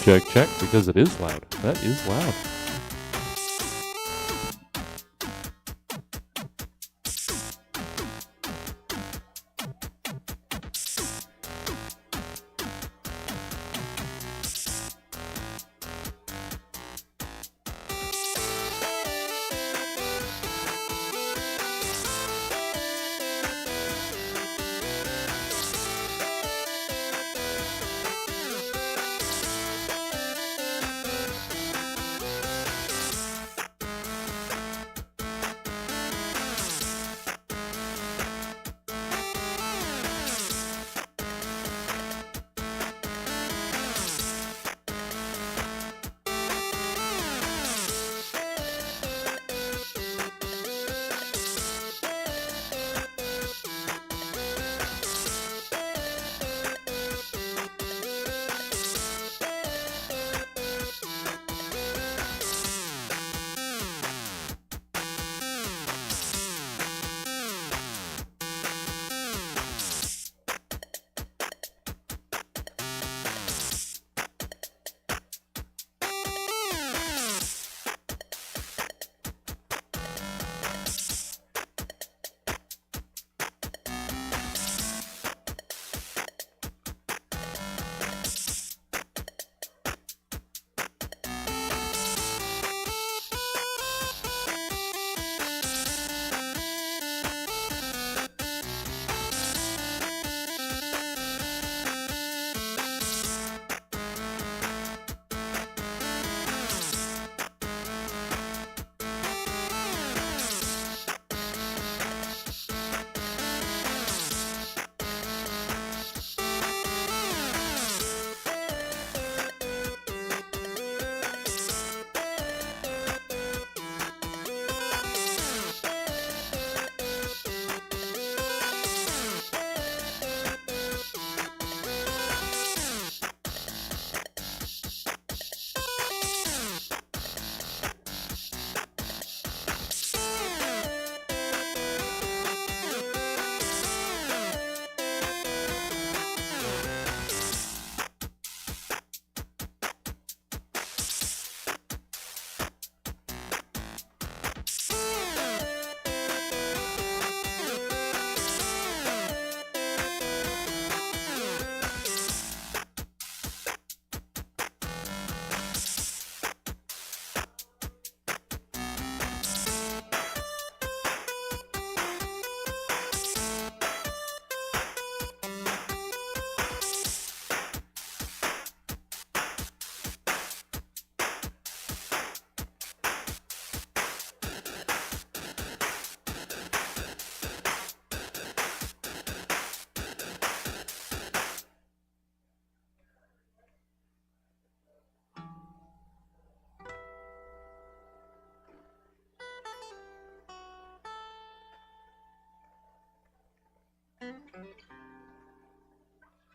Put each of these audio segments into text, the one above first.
Check, check, because it is loud. That is loud.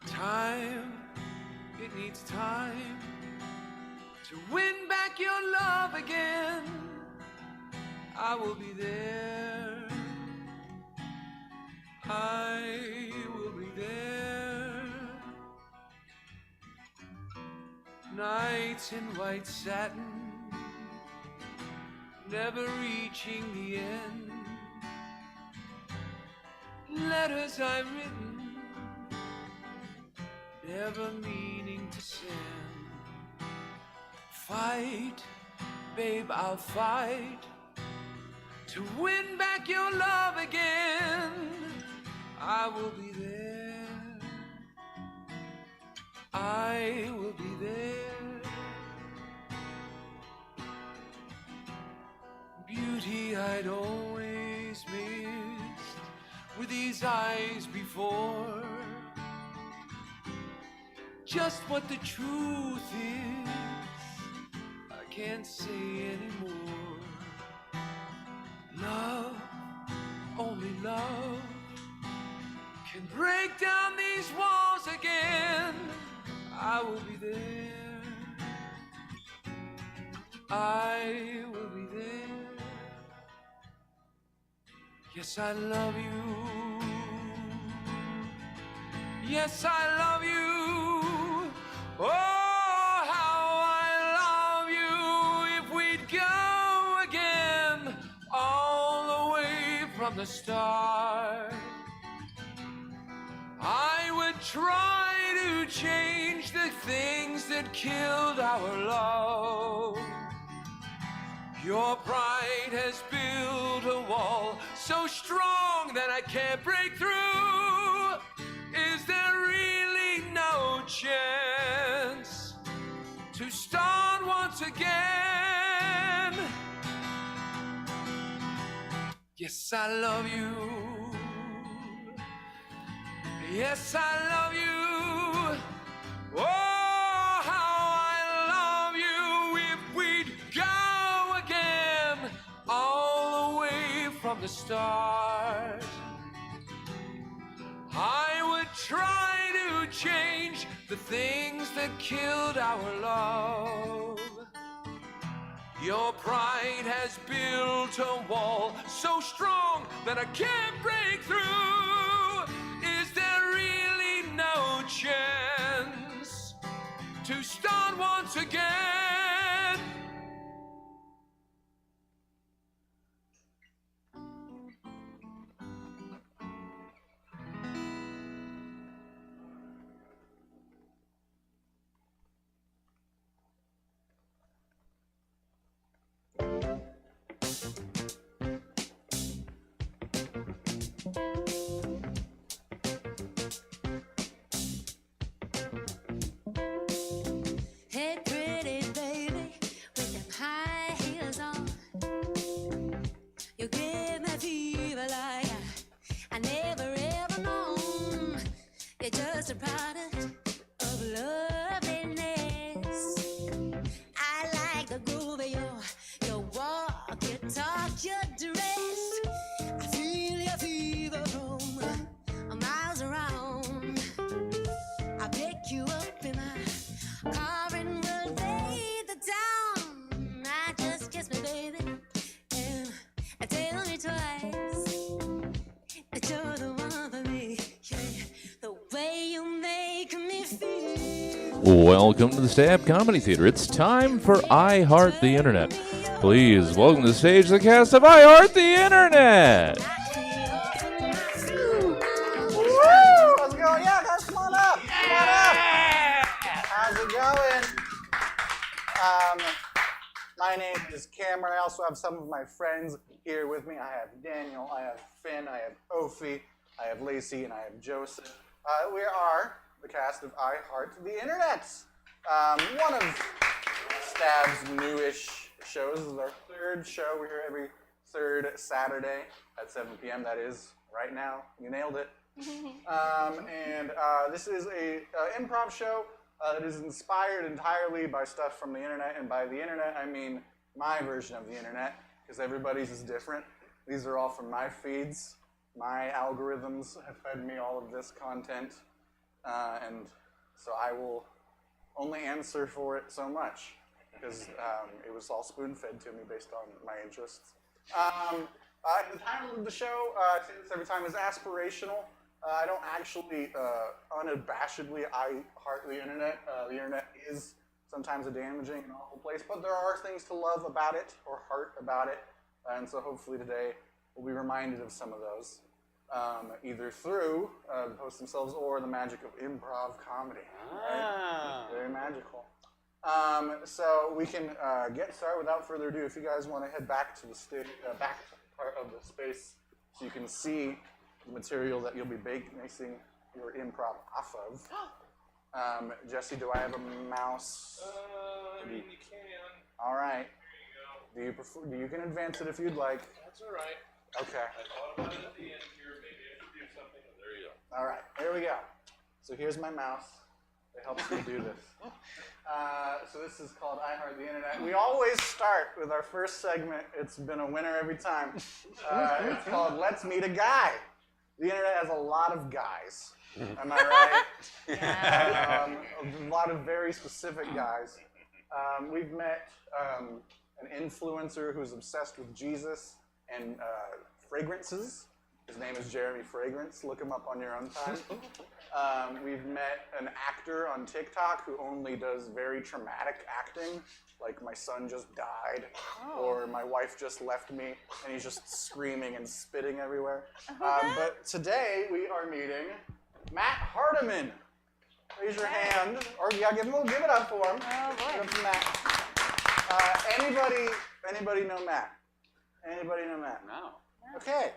Time, it needs time to win back your love again. I will be there. I will be there. Nights in white satin, never reaching the end. Letters I've written, never meaning to send. Fight, babe, I'll fight to win back your love again. I will be there. I will be there. Beauty I'd always missed with these eyes before. Just what the truth is, I can't say anymore. Love, only love, can break down these walls again. I will be there. I will be there. Yes, I love you. Yes, I love you. Oh, how the start. I would try to change the things that killed our love. Your pride has built a wall so strong that I can't break through. Is there really no chance to start once again? Yes, I love you. Yes, I love you. Oh, how I love you. If we'd go again all the way from the start, I would try to change the things that killed our love. Your pride has built a wall so strong that I can't break through. Is there really no chance to start once again? Hey, pretty baby, with them high heels on, you give me fever like I never ever known. You're just a product of loveliness. I like the groove of your walk, your talk, your dress. I feel your fever from miles around. I pick you up in my car and we'll lay the down. I just kiss me, baby, and tell me twice that you're the one for me. Yeah, the way you make me feel. Welcome to the Stab Comedy Theater. It's time for I Heart the Internet. Please welcome to the stage the cast of I Heart the Internet. Woo! How's it going? Yeah, guys, come on up. Come on up. How's it going? My name is Cameron. I also have some of my friends here with me. I have Daniel, I have Finn, I have Ophi, I have Lacey, and I have Joseph. We are the cast of I Heart the Internet. One of Stab's newish shows. This is our third show. We're here every third Saturday at 7 p.m. That is right now. You nailed it. This is a improv show that is inspired entirely by stuff from the internet, and by the internet I mean my version of the internet, because everybody's is different. These are all from my feeds. My algorithms have fed me all of this content, and so I will only answer for it so much, because it was all spoon-fed to me based on my interests. The title of the show, I say this every time, is aspirational. I don't actually unabashedly I heart the internet. The internet is sometimes a damaging and awful place, but there are things to love about it or heart about it. And so hopefully today we'll be reminded of some of those, either through the hosts themselves or the magic of improv comedy. Right? Very magical. So we can get started without further ado. If you guys want to head back to the back part of the space so you can see the material that you'll be basing your improv off of. Jesse, do I have a mouse? I mean, you can. All right. There you go. Do you prefer? You can advance it if you'd like. That's all right. Okay. I thought about it at the end here. Maybe I should do something. But there you go. All right. Here we go. So here's my mouse. It helps me do this. So this is called I Heart the Internet. We always start with our first segment. It's been a winner every time. It's called Let's Meet a Guy. The internet has a lot of guys. Am I right? Yeah. A lot of very specific guys. We've met an influencer who's obsessed with Jesus and fragrances. His name is Jeremy Fragrance. Look him up on your own time. We've met an actor on TikTok who only does very traumatic acting, like my son just died, or my wife just left me, and he's just screaming and spitting everywhere. But today we are meeting Matt Hardiman. Raise your hand, or yeah, give it up for him. Oh boy. Give it up for Matt. Anybody know Matt? Anybody know Matt? No. Okay,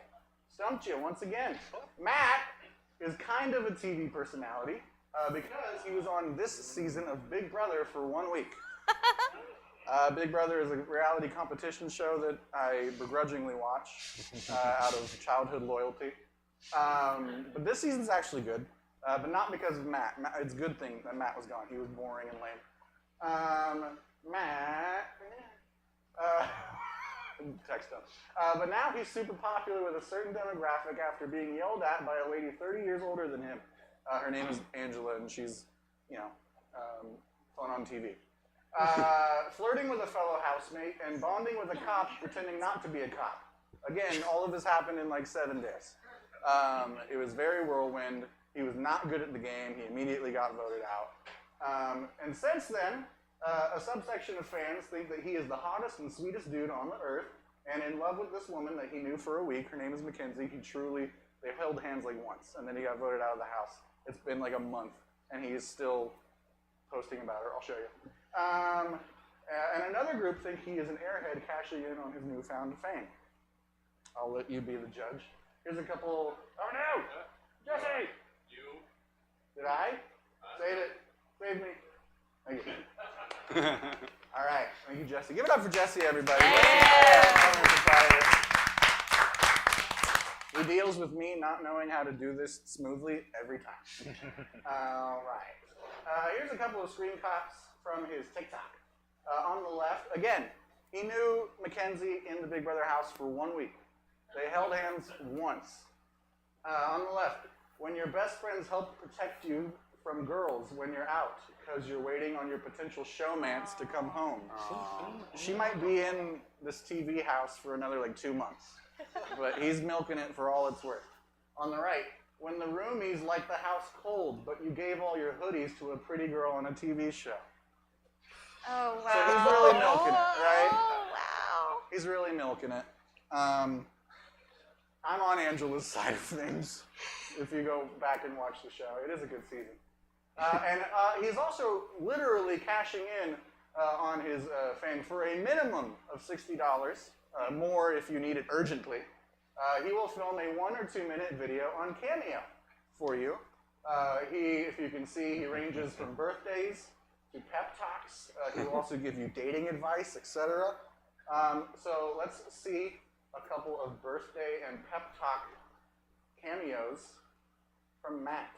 stumped you once again. Matt is kind of a TV personality because he was on this season of Big Brother for 1 week. Big Brother is a reality competition show that I begrudgingly watch out of childhood loyalty. But this season's actually good, but not because of Matt. It's a good thing that Matt was gone. He was boring and lame. Matt... text him. But now he's super popular with a certain demographic after being yelled at by a lady 30 years older than him. Her name is Angela, and she's, fun on TV. Flirting with a fellow housemate and bonding with a cop pretending not to be a cop. Again, all of this happened in like 7 days. It was very whirlwind. He was not good at the game. He immediately got voted out. And since then, a subsection of fans think that he is the hottest and sweetest dude on the earth and in love with this woman that he knew for a week. Her name is Mackenzie. They held hands like once, and then he got voted out of the house. It's been like a month, and he is still posting about her. I'll show you. And another group think he is an airhead cashing in on his newfound fame. I'll let you be the judge. Here's a couple. Oh no! Jesse! You. Did I? Save it. Save me. Thank you. All right. Thank you, Jesse. Give it up for Jesse, everybody. He deals with me not knowing how to do this smoothly every time. All right. Here's a couple of screen caps from his TikTok. On the left, again, he knew Mackenzie in the Big Brother house for 1 week. They held hands once. On the left, when your best friends help protect you from girls when you're out because you're waiting on your potential showmance to come home. She might be in this TV house for another like 2 months, but he's milking it for all it's worth. On the right, when the roomies like the house cold, but you gave all your hoodies to a pretty girl on a TV show. Oh, wow. So he's really milking it, right? Oh, wow. He's really milking it. I'm on Angela's side of things. If you go back and watch the show, it is a good season. And he's also literally cashing in on his fame for a minimum of $60, more if you need it urgently. He will film a 1 or 2 minute video on Cameo for you. If you can see, he ranges from birthdays to pep talks. He will also give you dating advice, etc. So let's see a couple of birthday and pep talk cameos from Matt.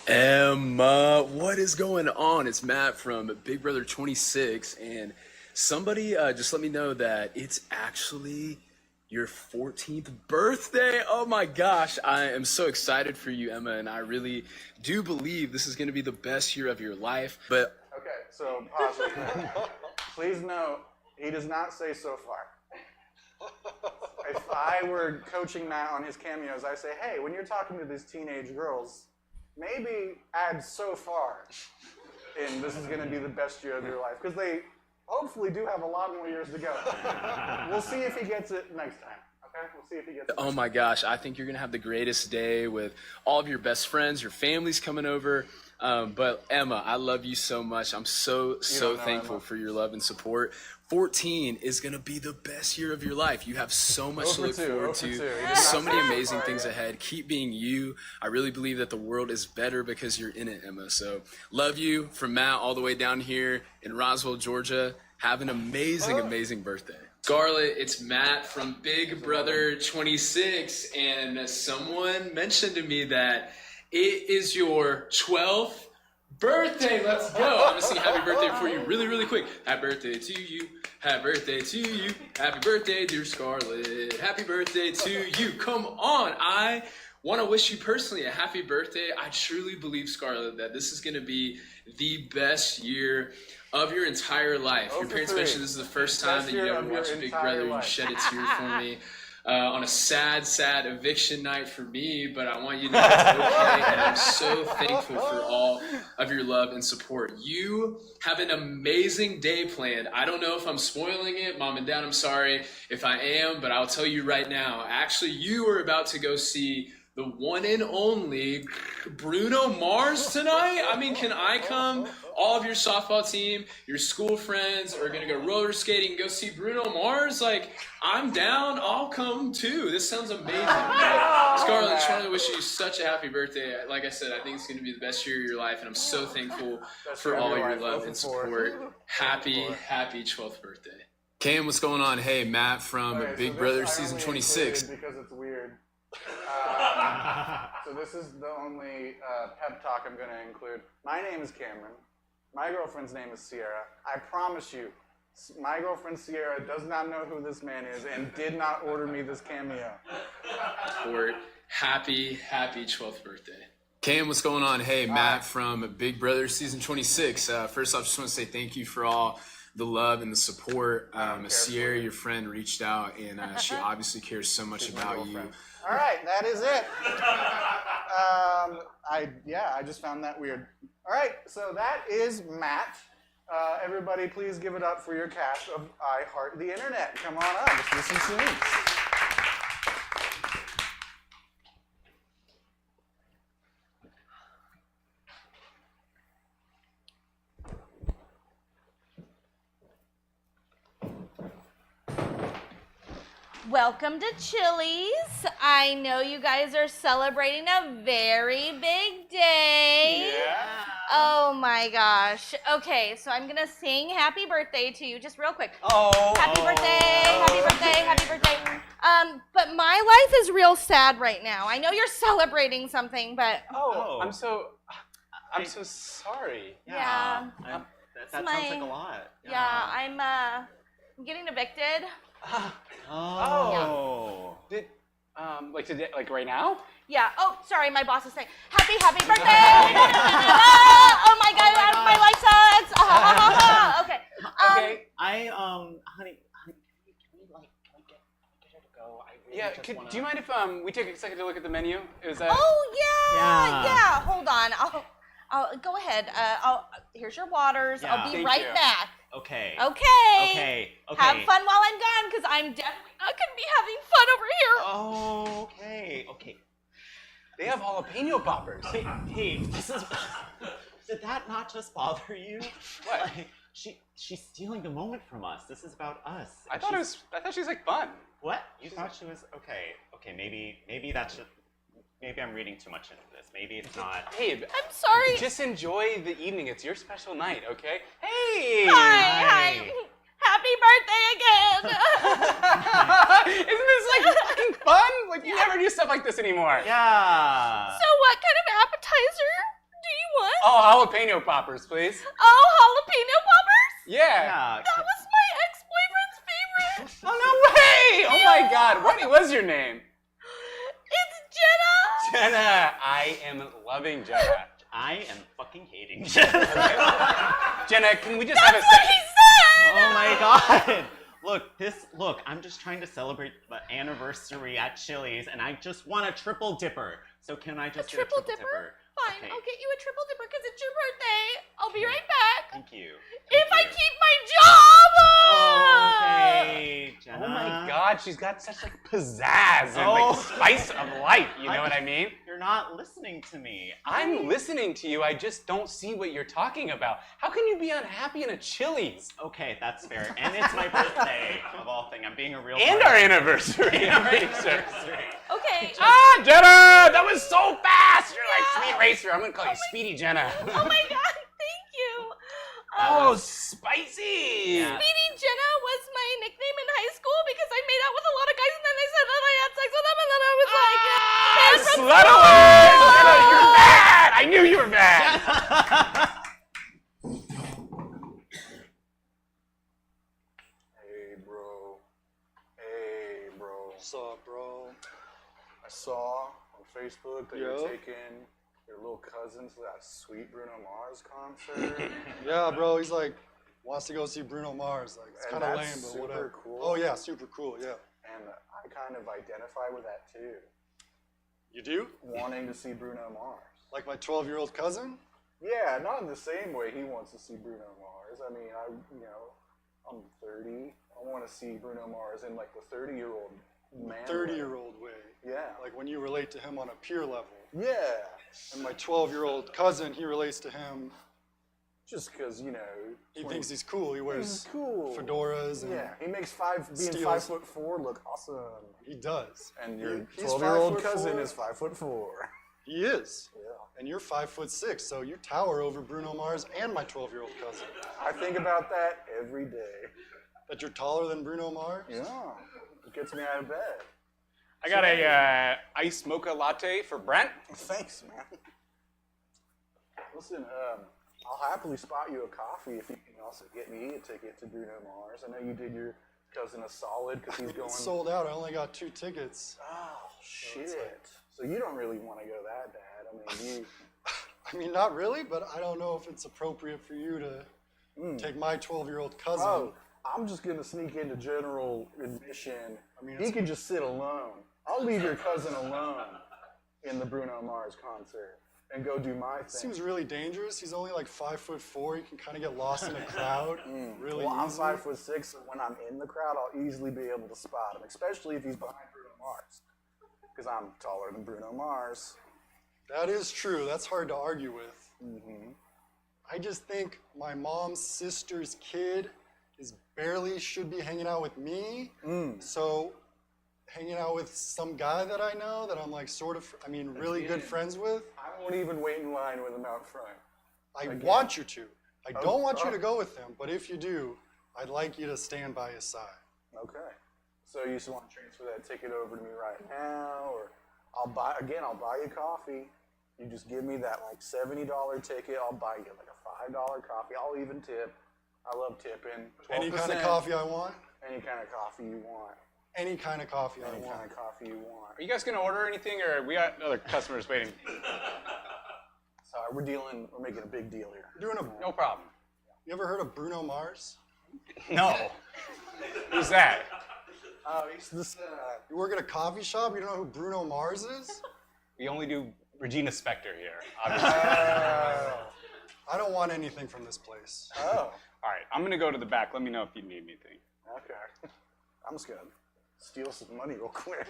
Emma, what is going on? It's Matt from Big Brother 26, and somebody just let me know that it's actually your 14th birthday. Oh my gosh, I am so excited for you, Emma, and I really do believe this is going to be the best year of your life. But okay, so pause right there. Please note, he does not say so far. If I were coaching Matt on his cameos, I say, hey, when you're talking to these teenage girls, maybe add so far in this is going to be the best year of your life. Because they hopefully do have a lot more years to go. We'll see if he gets it next time. Okay? We'll see if he gets it. oh my gosh, I think you're going to have the greatest day with all of your best friends, your family's coming over. But Emma, I love you so much. I'm so thankful for your love and support. 14 is going to be the best year of your life. You have so much to look forward to. So many amazing things ahead. Keep being you. I really believe that the world is better because you're in it, Emma. So love you from Matt all the way down here in Roswell, Georgia. Have an amazing birthday. Scarlett, it's Matt from Big Brother 26. And someone mentioned to me that it is your 12th birthday. Let's go. I'm gonna sing happy birthday for you really quick. Happy birthday to you. Happy birthday to you. Happy birthday, dear Scarlett. Happy birthday to you. Come on. I want to wish you personally a happy birthday. I truly believe, Scarlett, that this is going to be the best year of your entire life. Your parents mentioned this is the first time that you ever watched Big Brother. You shed a tear for me. on a sad eviction night for me, but I want you to know it's okay, and I'm so thankful for all of your love and support. You have an amazing day planned. I don't know if I'm spoiling it. Mom and Dad, I'm sorry if I am, but I'll tell you right now, actually, you are about to go see the one and only Bruno Mars tonight. I mean, can I come? All of your softball team, your school friends are going to go roller skating and go see Bruno Mars. Like, I'm down. I'll come too. This sounds amazing. Scarlett, I trying to wish you such a happy birthday. Like I said, I think it's going to be the best year of your life, and I'm so thankful for all your love and support. Happy 12th birthday. Cam, what's going on? Hey, Matt from Big Brother Season 26. Because it's weird. So this is the only pep talk I'm going to include. My name is Cameron. My girlfriend's name is Sierra. I promise you, my girlfriend Sierra does not know who this man is and did not order me this cameo. For happy 12th birthday. Cam, what's going on? Hey, Matt from Big Brother Season 26. First off, just want to say thank you for all the love and the support. Sierra, your friend, reached out, and she obviously cares so much about you. All right, that is it. I just found that weird. All right, so that is Matt. Everybody, please give it up for your cast of I Heart the Internet. Come on up, let's listen to me. Welcome to Chili's. I know you guys are celebrating a very big day. Yeah. Oh my gosh. Okay, so I'm gonna sing happy birthday to you just real quick. Happy birthday. But my life is real sad right now. I know you're celebrating something, but I'm so sorry. yeah. That sounds like a lot. Yeah, I'm getting evicted. Did like today, like right now? Yeah. Oh, sorry, my boss is saying happy birthday. Oh my God, my life sucks. Okay. Okay. Honey, can we get her to go? I really just wanna... Do you mind if we take a second to look at the menu? Is that? Oh yeah. Hold on. I'll go ahead. Here's your waters. Yeah. I'll be right back. Okay. Have fun while I'm gone, because I'm definitely not gonna be having fun over here. Okay. They have jalapeno poppers. Hey, this is. Did that not just bother you? What? Like, she's stealing the moment from us. This is about us. I thought she was like fun. What? You thought she was okay? Maybe that's just. Maybe I'm reading too much into this. Maybe it's not. Babe, I'm sorry. Just enjoy the evening. It's your special night, okay? Hey! Hi. Happy birthday again. Isn't this like fucking fun? Like you never do stuff like this anymore. Yeah. So what kind of appetizer do you want? Oh, jalapeno poppers, please. Oh, jalapeno poppers? Yeah. That was my ex-boyfriend's favorite. Oh no way! Oh my God, what was your name? It's Jenna. Jenna. I am loving Jenna. I am fucking hating Jenna. Jenna, can we just That's have a what second? he said. Oh my God. Look, I'm just trying to celebrate the anniversary at Chili's, and I just want a triple dipper. So can I just get a triple dipper? Fine, Okay. I'll get you a triple dipper because it's your birthday. I'll be right back. Thank you. If I keep my job. Okay, Jenna. Oh my God, she's got such like pizzazz and like spice of life. You know what I mean? You're not listening to me. I'm listening to you. I just don't see what you're talking about. How can you be unhappy in a Chili's? Okay, that's fair. And it's my birthday, of all things. I'm being a real And our anniversary. I'm pretty sure. Okay. Jenna! That was so fast! You're like Speed Racer. I'm gonna call you Speedy Jenna. Oh my God, thank you. Oh, spicy! Yeah. Speedy Jenna was my nickname in high school because I made out with a lot of guys and then they said that I had sex with them and then I was like, "Man from Slut school." alert! Jenna, you're bad! I knew you were bad! Hey, bro. What's up, bro? I saw on Facebook that you're taking your little cousin to that sweet Bruno Mars concert. Yeah, bro. He's like, wants to go see Bruno Mars. Like, it's And kind of lame, that's but super whatever. cool. Oh, yeah, super cool, yeah. And I kind of identify with that too. You do? Wanting to see Bruno Mars. Like my 12-year-old cousin? Yeah, not in the same way he wants to see Bruno Mars. I mean, I'm 30. I want to see Bruno Mars in like the 30-year-old man. 30-year-old way. Yeah. Like when you relate to him on a peer level. Yeah. And my 12-year-old cousin, he relates to him. Just because, He thinks he's cool. He wears cool. fedoras. And yeah, he makes being steals. 5'4" look awesome. He does. And your He's 12-year-old cousin 5'4". is 5'4". He is. Yeah. And you're 5'6", so you tower over Bruno Mars and my 12-year-old cousin. I think about that every day. That you're taller than Bruno Mars? Yeah. It gets me out of bed. I got a iced mocha latte for Brent. Thanks, man. Listen, I'll happily spot you a coffee if you can also get me a ticket to Bruno Mars. I know you did your cousin a solid because he's going. It's sold out. I only got 2 tickets. Oh, shit. So you don't really want to go that bad. I mean, you. I mean, not really, but I don't know if it's appropriate for you to take my 12-year-old cousin. Oh, I'm just going to sneak into general admission. I mean, he can just sit alone. I'll leave your cousin alone in the Bruno Mars concert and go do my thing. Seems really dangerous. He's only like 5'4". He can kind of get lost in a crowd. Really well, I'm easy. 5'6", so when I'm in the crowd, I'll easily be able to spot him, especially if he's behind Bruno Mars, because I'm taller than Bruno Mars. That is true. That's hard to argue with. I just think my mom's sister's kid should be hanging out with me. So hanging out with some guy that I know that I'm like really good friends with. I won't even wait in line with him out front. I want you to. I don't want you to go with him, but if you do, I'd like you to stand by his side. Okay. So you just want to transfer that ticket over to me right now, or I'll buy you coffee. You just give me that like $70 ticket. I'll buy you like a $5 coffee. I'll even tip. I love tipping. 12%. Any kind of coffee I want? Any kind of coffee you want. Any kind of coffee I Any want. kind of coffee you want. Are you guys going to order anything, or we got other customers waiting? Sorry, we're making a big deal here. We're doing No problem. You ever heard of Bruno Mars? No. Who's that? He's this. You work at a coffee shop? You don't know who Bruno Mars is? We only do Regina Spektor here, obviously. I don't want anything from this place. Oh. All right, I'm going to go to the back. Let me know if you need anything. Okay. I'm just gonna steal some money real quick.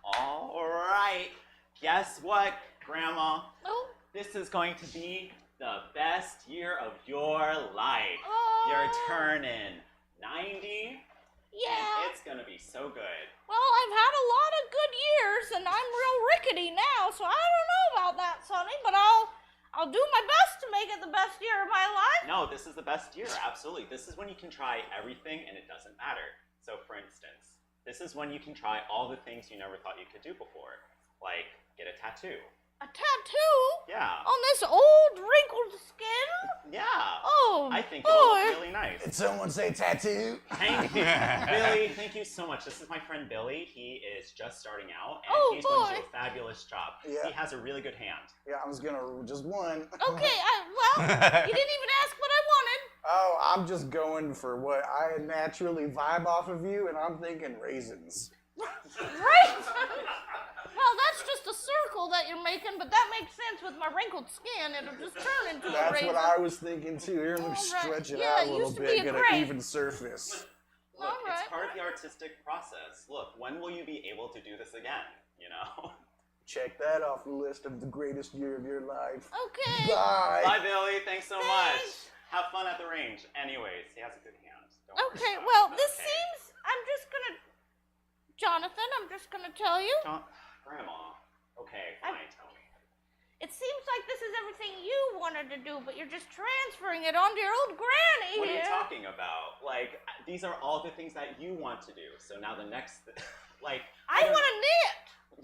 All right. Guess what, Grandma? Oh. This is going to be the best year of your life. Oh. You're turning 90. Yeah. And it's gonna be so good. Well, I've had a lot of good years, and I'm real rickety now, so I don't know about that, Sonny. But I'll do my best to make it the best year of my life. No, this is the best year, absolutely. This is when you can try everything and it doesn't matter. So for instance, this is when you can try all the things you never thought you could do before. Like, get a tattoo. A tattoo? Yeah. On this old wrinkled skin? Yeah. Oh, I think it'll boy. look really nice. Did someone say tattoo? Thank you, Billy. Thank you so much. This is my friend Billy. He is just starting out, and Oh, he's going to do boy. a fabulous job. Yeah. He has a really good hand. Yeah, I was gonna just one. Okay, well, you didn't even ask what I wanted. Oh, I'm just going for what I naturally vibe off of you, and I'm thinking raisins. Right? Well, that's just a circle that you're making, but that makes sense with my wrinkled skin. It'll just turn into a That's raisin. what I was thinking too. Here, let me All right. stretch it Yeah, out it a little used to bit, be a get grape. an even surface. Look, All right. it's part of the artistic process. Look, when will you be able to do this again? You know? Check that off the list of the greatest year of your life. Okay. Bye. Bye, Billy. Thanks so Thanks. much. Have fun at the range. Anyways, he has a good hand. Don't worry. Okay, well, this Okay. seems, Jonathan, I'm just gonna tell you. Grandma. Okay, fine. Tell me. It seems like this is everything you wanted to do, but you're just transferring it onto your old granny What are here. you talking about? Like, these are all the things that you want to do. So now the next, like, I want to knit.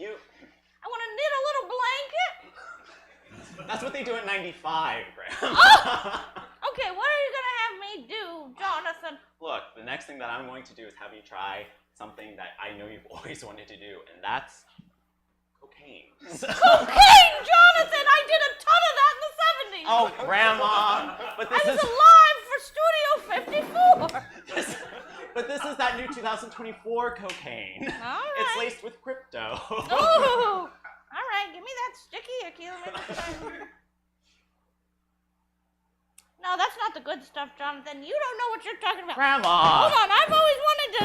You. I want to knit a little blanket. That's what they do at 95, Grandma. Okay, what are you gonna have me do, Jonathan? Look, the next thing that I'm going to do is have you try something that I know you've always wanted to do, and that's cocaine. Cocaine, Jonathan! I did a ton of that in the 70s. Oh, Grandma! But I this was is alive for Studio 54. But this is that new 2024 cocaine. All It's right. laced with crypto. Ooh. All right, give me that sticky icky. No, that's not the good stuff, Jonathan. You don't know what you're talking about. Grandma. Hold on, I've always wanted to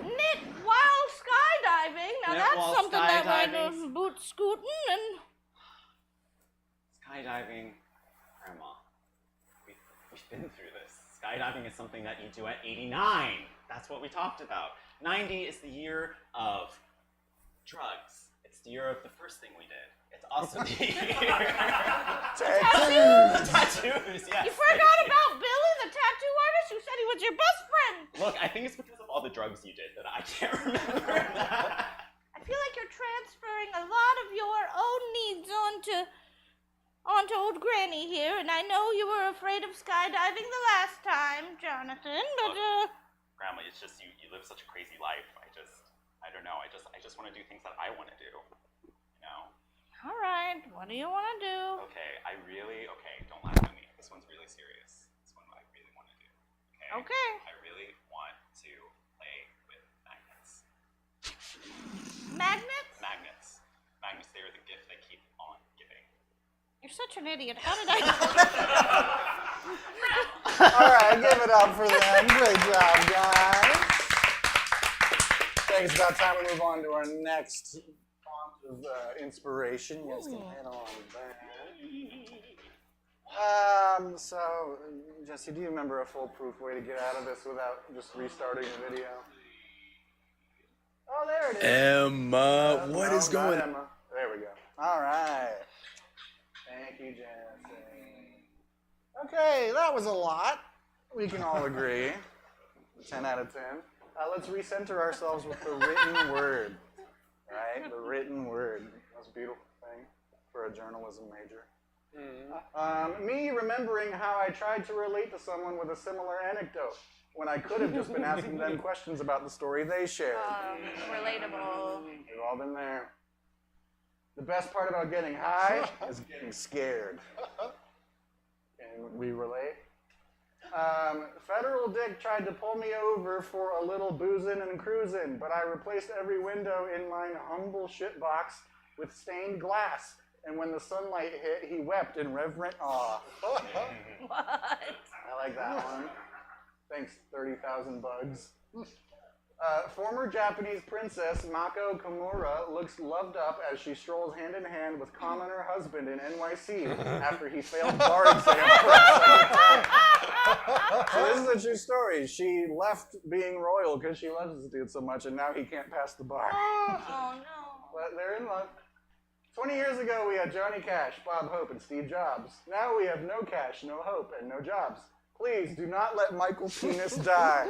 knit while skydiving. Now Knit that's while something that I skydiving. know boot scooting and. Skydiving, Grandma. We've been through this. Skydiving is something that you do at 89. That's what we talked about. 90 is the year of drugs. It's the year of the first thing we did. It's also the year. Tattoos, yes. You forgot about Billy, the tattoo artist who said he was your best friend. Look, I think it's because of all the drugs you did that I can't remember that. I feel like you're transferring a lot of your own needs onto old Granny here, and I know you were afraid of skydiving the last time, Jonathan, but Grandma, it's just you live such a crazy life. I don't know. I just want to do things that I want to do. You know? all right, what do you want to do? Okay, don't laugh at me. This one's really serious. This one I really want to do. Okay. I really want to play with magnets. Magnets? Magnets. Magnets, they are the gift that keep on giving. You're such an idiot. How did I... All right, give it up for them. Great job, guys. I think it's about time we move on to our next font of inspiration. You guys can head on back. So, Jesse, do you remember a foolproof way to get out of this without just restarting the video? Oh, there it is. Emma, what is going on? Emma. There we go. All right. Thank you, Jesse. Okay, that was a lot. We can all agree. 10 out of 10. Let's recenter ourselves with the written word. Right? The written word. That's a beautiful thing for a journalism major. Me remembering how I tried to relate to someone with a similar anecdote when I could have just been asking them questions about the story they shared. Relatable. We've all been there. The best part about getting high is getting scared. Can we relate? Federal Dick tried to pull me over for a little boozin' and cruisin', but I replaced every window in mine humble shitbox with stained glass. And when the sunlight hit, he wept in reverent awe. What? I like that one. Thanks, 30,000 bugs. Former Japanese princess Mako Kimura looks loved up as she strolls hand in hand with commoner husband in NYC after he failed bar exam. So this is a true story. She left being royal because she loves this dude so much, and now he can't pass the bar. Oh, no. But they're in love. 20 years ago, we had Johnny Cash, Bob Hope, and Steve Jobs. Now we have no cash, no hope, and no jobs. Please do not let Michael Penis die.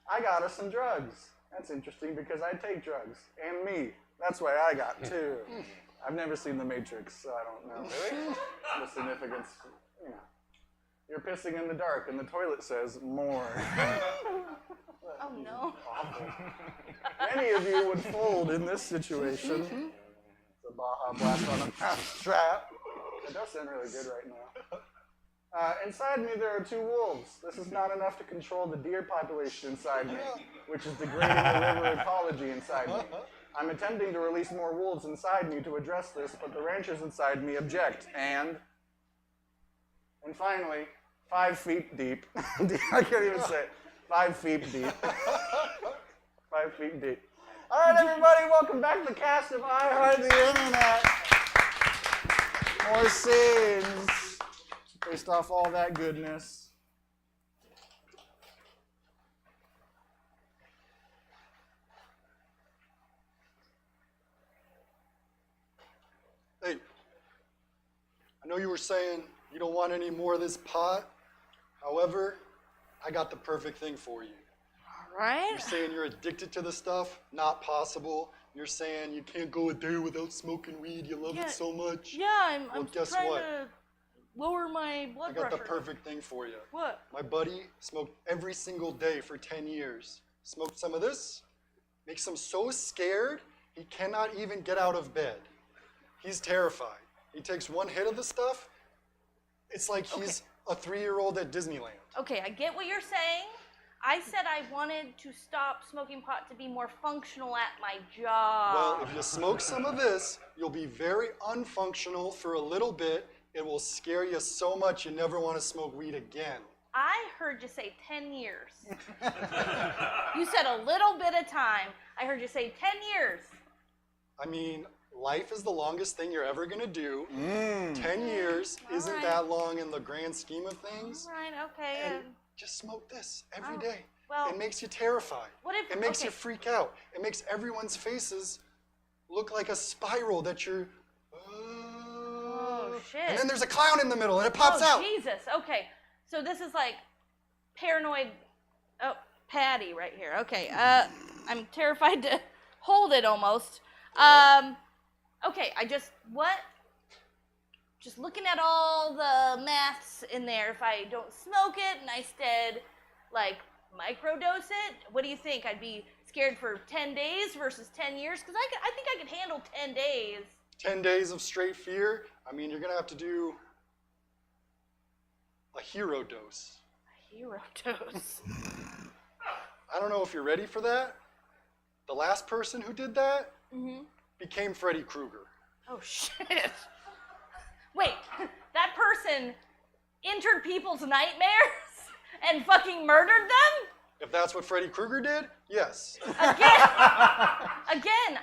I got us some drugs. That's interesting because I take drugs. And me. That's why I got two. I've never seen The Matrix, so I don't know. Really? The significance, you know. You're pissing in the dark and the toilet says more. Oh, no. Awful. Many of you would fold in this situation. It's a Baja Blast on a mousetrap. It does sound really good right now. Inside me, there are two wolves. This is not enough to control the deer population inside me, which is degrading the river ecology inside me. I'm attempting to release more wolves inside me to address this, but the ranchers inside me object. And finally, 5 feet deep. I can't even say it. 5 feet deep. 5 feet deep. All right, everybody, welcome back to the cast of I Heart the Internet. More scenes based off all that goodness. Hey, I know you were saying you don't want any more of this pot. However, I got the perfect thing for you. All right. You're saying you're addicted to the stuff. Not possible. You're saying you can't go a day without smoking weed. You love it so much. Yeah, I'm guess trying what? to lower my blood I got pressure. the perfect thing for you. What? My buddy smoked every single day for 10 years. Smoked some of this, makes him so scared he cannot even get out of bed. He's terrified. He takes one hit of the stuff, It's like he's a 3-year-old at Disneyland. Okay, I get what you're saying. I said I wanted to stop smoking pot to be more functional at my job. Well, if you smoke some of this, you'll be very unfunctional for a little bit. It will scare you so much you never want to smoke weed again. I heard you say 10 years. You said a little bit of time. I heard you say 10 years. I mean, life is the longest thing you're ever going to do. 10 years isn't right. that long in the grand scheme of things. All right, okay. And just smoke this every Oh, day. well, it makes you terrified. what if- it makes okay. you freak out. It makes everyone's faces look like a spiral that you're... Oh, shit. And then there's a clown in the middle and it pops out. Jesus. Okay. So this is like paranoid. Oh, Patty right here. Okay. I'm terrified to hold it almost. Okay. Just looking at all the maths in there. If I don't smoke it and I instead like microdose it, what do you think? I'd be scared for 10 days versus 10 years? Because I think I could handle 10 days. 10 days of straight fear. I mean, you're going to have to do a hero dose. Hero dose. I don't know if you're ready for that. The last person who did that became Freddy Krueger. Oh, shit. Wait, that person entered people's nightmares and fucking murdered them? If that's what Freddy Krueger did, yes. Again,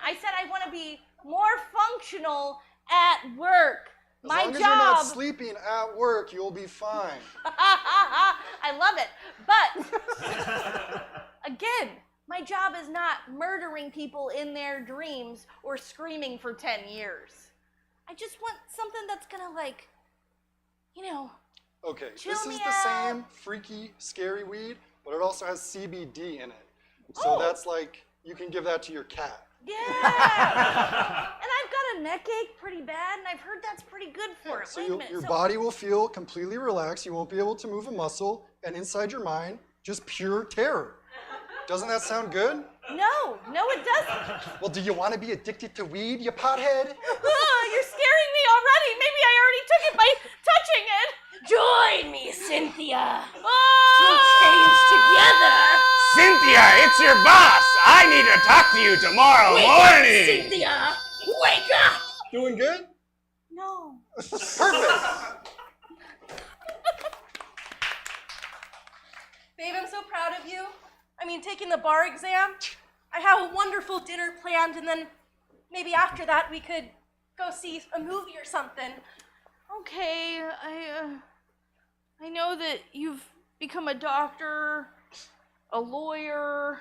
I said I want to be more functional at work. As My long as job. you're not sleeping at work, you'll be fine. I love it. But, again, my job is not murdering people in their dreams or screaming for 10 years. I just want something that's gonna, like, you know, Okay, chill this is me the out. same freaky, scary weed, but it also has CBD in it. So Oh. that's like, you can give that to your cat. yeah. And I've got a neck ache pretty bad, and I've heard that's pretty good for it. So Wait a minute. your So- body will feel completely relaxed. You won't be able to move a muscle, and inside your mind, just pure terror. Doesn't that sound good? No, it doesn't. Well, do you want to be addicted to weed, you pothead? You're scaring me already. Maybe I already took it by touching it. Join me, Cynthia. Cynthia, it's your boss. I need to talk to you tomorrow morning. Cynthia, wake up. Doing good? No. Perfect. Babe, I'm so proud of you. I mean, taking the bar exam. I have a wonderful dinner planned, and then maybe after that we could go see a movie or something. Okay, I know that you've become a doctor, a lawyer.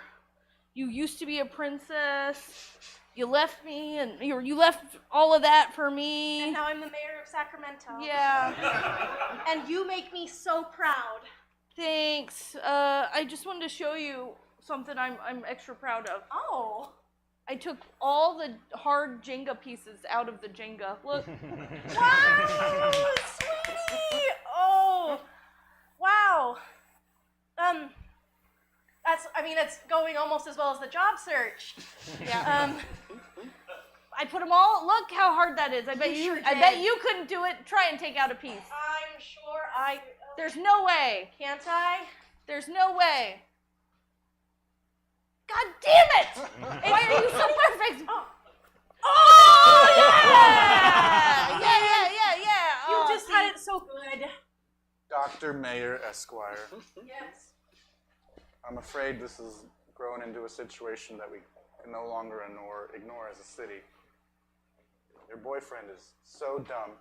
You used to be a princess. You left me, and you left all of that for me. And now I'm the mayor of Sacramento. Yeah. And you make me so proud. Thanks. I just wanted to show you something I'm extra proud of. Oh. I took all the hard Jenga pieces out of the Jenga. Look. Wow, sweetie. Oh, wow. It's going almost as well as the job search. Yeah. I put them all. Look how hard that is. I bet You sure I bet did. you couldn't do it. Try and take out a piece. I'm sure I... There's no way. Can't I? There's no way. God damn it! Why are you so perfect? Oh yeah! Yeah! You Oh, just had it so good. Dr. Mayor Esquire. Yes. I'm afraid this has grown into a situation that we can no longer ignore as a city. Your boyfriend is so dumb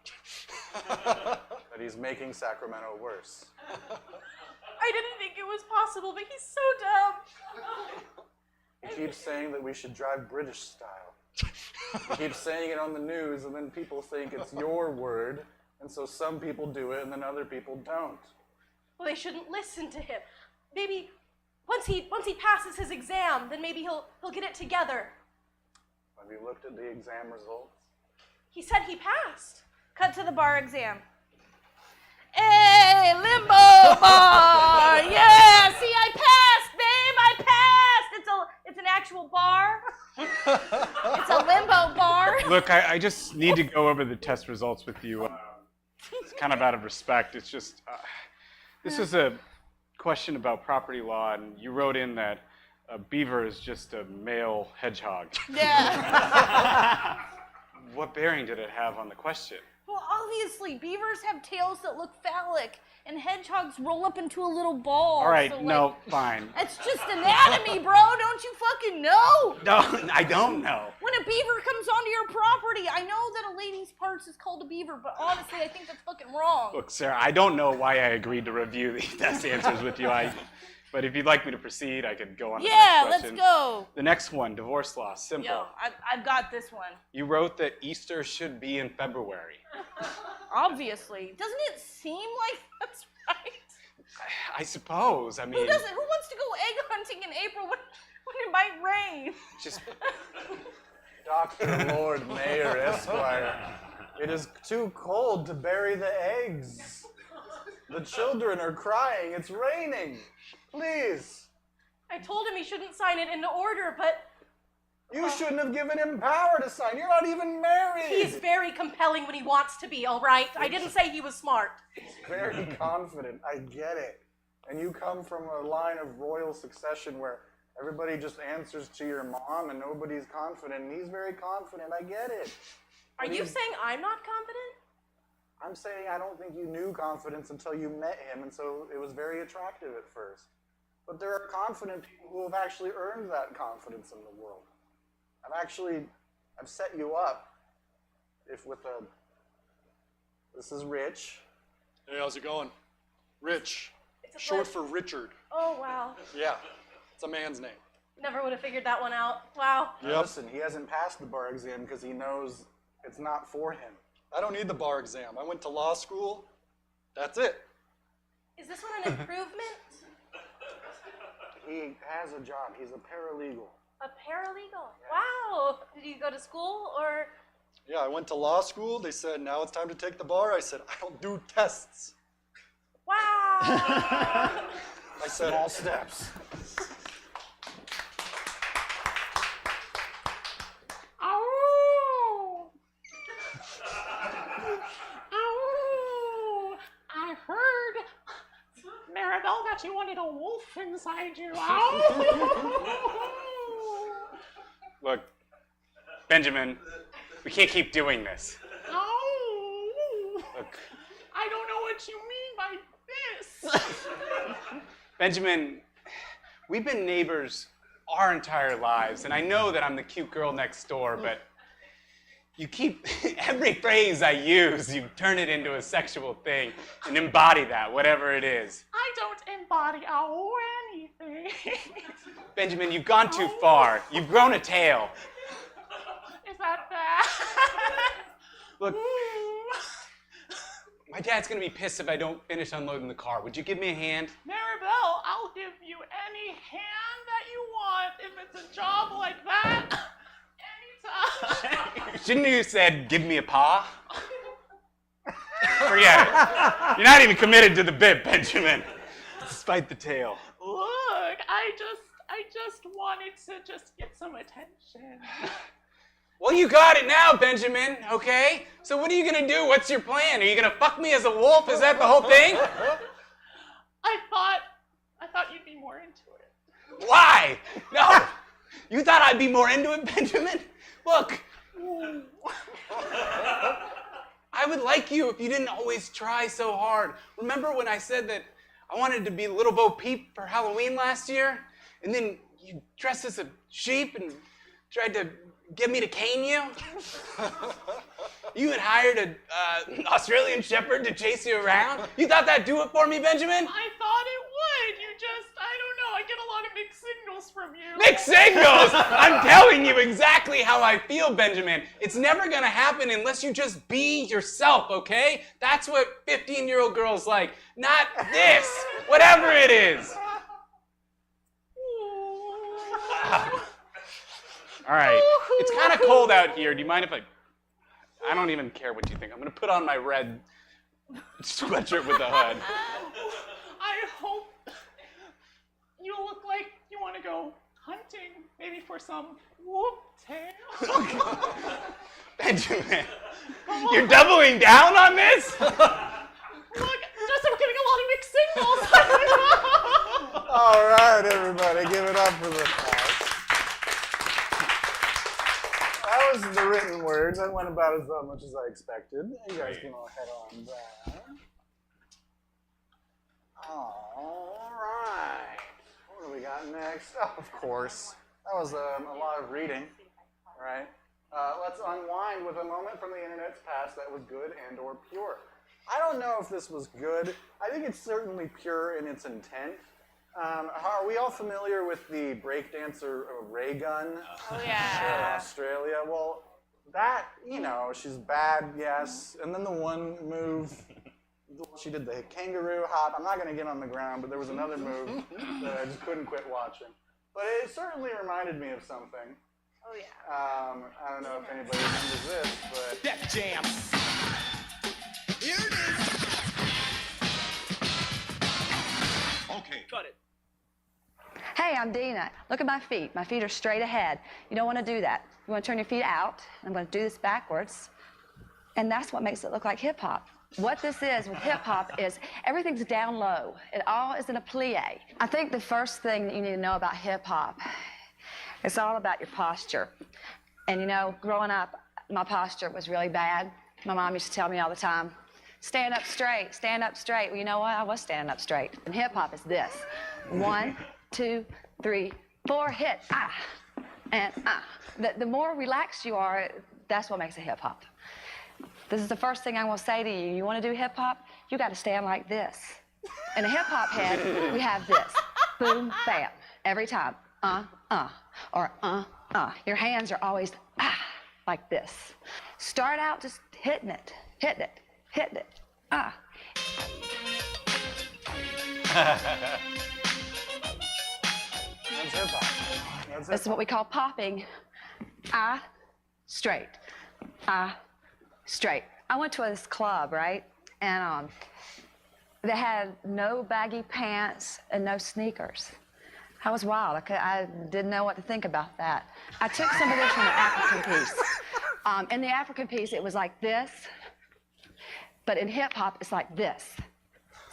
that he's making Sacramento worse. I didn't think it was possible, but he's so dumb. He keeps saying that we should drive British style. He keeps saying it on the news, and then people think it's your word, and so some people do it, and then other people don't. Well, they shouldn't listen to him. Maybe once he passes his exam, then maybe he'll get it together. Have you looked at the exam results? He said he passed. Cut to the bar exam. Hey, limbo bar! Yeah, see, I passed, babe. I passed. It's an actual bar. It's a limbo bar. Look, I just need to go over the test results with you. kind of out of respect. It's just, this is a question about property law, and you wrote in that a beaver is just a male hedgehog. Yeah. What bearing did it have on the question? Well, obviously, beavers have tails that look phallic, and hedgehogs roll up into a little ball. All right, so, no, fine. It's just anatomy, bro. Don't you fucking know? No, I don't know. When a beaver comes onto your property, I know that a lady's parts is called a beaver, but honestly, I think that's fucking wrong. Look, Sarah, I don't know why I agreed to review the test answers with you. But if you'd like me to proceed, I could go on to the next question. Let's go. The next one, divorce law, simple. Yo, I've got this one. You wrote that Easter should be in February. Obviously. Doesn't it seem like that's right? I suppose. I mean, Who wants to go egg hunting in April when it might rain? just Dr. Lord Mayor Esquire, it is too cold to bury the eggs. The children are crying. It's raining. Please. I told him he shouldn't sign it into order, but You shouldn't have given him power to sign. You're not even married. he's very compelling when he wants to be, all right? I didn't say he was smart. Very confident. I get it. And you come from a line of royal succession where everybody just answers to your mom and nobody's confident. And he's very confident. I get it. Are you saying I'm not confident? I'm saying I don't think you knew confidence until you met him, and so it was very attractive at first. But there are confident people who have actually earned that confidence in the world. I've set you up. This is Rich. Hey, how's it going? Rich. It's a Short pleasure. for Richard. Oh, wow. Yeah, it's a man's name. Never would have figured that one out. Wow. Now listen, he hasn't passed the bar exam because he knows it's not for him. I don't need the bar exam. I went to law school. That's it. Is this one an improvement? He has a job. He's a paralegal. A paralegal? Wow. Did you go to school or? Yeah, I went to law school. They said, now it's time to take the bar. I said, I don't do tests. Wow. I said, Small steps. I heard, Maribel, that you wanted a wolf inside you. look, Benjamin, we can't keep doing this. Look, I don't know what you mean by this. Benjamin, we've been neighbors our entire lives, and I know that I'm the cute girl next door, but you keep, every phrase I use, you turn it into a sexual thing and embody that, whatever it is. I don't embody anything. Benjamin, you've gone too far. You've grown a tail. Is that bad? Look, my dad's gonna be pissed if I don't finish unloading the car. Would you give me a hand? Maribel, I'll give you any hand that you want if it's a job like that. Anytime. Shouldn't you have said, give me a paw? Forget it. You're not even committed to the bit, Benjamin. Despite the tail. Look, I just wanted to just get some attention. Well, you got it now, Benjamin, okay? So what are you gonna do? What's your plan? Are you gonna fuck me as a wolf? Is that the whole thing? I thought you'd be more into it. Why? No. You thought I'd be more into it, Benjamin? Look. I would like you if you didn't always try so hard. Remember when I said that I wanted to be Little Bo Peep for Halloween last year? And then you dressed as a sheep and tried to get me to cane you? You had hired an Australian shepherd to chase you around? You thought that'd do it for me, Benjamin? I thought it would. I don't know, I get a lot of mixed signals from you. Mixed signals! I'm telling you exactly how I feel, Benjamin. It's never gonna happen unless you just be yourself, okay? That's what 15-year-old girls like, not this, whatever it is. All right, it's kind of cold out here. Do you mind if I don't even care what you think. I'm gonna put on my red sweatshirt with the hood. I hope you look like you want to go hunting, maybe for some whoop-tail. Benjamin, you're doubling down on this? Look, just I'm getting a lot of mixed signals. All right, everybody, give it up for the class. That was the written words. That went about as much as I expected. You guys can all head on back. All right. What do we got next? Oh, of course. That was a lot of reading, right? Let's unwind with a moment from the internet's past that was good and or pure. I don't know if this was good. I think it's certainly pure in its intent. Are we all familiar with the breakdancer Ray Gun? Oh, In yeah. Australia? Well, that, she's bad, yes. And then the one move, she did the kangaroo hop. I'm not going to get on the ground, but there was another move that I just couldn't quit watching. But it certainly reminded me of something. Oh, yeah. I don't know if anybody remembers this, but... Def Jam. Here it is. Okay. Cut it. Hey, I'm Dina. Look at my feet. My feet are straight ahead. You don't want to do that. You want to turn your feet out. I'm going to do this backwards. And that's what makes it look like hip-hop. What this is with hip-hop is everything's down low. It all is in a plie. I think the first thing that you need to know about hip-hop, it's all about your posture. And growing up, my posture was really bad. My mom used to tell me all the time, stand up straight, stand up straight. Well, you know what? I was standing up straight. And hip-hop is this. 1, 2, 3, 4, hit, ah, and ah. The more relaxed you are, that's what makes it hip-hop. This is the first thing I'm going to say to you. You want to do hip-hop? You got to stand like this. In a hip-hop head, we have this. Boom, bam, every time. Or Your hands are always like this. Start out just hitting it, hitting it, hitting it, That's hip-hop. This is what we call popping. Straight. Straight. I went to this club, right? And they had no baggy pants and no sneakers. That was wild. I didn't know what to think about that. I took some of this from the African piece. In the African piece, it was like this. But in hip-hop, it's like this.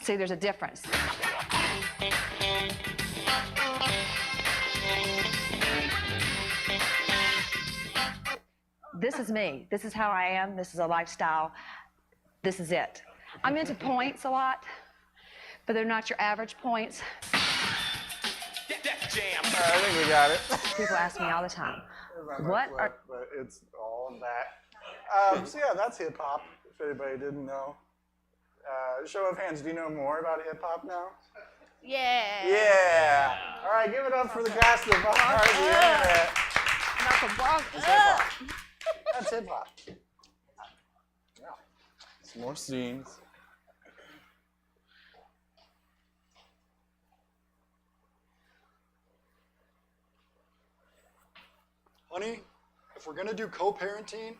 See, there's a difference. This is me. This is how I am. This is a lifestyle. This is it. I'm into points a lot, but they're not your average points. Def Jam. I think we got it. People ask me all the time, what are... But it's all that. So yeah, that's hip-hop, if anybody didn't know. Show of hands, do you know more about hip-hop now? Yeah. Yeah. All right, give it up for the guys that are the internet. That's hip-hop. That's hip-hop. Yeah. Some more scenes. Honey, if we're gonna do co-parenting,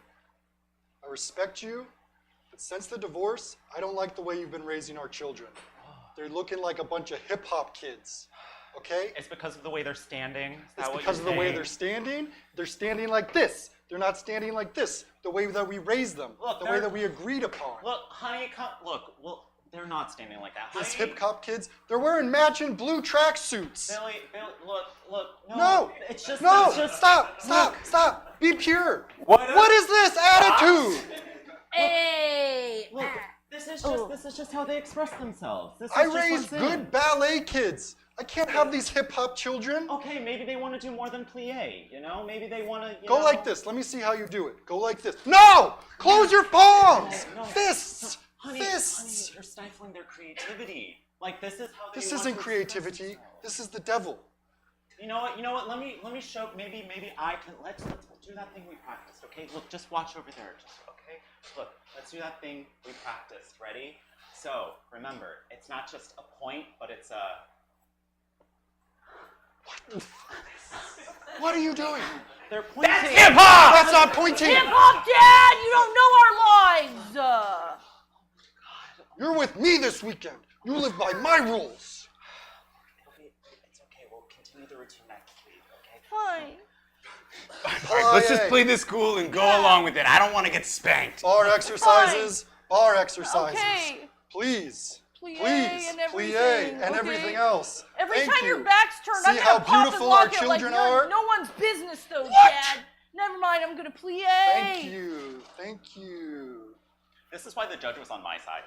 I respect you, but since the divorce, I don't like the way you've been raising our children. They're looking like a bunch of hip-hop kids, okay? It's because of the way they're standing. It's because of the way they're standing. They're standing like this. They're not standing like this, the way that we raised them, Look, the way that we agreed upon. Look, honey, well, they're not standing like that. These Honey, hip-hop kids, they're wearing matching blue tracksuits. Billy, look, no. No, It's just, no, it's just, stop. Be pure. What What is this attitude? Hey. Look, this is just how they express themselves. This is I just what's raised in. good ballet kids. I can't have these hip-hop children. Okay, maybe they want to do more than plie, Maybe they want to, Go like this. Let me see how you do it. Go like this. No! Close your palms! No. Fists! Honey, Fists! you're stifling their creativity. Like, this is how they This want isn't to creativity. express themselves. This is the devil. You know what? Let me show. Maybe I can. Let's do that thing we practiced. Okay. Look, just watch over there. Okay. Look, let's do that thing we practiced. Ready? So remember, it's not just a point, but it's a. What are you doing? They're pointing. That's hip-hop! That's not pointing! Hip-hop, Dad! You don't know our lives! You're with me this weekend. You live by my rules. It's okay. We'll continue the routine next week. Okay. Fine. All right, let's just play this cool and go along with it. I don't want to get spanked. Bar exercises. Bar exercises. Okay. Please. Plie Please. and everything, Plie and okay? everything else. Every Thank time you. your back's turned, See I'm how gonna pop beautiful and our lock it like children none- are? no one's business, though, Dad. Never mind, I'm gonna plie. Thank you. Thank you. This is why the judge was on my side.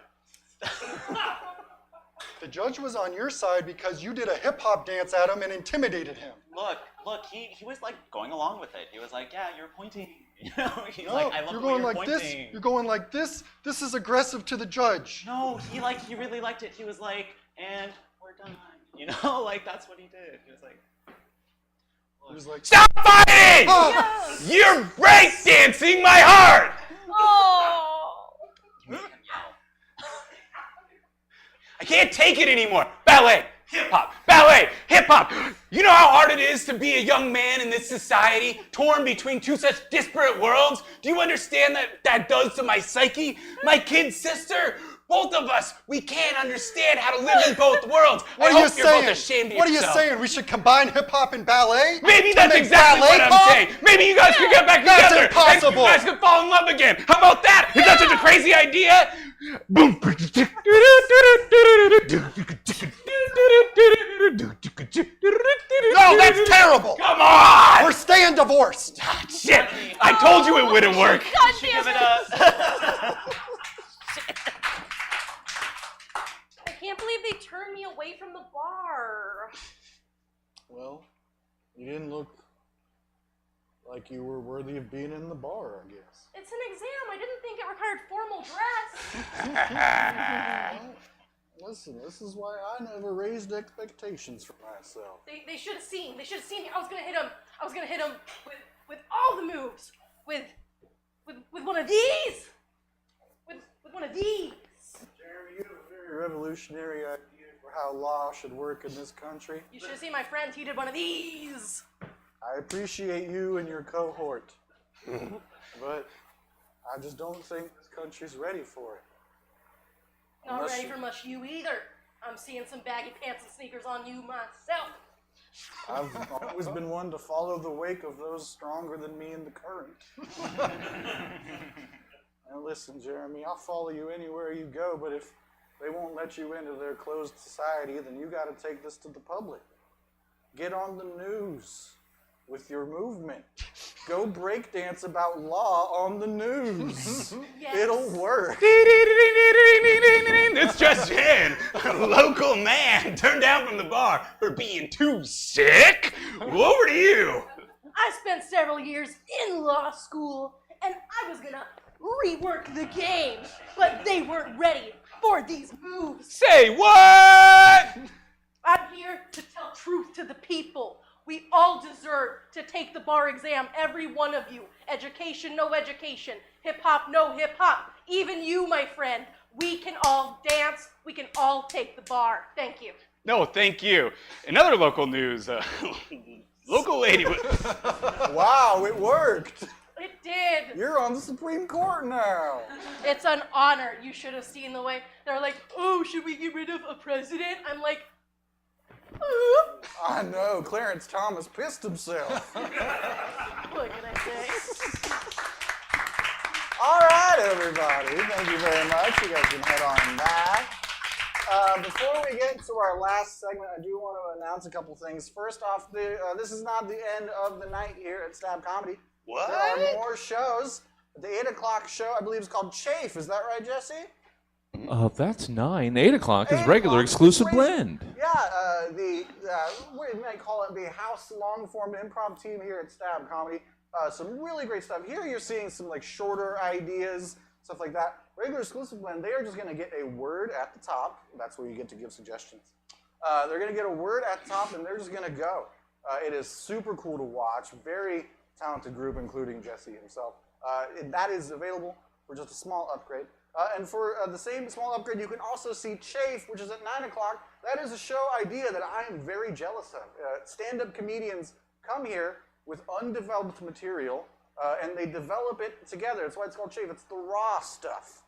The judge was on your side because you did a hip-hop dance at him and intimidated him. Look, he was like going along with it. He was like, yeah, you're pointing. You know, he's No, like, I love you're the way going you're like pointing. this. You're going like this. This is aggressive to the judge. No, he really liked it. He was like, and we're done. You know, like that's what he did. He was like, He was like, Stop fighting! "Ah!" You're breakdancing my heart! Oh. you made him yell. I can't take it anymore. Ballet, hip-hop, ballet, hip-hop. You know how hard it is to be a young man in this society, torn between two such disparate worlds? Do you understand that that does to my psyche? My kid sister? Both of us, we can't understand how to live in both worlds. What I are you hope you're both saying? ashamed of What are you yourself. saying? We should combine hip-hop and ballet? Maybe To that's make exactly ballet what I'm pop? saying. Maybe you guys could get back That's together. impossible. And you guys could fall in love again. How about that? Is that such a crazy idea? Boom. No, that's terrible. Come on! We're staying divorced. Shit! I told you it wouldn't work. God Should damn give it it. a. I can't believe they turned me away from the bar. Well, you didn't look like you were worthy of being in the bar, I guess. It's an exam. I didn't think it required formal dress. Well, listen, this is why I never raised expectations for myself. They should have seen. They should have seen me. I was gonna hit him. I was gonna hit him with all the moves. With one of these. With one of these. Jeremy, you have a very revolutionary idea for how law should work in this country. You should have seen my friend. He did one of these. I appreciate you and your cohort, but I just don't think this country's ready for it. Not Unless ready you- for much you either. I'm seeing some baggy pants and sneakers on you myself. I've always been one to follow the wake of those stronger than me in the current. Now listen, Jeremy, I'll follow you anywhere you go, but if they won't let you into their closed society, then you got to take this to the public. Get on the news with your movement. Go breakdance about law on the news. Yes. It'll work. It's just in. A local man turned down from the bar for being too sick. Over to you. I spent several years in law school, and I was gonna rework the game, but they weren't ready for these moves. Say what? I'm here to tell truth to the people. We all deserve to take the bar exam, every one of you. Education, no education. Hip-hop, no hip-hop. Even you, my friend. We can all dance. We can all take the bar. Thank you. No, thank you. In other local news, local lady. Wow, it worked. It did. You're on the Supreme Court now. It's an honor. You should have seen the way they're like, oh, should we get rid of a president? I'm like, I know, Clarence Thomas pissed himself. what can I say? All right, everybody. Thank you very much. You guys can head on back. Before we get to our last segment, I do want to announce a couple things. First off, this is not the end of the night here at Stab Comedy. What? There are more shows. The 8 o'clock show, I believe, is called Chafe. Is that right, Jesse? That's 9. 8 o'clock is 8 regular o'clock, exclusive crazy. blend. Yeah, we might call it the house long-form improv team here at Stab Comedy. Some really great stuff. Here you're seeing some like shorter ideas, stuff like that. Regular exclusive blend, they are just going to get a word at the top. That's where you get to give suggestions. They're going to get a word at the top, and they're just going to go. It is super cool to watch. Very talented group, including Jesse himself. That is available for just a small upgrade. And for the same small upgrade, you can also see Chafe, which is at 9 o'clock. That is a show idea that I am very jealous of. Stand-up comedians come here with undeveloped material, and they develop it together. That's why it's called Chafe. It's the raw stuff.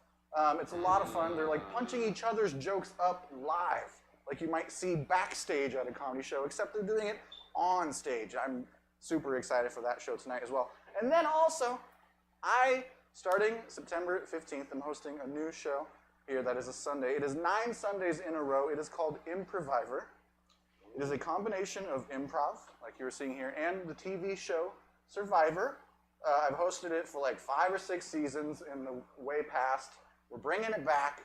It's a lot of fun. They're like punching each other's jokes up live, like you might see backstage at a comedy show, except they're doing it on stage. I'm super excited for that show tonight as well. And then also, starting September 15th, I'm hosting a new show here that is a Sunday. It is 9 Sundays in a row. It is called Improviver. It is a combination of improv, like you were seeing here, and the TV show Survivor. I've hosted it for like 5 or 6 seasons in the way past. We're bringing it back.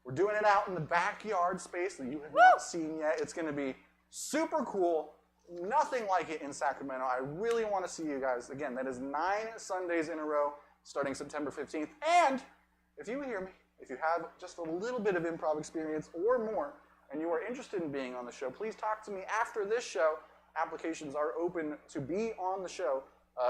We're doing it out in the backyard space that you have not seen yet. It's going to be super cool. Nothing like it in Sacramento. I really want to see you guys. Again, that is 9 Sundays in a row starting September 15th. And if you hear me, if you have just a little bit of improv experience or more, and you are interested in being on the show, please talk to me after this show. Applications are open to be on the show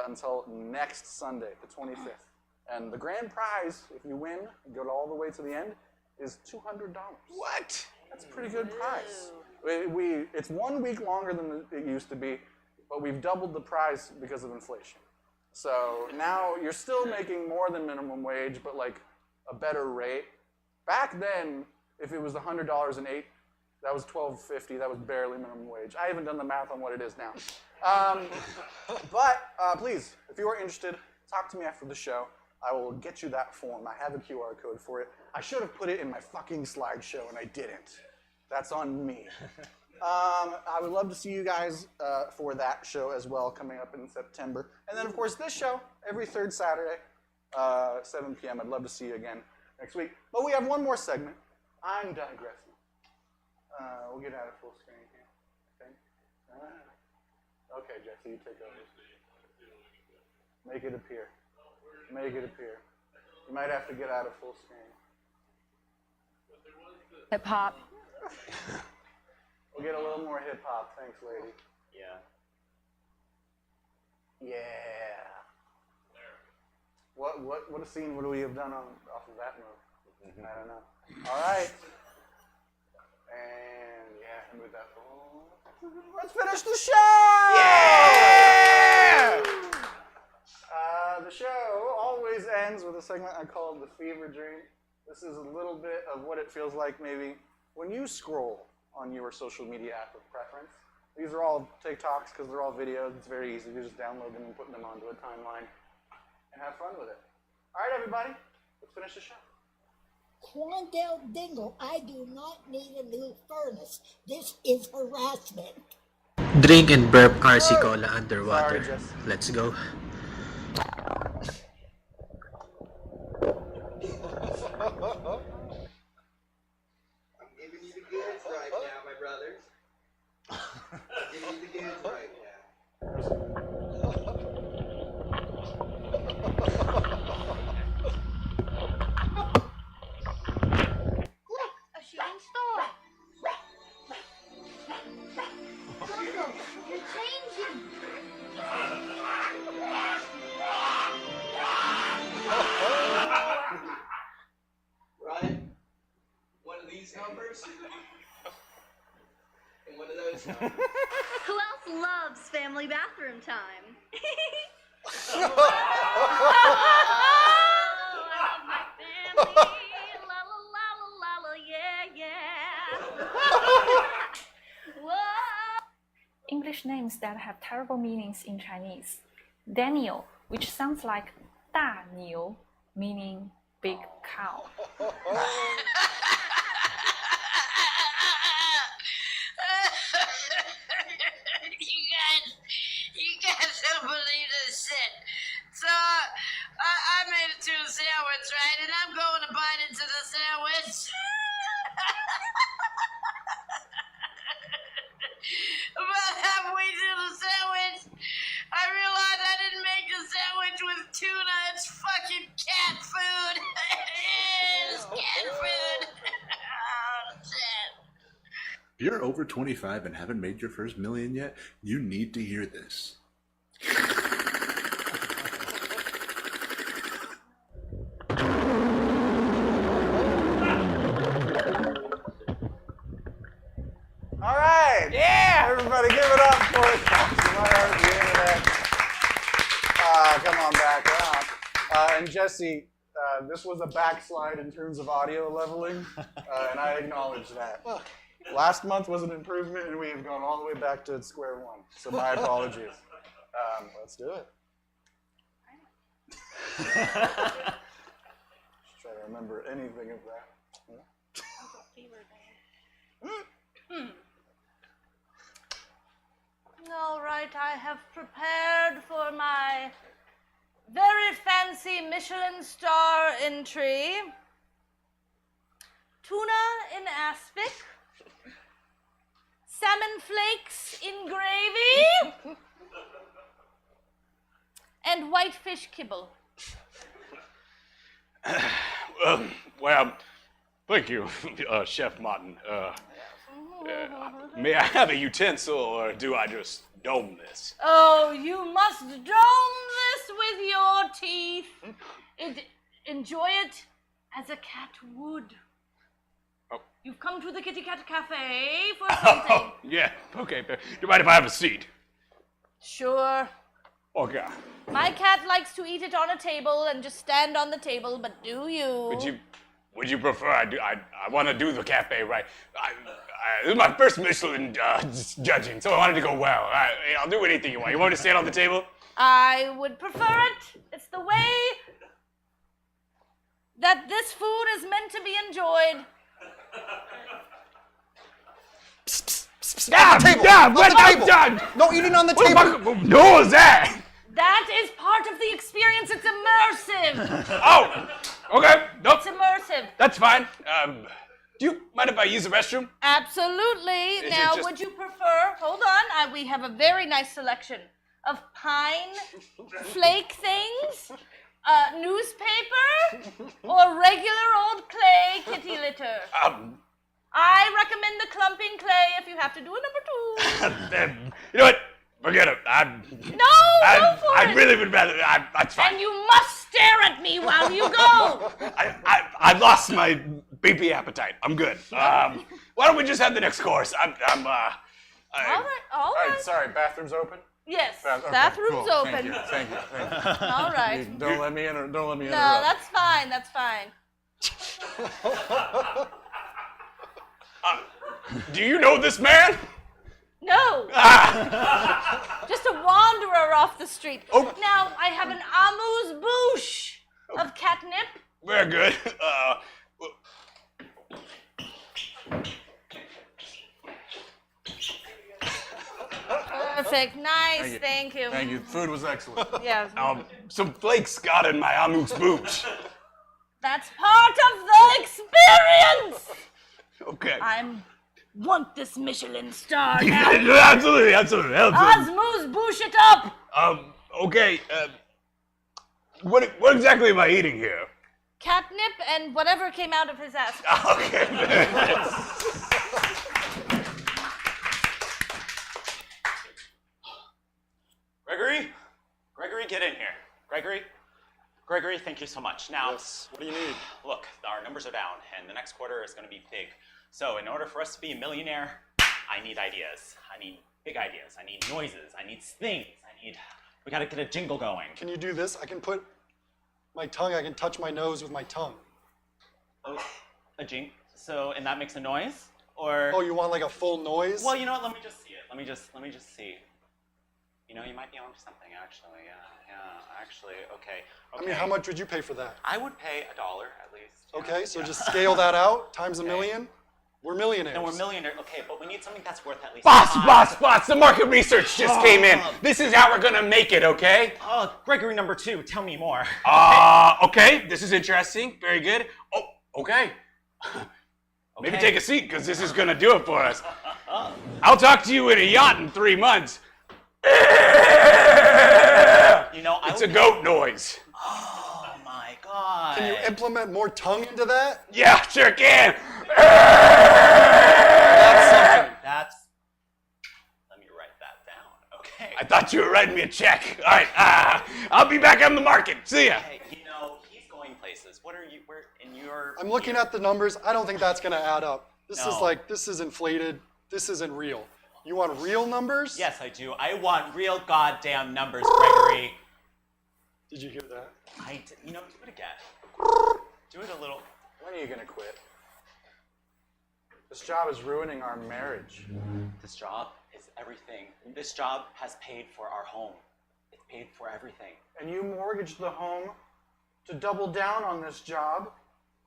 until next Sunday, the 25th. And the grand prize, if you win and go all the way to the end, is $200. What? That's a pretty good prize. It's 1 week longer than it used to be, but we've doubled the price because of inflation. So now you're still making more than minimum wage, but like a better rate. Back then, if it was $100 an 8, that was $12.50. That was barely minimum wage. I haven't done the math on what it is now. But please, if you are interested, talk to me after the show. I will get you that form. I have a QR code for it. I should have put it in my fucking slideshow, and I didn't. That's on me. I would love to see you guys for that show as well, coming up in September. And then, of course, this show, every third Saturday, 7 p.m. I'd love to see you again next week. But we have one more segment. I'm digressing. We'll get out of full screen here, I think. Okay, Jesse, you take over. Make it appear. Make it appear. You might have to get out of full screen. Hip hop. We'll get a little more hip hop. Thanks, lady. Yeah. Yeah. What a scene would we have done off of that move? I don't know. All right. And yeah, move that forward. Let's finish the show! Yeah! The show always ends with a segment I call the fever dream. This is a little bit of what it feels like maybe when you scroll on your social media app of preference. These are all TikToks because they're all videos. It's very easy to just download them and put them onto a timeline and have fun with it. All right, everybody, let's finish the show. Quandale Dingle, I do not need a new furnace. This is harassment. Drink and burp RC Cola underwater. Sorry, Jess. Let's go. I'm giving you the goods right now, my brothers. I'm giving you the goods right now. Look, a shooting star. Coco, you're changing. Ryan, one of these numbers, and one of those numbers. Who else loves family bathroom time? Oh, I love my family. La la la la la, yeah, yeah. Whoa. English names that have terrible meanings in Chinese. Daniel, which sounds like 大牛, meaning big cow. You guys don't believe this shit. So I made it to the sandwich, right? And I'm going to bite into the sandwich. About halfway through the sandwich, I realized I didn't make the sandwich with tuna. It's fucking cat food. It's cat food. Oh, shit. If you're over 25 and haven't made your first million yet, you need to hear this. All right. Yeah. Everybody give it up for it. The internet. Come on back. And Jesse, this was a backslide in terms of audio leveling, and I acknowledge that. Last month was an improvement, and we have gone all the way back to square one. So my apologies. Let's do it. Just try to remember anything of that. All right, I have prepared for my very fancy Michelin star entry. Tuna in aspic, salmon flakes in gravy, and whitefish kibble. Well, thank you, Chef Martin. May I have a utensil, or do I just dome this? Oh, you must dome this with your teeth. Enjoy it as a cat would. Oh. You've come to the Kitty Cat Cafe for something. Yeah, okay. Do you mind if I have a seat? Sure. Okay. My cat likes to eat it on a table and just stand on the table, but do you? Would you prefer I want to do the cafe right? This is my first Michelin judging, so I wanted to go well. I'll do anything you want. You want me to stand on the table? I would prefer it. It's the way that this food is meant to be enjoyed. Off the table. Yeah, Off the table. done. No eating on the table. No, was that? That is part of the experience. It's immersive. Oh, okay. Nope. It's immersive. That's fine. Do you mind if I use the restroom? Absolutely. Is it Now, just- would you prefer? Hold on. We have a very nice selection of pine flake things, newspaper, or regular old clay kitty litter. I recommend the clumping clay if you have to do a number 2. You know what? Forget it. Go for I it. really would rather. That's fine. And you must stare at me while you go. I lost my beefy appetite. I'm good. Why don't we just have the next course? All right. Sorry, bathroom's open? Yes, Okay, bathroom's cool. open. Thank you. All right. Don't let me interrupt. No, that's fine. That's fine. Do you know this man? No. Just a wanderer off the street. Oh. Now, I have an amuse-bouche of catnip. Very good. Perfect. Nice. Thank you. Thank you. Food was excellent. Yes. Some flakes got in my amuse-bouche. That's part of the experience. Okay. I want this Michelin star now. Absolutely. Amuse-bouche it up. Okay. What exactly am I eating here? Catnip and whatever came out of his ass. Okay. Gregory, get in here. Gregory, thank you so much. Now, Yes. What do you need? look, our numbers are down, and the next quarter is going to be big. So, in order for us to be a millionaire, I need ideas. I need big ideas. I need noises. I need things. We got to get a jingle going. Can you do this? I can put my tongue. I can touch my nose with my tongue. Oh, a jingle. So, and that makes a noise, or? Oh, you want like a full noise? Well, you know what? Let me just see it. Let me just see. You know, you might be onto something, actually. Yeah, actually, okay. I mean, how much would you pay for that? I would pay $1 at least. Okay, so just scale that out times a million. We're millionaires. No, we're millionaires. Okay, but we need something that's worth at least. Boss! The market research just came in. This is how we're gonna make it, okay? Gregory number 2, tell me more. Okay. This is interesting. Very good. Oh, okay. Maybe take a seat, because this is gonna do it for us. I'll talk to you in a yacht in 3 months. You know, it's a goat noise. Oh my God. Can you implement more tongue into that? Yeah, sure can. That's something. Let me write that down. Okay. I thought you were writing me a check. All right, I'll be back on the market. See ya. Hey, you know, he's going places. Where in your... I'm looking at the numbers. I don't think that's going to add up. This No. is like, this is inflated. This isn't real. You want real numbers? Yes, I do. I want real goddamn numbers, Gregory. Did you hear that? You know, do it again. Do it a little. When are you gonna quit? This job is ruining our marriage. This job is everything. This job has paid for our home. It's paid for everything. And you mortgaged the home to double down on this job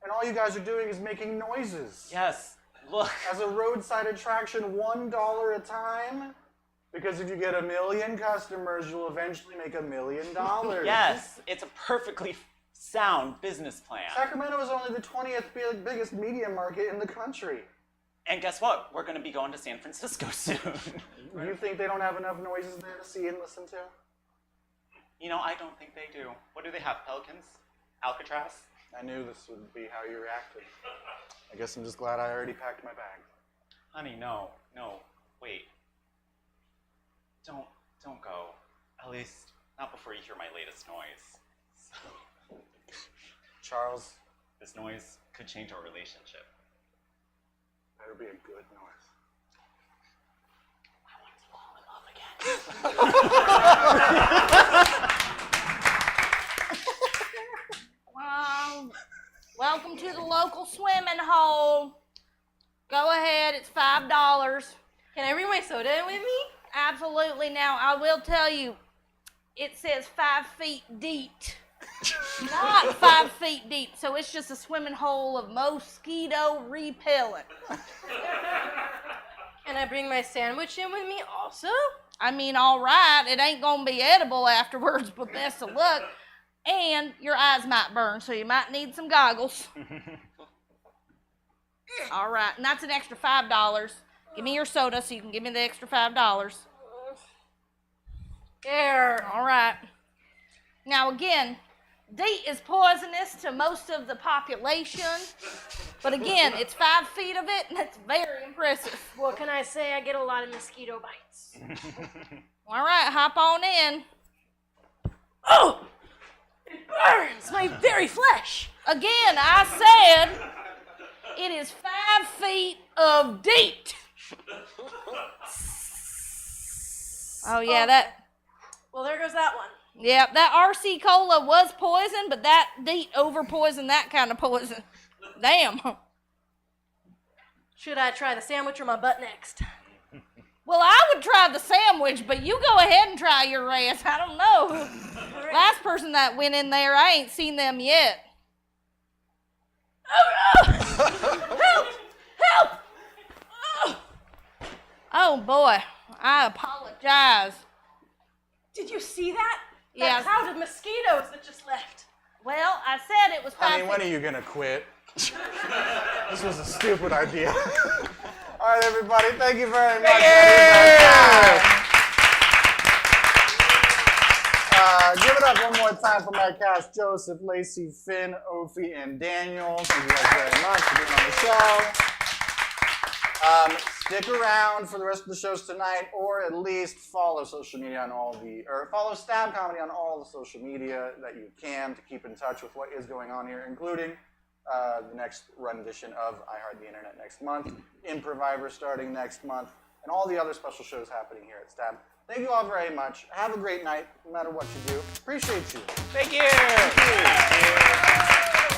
And all you guys are doing is making noises. Yes, look. As a roadside attraction, $1 a time. Because if you get 1 million customers, you'll eventually make $1 million. Yes, it's a perfectly sound business plan. Sacramento is only the 20th biggest media market in the country. And guess what? We're going to be going to San Francisco soon. You think they don't have enough noises there to see and listen to? You know, I don't think they do. What do they have? Pelicans? Alcatraz? I knew this would be how you reacted. I guess I'm just glad I already packed my bag. Honey, no, wait. Don't go. At least, not before you hear my latest noise. So, Charles. This noise could change our relationship. Better be a good noise. I want to fall in love again. Welcome to the local swimming hole. Go ahead, it's $5. Can I bring my soda in with me? Absolutely. Now, I will tell you, it says 5 feet deep. Not 5 feet deep, so it's just a swimming hole of mosquito repellent. Can I bring my sandwich in with me also? I mean, all right, it ain't gonna be edible afterwards, but best of luck. And your eyes might burn, so you might need some goggles. All right, and that's an extra $5. Give me your soda so you can give me the extra $5. There. All right. Now again, DEET is poisonous to most of the population, but again, it's 5 feet of it, and it's very impressive. What can I say? I get a lot of mosquito bites. All right, hop on in. Oh! It burns my very flesh. Again, I said it is 5 feet of DEET. Oh yeah, that. Well, there goes that one. Yeah, that RC Cola was poison, but that DEET over-poisoned that kind of poison. Damn. Should I try the sandwich or my butt next? Well, I would try the sandwich, but you go ahead and try your ass. I don't know. Right. Last person that went in there, I ain't seen them yet. Help! Help! Oh boy, I apologize. Did you see that? Yeah. That cloud of mosquitoes that just left. Well, I said it was 5 Honey, feet. when are you gonna quit? This was a stupid idea. All right, everybody, thank you very much. Give it up one more time for my cast: Joseph, Lacey, Finn, Ophi, and Daniel. Thank you guys very much for being on the show. Stick around for the rest of the shows tonight, or at least follow social media on follow Stab Comedy on all the social media that you can to keep in touch with what is going on here, including the next rendition of I Heart the Internet next month, Improviver starting next month, and all the other special shows happening here at Stab. Thank you all very much. Have a great night, no matter what you do. Appreciate you. Thank you.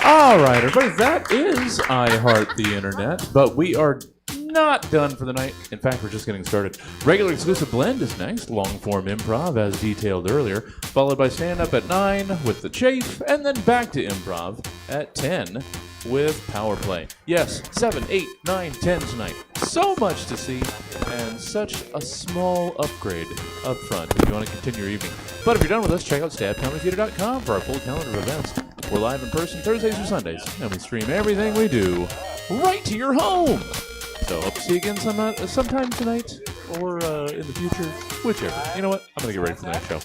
All right, everybody, that is I Heart the Internet, but we are not done for the night. In fact, we're just getting started. Regular Exclusive Blend is next, long-form improv as detailed earlier, followed by stand-up at 9 with the Chafe, and then back to improv at 10 with PowerPlay. Yes, 7, 8, 9, 10 tonight. So much to see, and such a small upgrade up front if you want to continue your evening. But if you're done with us, check out stabcomedytheater.com for our full calendar of events. We're live in person Thursdays or Sundays, and we stream everything we do right to your home. So hope to see you again sometime tonight or in the future, whichever. You know what? I'm going to get ready for the next show.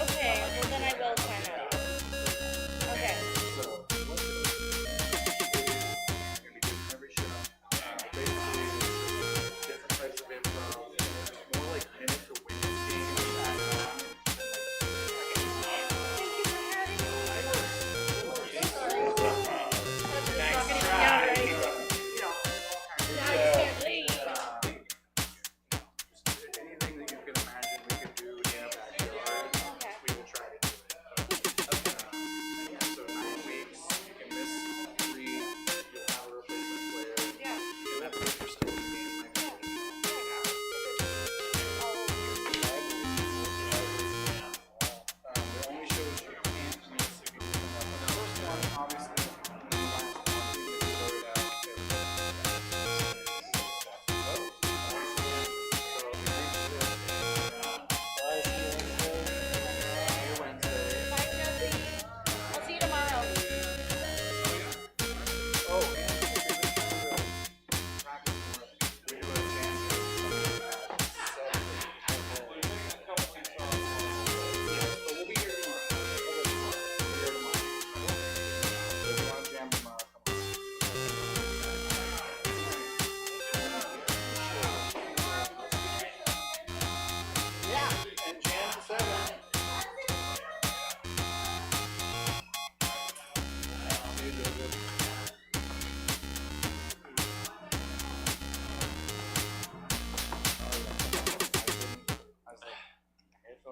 Okay, well then I will sign up. Okay.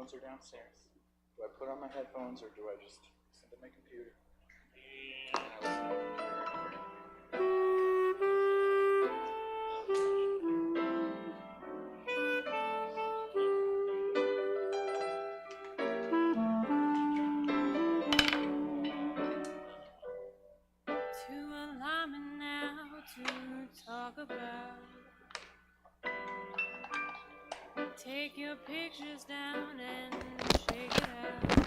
headphones are downstairs. Do I put on my headphones or do I just listen to my computer? And I listen to my computer. Too alarming now to talk about. Take your pictures down and shake it out.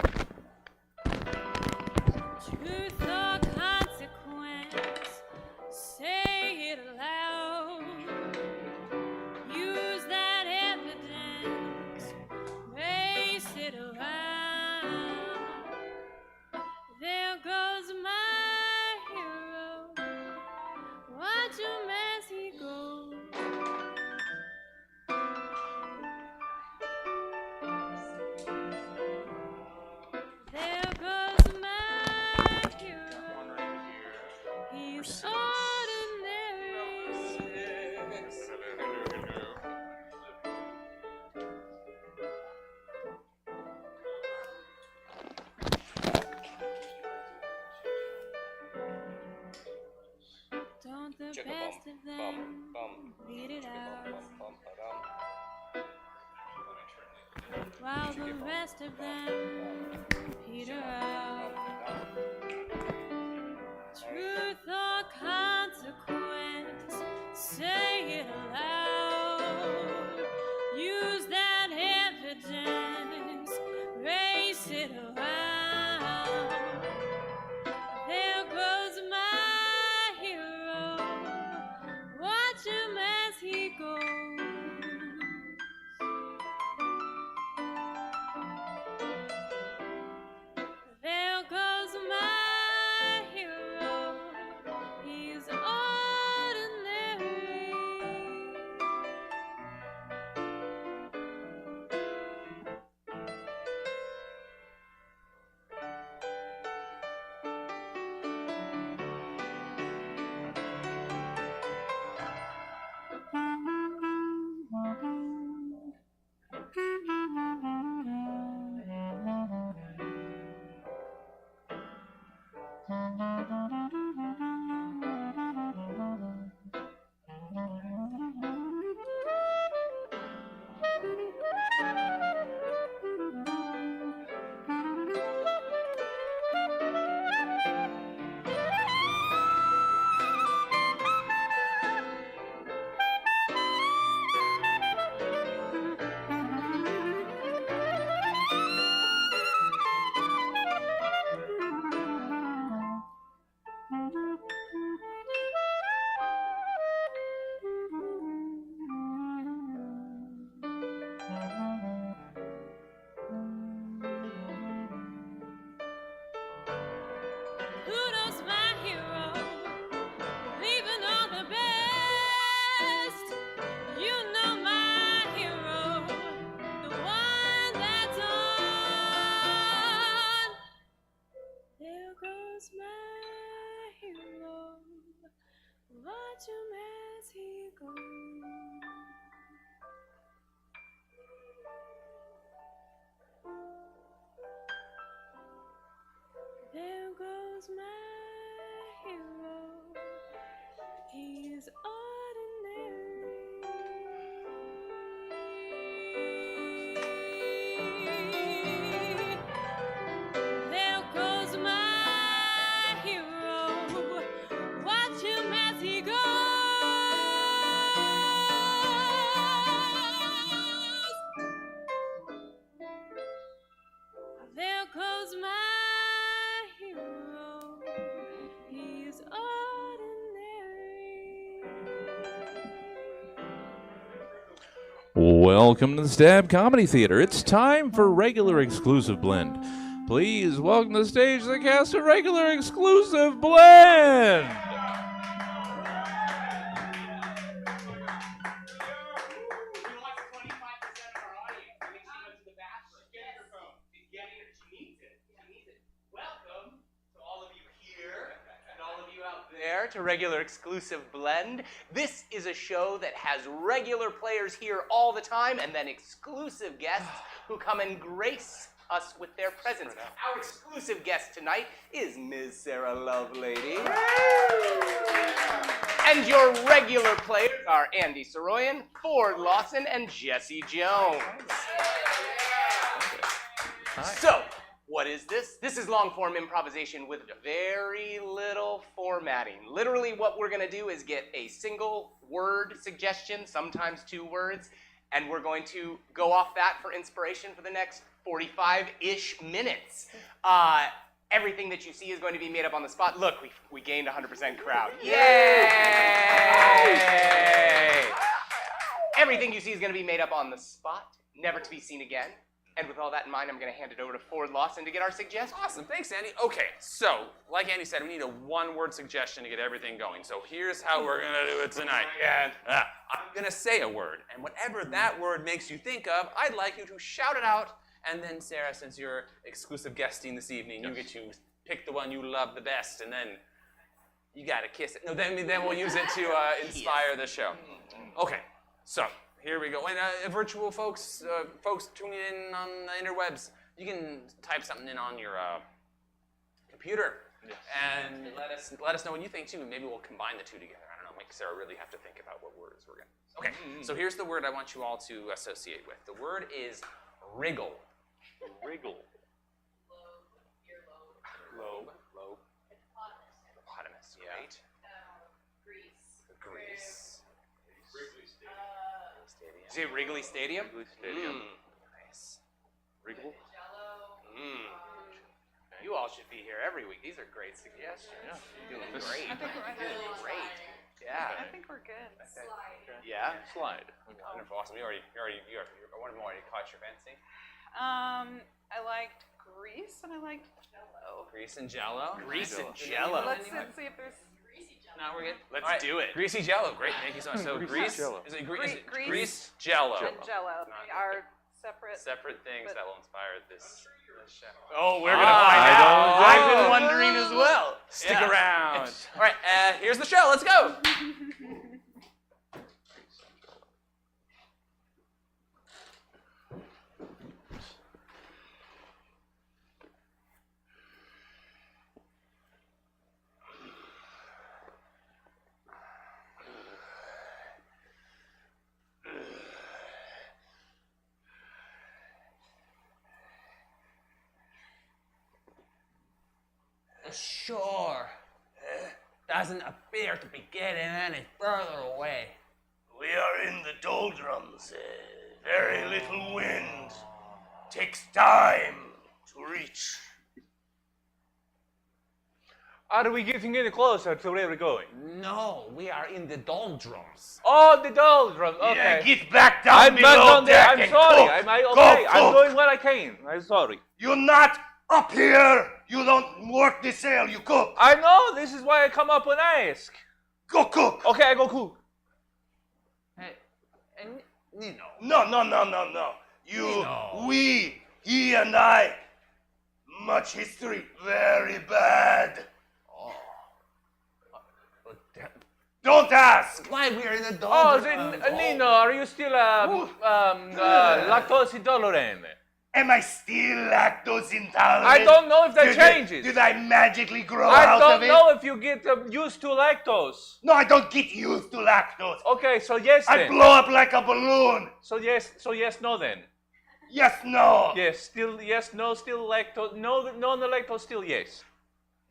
Truth or consequence, say it aloud. Use that evidence, race it around. There goes my hero. Watch him as he goes. There goes my hero. He's ordinary. Don't the best of them beat it out, while the rest of them peter out. Truth or consequence, say it aloud. Use that evidence, race it around. There goes my hero. Watch him as he goes. There goes my hero. He's ordinary. Pluto's my hero, leaving all the best. You know my hero, the one that's on. There goes my hero, watch him as he goes. There goes my hero. He's ordinary. There goes my hero. Watch him as he goes. There goes my hero. He's Welcome to the Stab Comedy Theater. It's time for Regular Exclusive Blend. Please welcome to the stage the cast of Regular Exclusive Blend. There to Regular Exclusive Blend. This is a show that has regular players here all the time and then exclusive guests who come and grace us with their presence. Our exclusive guest tonight is Ms. Sarah Lovelady. And your regular players are Andy Saroyan, Ford Lawson, and Jesse Jones. So, what is this? This is long-form improvisation with very little formatting. Literally what we're gonna do is get a single word suggestion, sometimes 2 words, and we're going to go off that for inspiration for the next 45-ish minutes. Everything that you see is going to be made up on the spot. Look, we gained 100% crowd. Yay! Everything you see is going to be made up on the spot, never to be seen again. And with all that in mind, I'm going to hand it over to Ford Lawson to get our suggestion. Awesome, thanks, Andy. Okay, so like Andy said, we need a 1-word suggestion to get everything going. So here's how we're gonna do it tonight. And I'm gonna say a word, and whatever that word makes you think of, I'd like you to shout it out. And then, Sarah, since you're exclusive guesting this evening, you get to pick the one you love the best, and then you gotta kiss it. No, then we'll use it to inspire the show. Okay, so here we go. And virtual folks tuning in on the interwebs, you can type something in on your computer, and let us know what you think too. Maybe we'll combine the 2 together. I don't know, make Sarah really have to think about what words we're gonna. Okay, so here's the word I want you all to associate with. The word is wriggle. Wriggle. Lobe. Hippopotamus. Right. Greece. Wrigley Stadium. Is it Wrigley Stadium? Wrigley Stadium. Nice. Wriggle. You all should be here every week. These are great suggestions. Yeah. You're doing great. I think we're good. You're doing great. Yeah. I think we're good. Yeah. Slide. Wonderful. Awesome. You one of them already caught your fancy. I liked Grease and I liked Jello. Grease and Jello. Grease and Jello. Let's see if there's. No, we're good. Let's do it. Greasy Jello. Great. Thank you so much. So Grease. Jello. Is it Grease Jello? and Jello. They are separate. Separate things that will inspire this show. Oh, we're gonna find out. I've been wondering as well. Stick around. All right. Here's the show. Let's go. The shore doesn't appear to be getting any further away. We are in the doldrums. Very little wind. Takes time to reach. Are we getting any closer to where we're going? No, we are in the doldrums. Oh, the doldrums. Okay. Yeah, get back down I'm below back down there. deck I'm and sorry. cook. Am I Go okay? I'm cook. doing what I can. I'm sorry. You're not up here. You don't work the sail. You cook. I know. This is why I come up when I ask. Go cook. Okay, I go cook. Hey, and Nino. No. You, Nino. we, he and I. Much history. Very bad. Don't ask. Why we are in the Oh, doldrums? Nino, are you still lactose intolerant? Am I still lactose intolerant? I don't know if that changes. Did I magically grow out of it? I don't know if you get used to lactose. No, I don't get used to lactose. Okay, so yes I then. blow up like a balloon. So yes, no then. Yes, no. Yes, still yes, no, still lactose. No, the lactose, still yes.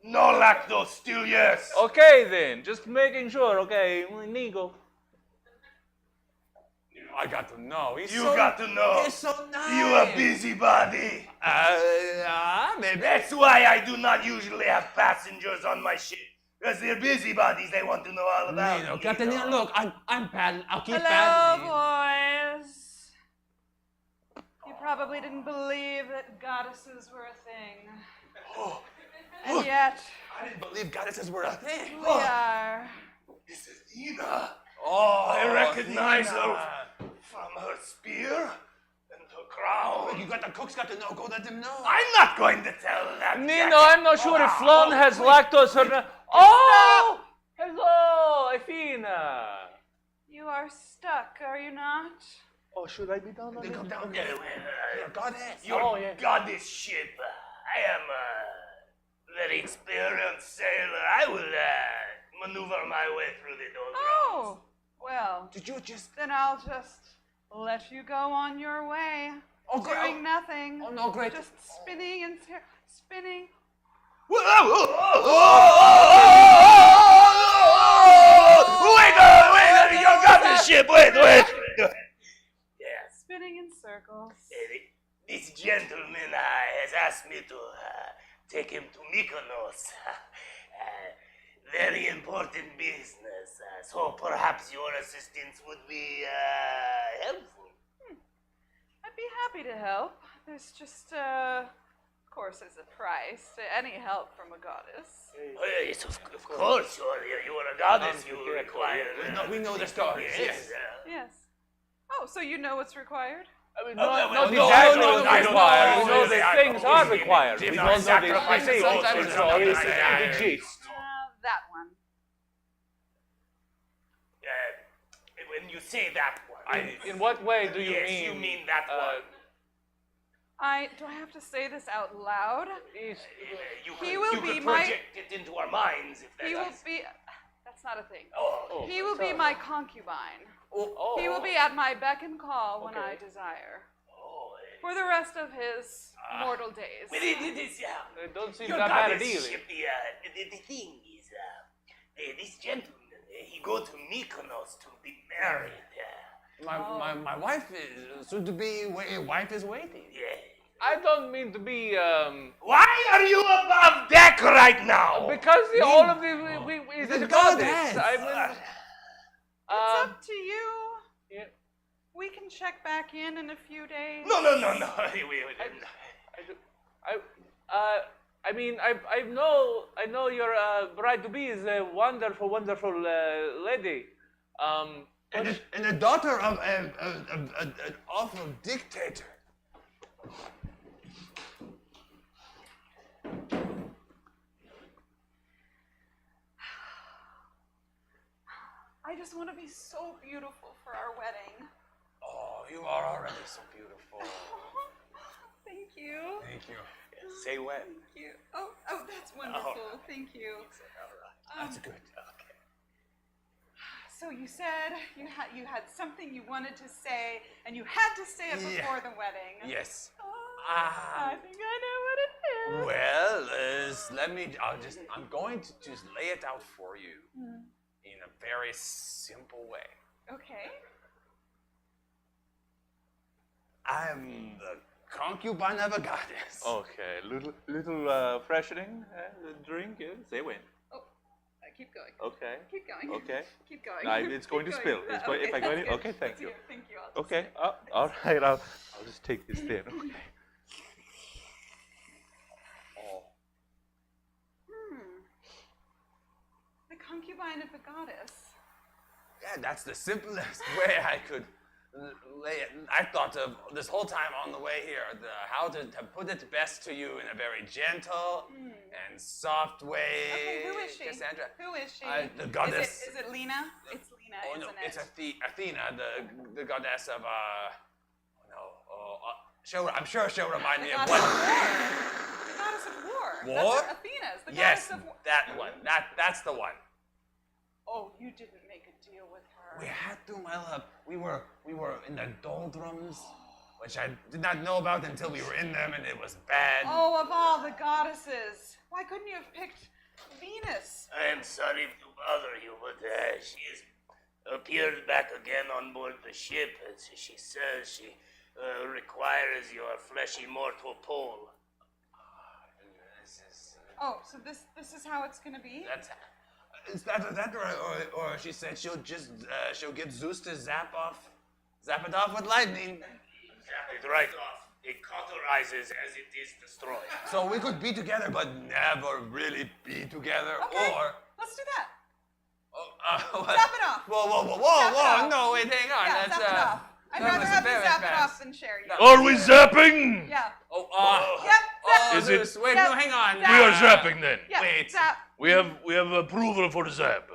No lactose, still yes. Okay then, just making sure. Okay, Nico. I got to know. You got to know. He's so nice. You a busybody. Maybe. That's why I do not usually have passengers on my ship. Because they're busybodies. They want to know all about Nino, me. Captain Nino, look, I'm paddling. I'll keep Hello, paddling. boys. You probably didn't believe that goddesses were a thing. And yet, I didn't believe goddesses were a thing. we are. This is Ina. Oh, I recognize her from her spear and her crown. You got the cook's got to know. Go let them know. I'm not going to tell that. Nino, I'm not sure if Flan has lactose or not. Oh! Hello, Efina. You are stuck, are you not? Oh, should I be down on They it? come down Okay. there. Goddess. Your Oh, yeah. goddess ship. I am a very experienced sailor. I will maneuver my way through the doldrums. Oh, well. Did you just? Then I'll just let you go on your way. Oh, great. Doing nothing. Oh, no, great. Just spinning and spinning. Wait, your goddess ship. Wait. Yes. Spinning in circles. This gentleman has asked me to take him to Mykonos. Very important business. So perhaps your assistance would be helpful. I'd be happy to help. There's just, of course, there's a price to any help from a goddess. Yes, of course. You are a goddess. You require. We know the stories. Yes. Yes. Oh, so you know what's required? I mean, no, not no, exactly no, what's no, required. no, We know no, that no, things no, are no, required. We no, don't know the sacrifices, specifics of the no, stories, no, the gist. That one. When you say that one. In what way do you yes, mean? you mean that one. Do I have to say this out loud? You will could be my. project it into our minds if that He will is. be. That's not a thing. Oh. He will be my concubine. He will be at my beck and call when I desire. For the rest of his mortal days. But it is, It don't seem your that bad a goddess deal. ship, the thing is, this gentleman, he go to Mykonos to be married. My wife is soon to be wife is waiting. Yeah. I don't mean to be. Why are you above deck right now? Because all of the is The a goddess. goddess. I mean, It's up to you. We can check back in a few days. No. I mean, I know your bride to be is a wonderful lady. And the daughter of an awful dictator. I just want to be so beautiful for our wedding. Oh, you are already so beautiful. Thank you. Thank you. Say when. Thank you. Oh, that's wonderful. Thank you. That's good. So you said you had something you wanted to say, and you had to say it before the wedding. Yes. I think I know what it is. Well, I'm going to just lay it out for you in a very simple way. Okay. I'm the concubine of a goddess. Okay, little freshening drink. Say when. Keep going. Okay. Keep going. Okay. Keep going. It's going to Keep spill. going. It's going, if I go that's in, good. okay, thank That's you. good. Thank you. I'll just Okay. All right. I'll just take this then. Okay. The concubine of the goddess. Yeah, that's the simplest way I could lay it. I thought of this whole time on the way here, how to put it best to you in a very gentle and soft way. Okay, who is she? Cassandra. Who is she? The goddess. Is it Lena? It's Lena, Oh no, isn't it's it? Athena, the goddess of I'm sure she'll remind me of The what. goddess of war. War? That's Athena's. The Yes, goddess of war. that one. That's the one. Oh, you didn't make a deal with her. We had to, my love. We were in the doldrums, which I did not know about until we were in them, and it was bad. Oh, of all the goddesses, why couldn't you have picked Venus? I am sorry to bother you, but she has appeared back again on board the ship. As she says she requires your fleshy mortal pole. Oh, so this is how it's gonna be? Is that or she said she'll get Zeus to zap it off with lightning. Zap it right off. It cauterizes as it is destroyed. So we could be together, but never really be together. Okay, Or let's do that. what? Zap it off. Whoa! Zap it off. No, wait, hang on. Yeah, That's zap it off. I'd that rather was have you very zap it fast. off than share you. Are we zapping? Yeah. Yep. Is it? Wait, Yep. no, hang on. We are zapping then. Yeah. Wait. Zap. We have approval for the zap.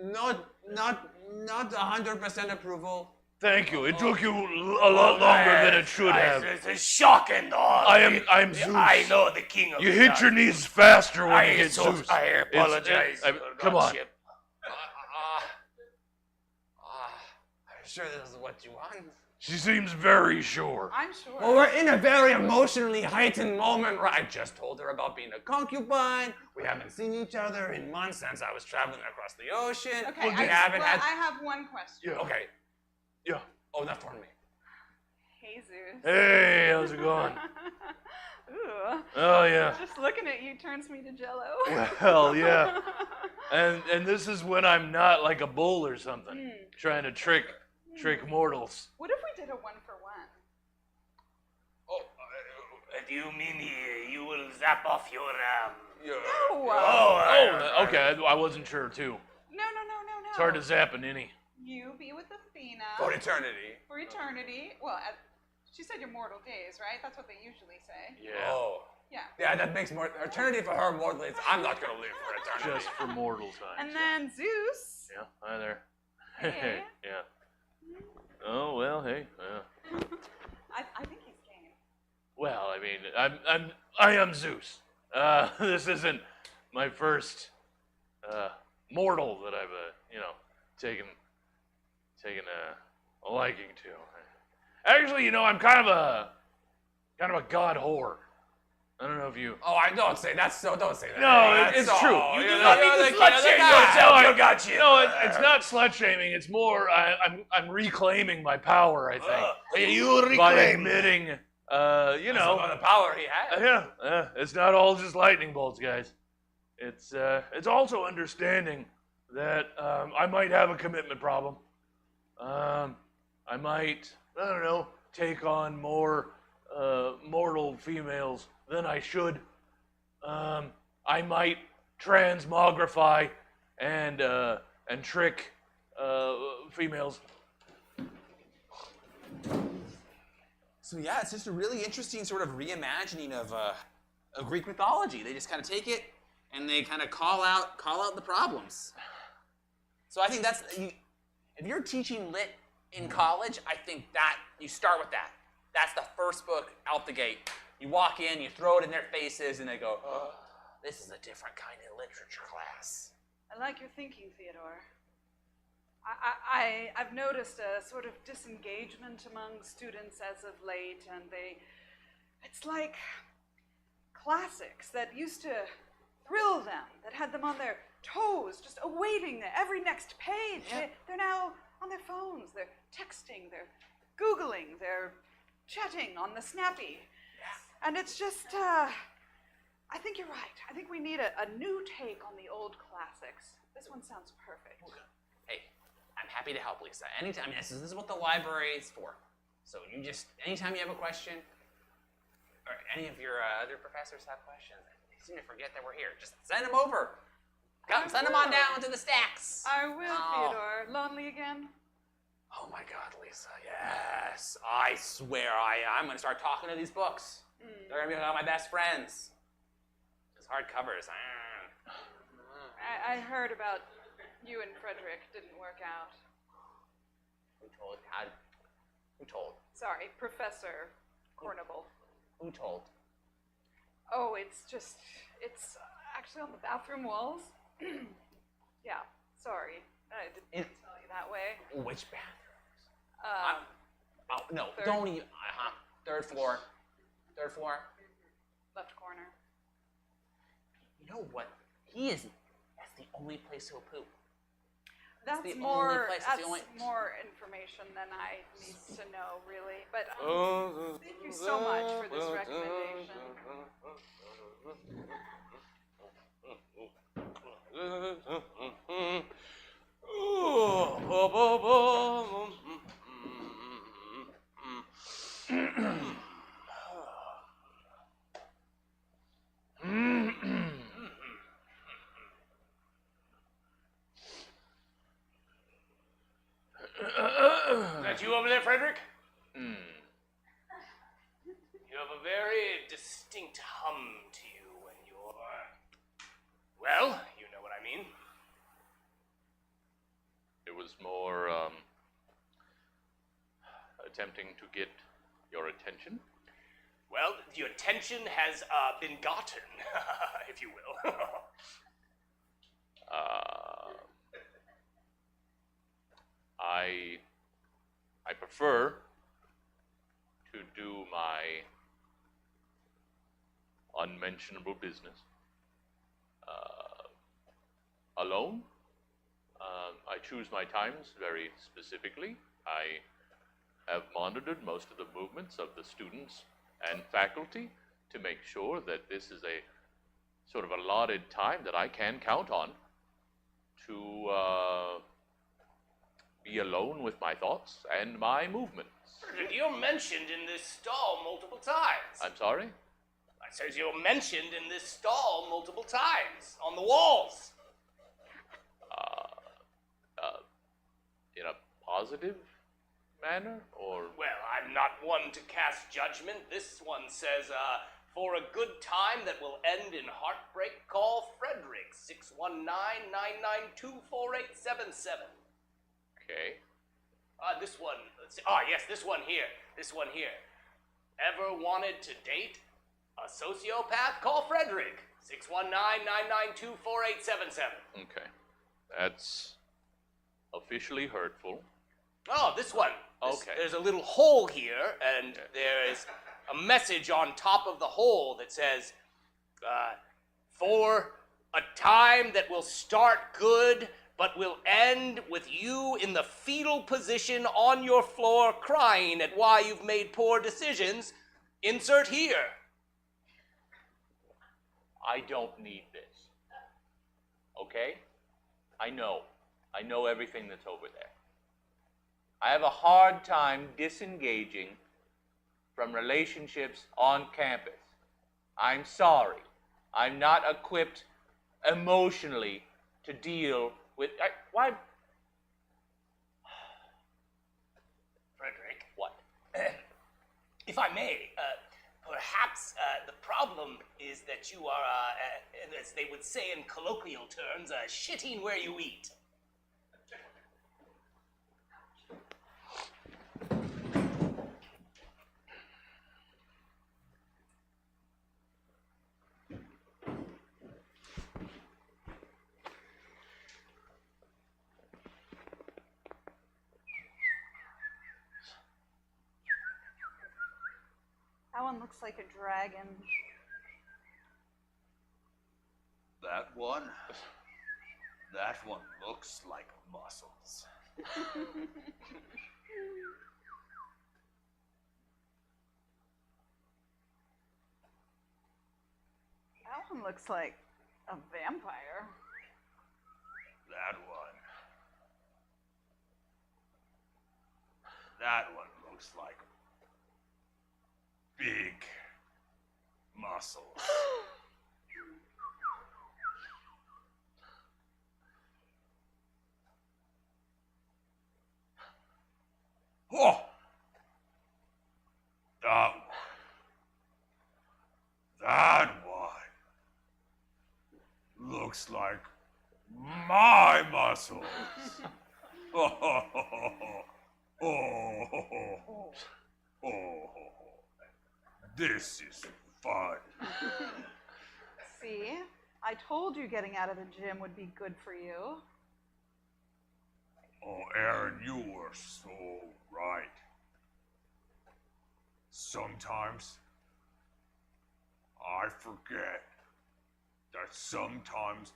Not 100% approval. Thank you. It took you a lot longer than it should have. It's shocking, dog. I'm Zeus. I know the king of You the hit dark. your knees faster when you hit Zeus. I apologize. Come on. Lordship. I'm sure this is what you want. She seems very sure. I'm sure. Well, we're in a very emotionally heightened moment where I just told her about being a concubine. We haven't seen each other in months since I was traveling across the ocean. Okay, We haven't had. I have one question. Okay. Yeah. Oh, that's for me. Hey, Zeus. Hey, how's it going? Ooh. Oh, yeah. Just looking at you turns me to jello. Well, yeah. And this is when I'm not like a bull or something, trying to trick mortals. What if we did a 1-for-1? Do you mean you will zap off your No. Okay. I wasn't sure too. No. It's hard to zap an innie. You be with Athena. For eternity. For eternity. Well, she said your mortal days, right? That's what they usually say. Yeah. Oh. Yeah. Yeah, that makes more eternity for her, mortal days. I'm not gonna live for eternity. Just for mortal times. And then Zeus. Yeah. Hi there. Hey. Yeah. Oh well. Hey. Yeah. I think he's game. Well, I mean, I am Zeus. This isn't my first mortal that I've taken a liking to. Actually, I'm kind of a god whore. I don't know if you. Oh, I don't say that. Don't say that. No, it's true. You do not mean to slut shame yourself. You got you. No, it's not slut shaming. It's more I'm reclaiming my power. I think. You reclaim by admitting, Some of the power he has. Yeah, it's not all just lightning bolts, guys. It's also understanding that I might have a commitment problem. I might, I don't know, take on more mortal females than I should. I might transmogrify and trick females. So yeah, it's just a really interesting sort of reimagining of Greek mythology. They just kind of take it and they kind of call out the problems. So I think if you're teaching lit in college, I think that you start with that. That's the first book out the gate. You walk in, you throw it in their faces, and they go, "Oh, this is a different kind of literature class." I like your thinking, Theodore. I've noticed a sort of disengagement among students as of late, and it's like classics that used to thrill them, that had them on their toes, just awaiting every next page. Yeah. They're now on their phones, they're texting, they're Googling, they're chatting on the Snappy. Yeah. And it's just, I think you're right. I think we need a new take on the old classics. This one sounds perfect. Hey, I'm happy to help, Lisa. Anytime, this is what the library is for. So anytime you have a question, or any of your other professors have questions, they seem to forget that we're here. Just send them over. Send them on down to the stacks. I will, Theodore. Lonely again? Oh my God, Lisa, yes. I swear I'm gonna start talking to these books. They're gonna be my best friends. These hardcovers. I heard about you and Frederick didn't work out. Who told? Who told? Sorry, Professor Cornable. Who told? Oh, it's actually on the bathroom walls. Yeah, sorry. I didn't tell you that way. Which bathrooms? No, Third. don't even. Third floor. Third floor. Left corner. You know what? That's the only place he'll poop. That's the more. only place. That's more information than I need to know, really. But thank you so much for this recommendation. Is that you over there, Frederick? You have a very distinct hum to you when you're... Well, you know what I mean. It was more attempting to get your attention. Well, your attention has been gotten, if you will. I prefer to do my unmentionable business alone. I choose my times very specifically. I have monitored most of the movements of the students and faculty to make sure that this is a sort of allotted time that I can count on to be alone with my thoughts and my movements. You're mentioned in this stall multiple times. I'm sorry? I says you're mentioned in this stall multiple times on the walls. In a positive manner, or? Well, I'm not one to cast judgment. This one says, for a good time that will end in heartbreak, call Frederick, 619-992-4877. Okay. This one, yes, this one here. Ever wanted to date a sociopath? Call Frederick, 619-992-4877. Okay. That's officially hurtful. Oh, this one. Okay. There's a little hole here, and there is a message on top of the hole that says, for a time that will start good, but will end with you in the fetal position on your floor crying at why you've made poor decisions. Insert here. I don't need this. Okay? I know everything that's over there. I have a hard time disengaging from relationships on campus. I'm sorry. I'm not equipped emotionally to deal with... why? Frederick. What? If I may, perhaps the problem is that you are, as they would say in colloquial terms, shitting where you eat. That one looks like a dragon. That one looks like muscles. That one looks like a vampire. That one looks like big muscles. Oh! That one looks like my muscles. This is fun. See? I told you getting out of the gym would be good for you. Oh, Aaron, you were so right. Sometimes I forget that sometimes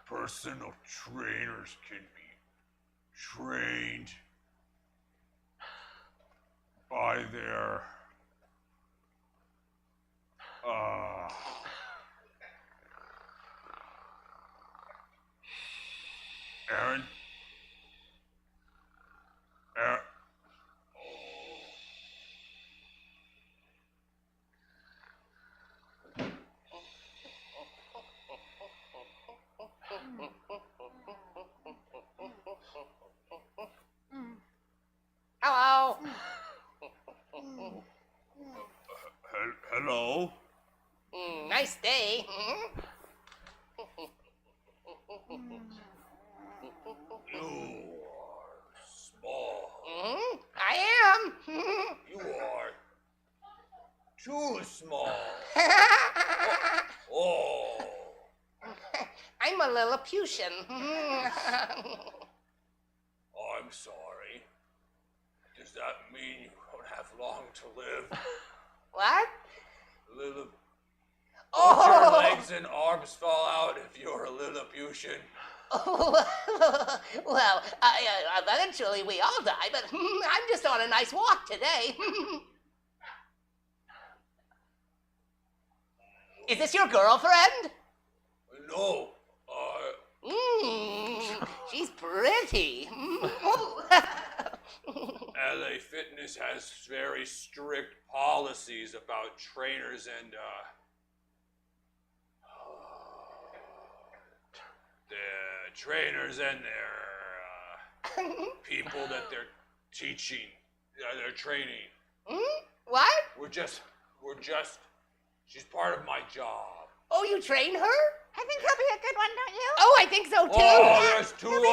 personal trainers can be trained by their Aaron? Hello. Hello? Nice day. You are small. I I am. You are too small. Oh. I'm a Lilliputian. I'm sorry. Does that mean you don't have long to live? What? Lillip. Oh. Don't your legs and arms fall out if you're a Lilliputian? Well, eventually we all die, but I'm just on a nice walk today. Is this your girlfriend? No. She's pretty. LA Fitness has very strict policies about trainers and the trainers and their people that they're teaching, they're training. What? We're just, she's part of my job. Oh, you train her? I think he'll be a good one, don't you? Oh, I think so too. Oh, there's two of you. Do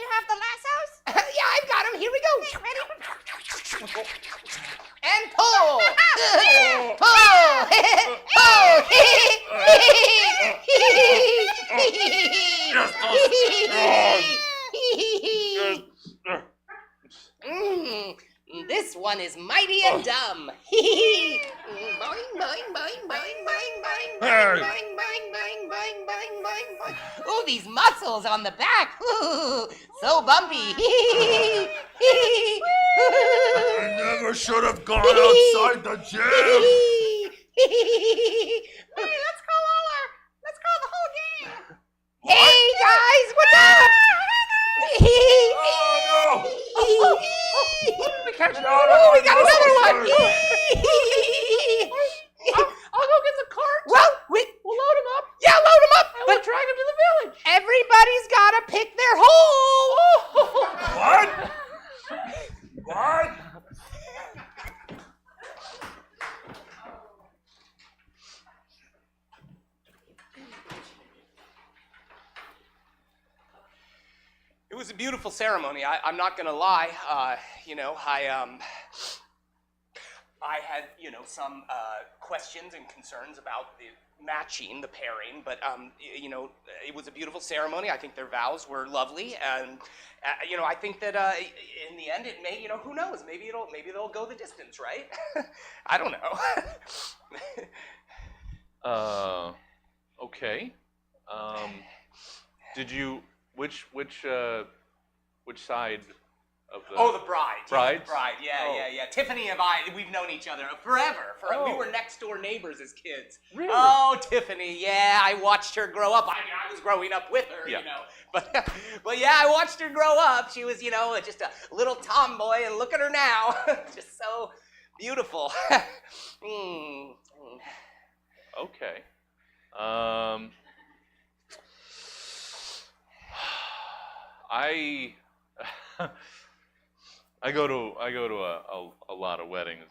you have the lassos? Yeah, I've got him. Here we go. Ready? And pull. Pull. This one is mighty and dumb. Boing, boing, boing, boing, boing, boing, boing, boing, boing, boing, boing, boing, boing, boing. Ooh, these muscles on the back. Ooh, so bumpy. I never should have gone outside the gym. Hey, let's call the whole gang. Hey guys, what's up? We catch Oh, we got another one. I'll go get the cart. Well, We'll load him up. yeah, load them up. And we'll drag him to the village. Everybody's gotta pick their hole. What? What? It was a beautiful ceremony. I'm not gonna lie. I had, some questions and concerns about the matching, the pairing, but it was a beautiful ceremony. I think their vows were lovely, and I think that in the end, it may, who knows? Maybe they'll go the distance, right? I don't know. Okay. Did you which side of the? Oh, the bride. Bride. The bride. Yeah. Tiffany and I, we've known each other forever. We were next door neighbors as kids. Really? Oh, Tiffany. Yeah, I watched her grow up. I was growing up with her, Yeah. But yeah, I watched her grow up. She was, just a little tomboy, and look at her now. Just so beautiful. Okay. I go to a lot of weddings.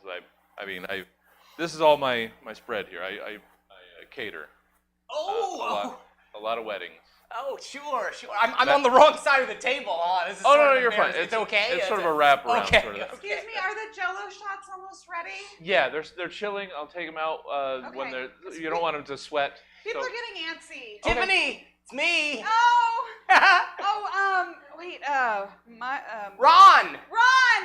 This is all my spread here. I cater. Oh. A lot of weddings. Oh, sure. I'm on the wrong side of the table, huh? This is Oh sort no, of you're fine. embarrassing. It's okay. It's sort of a wraparound okay. sort of thing. Excuse me, are the Jell-O shots almost ready? Yeah, they're chilling. I'll take them out when Okay. you don't want them to sweat. People so- are getting antsy. Tiffany, it's me. Wait, Ron. Ron!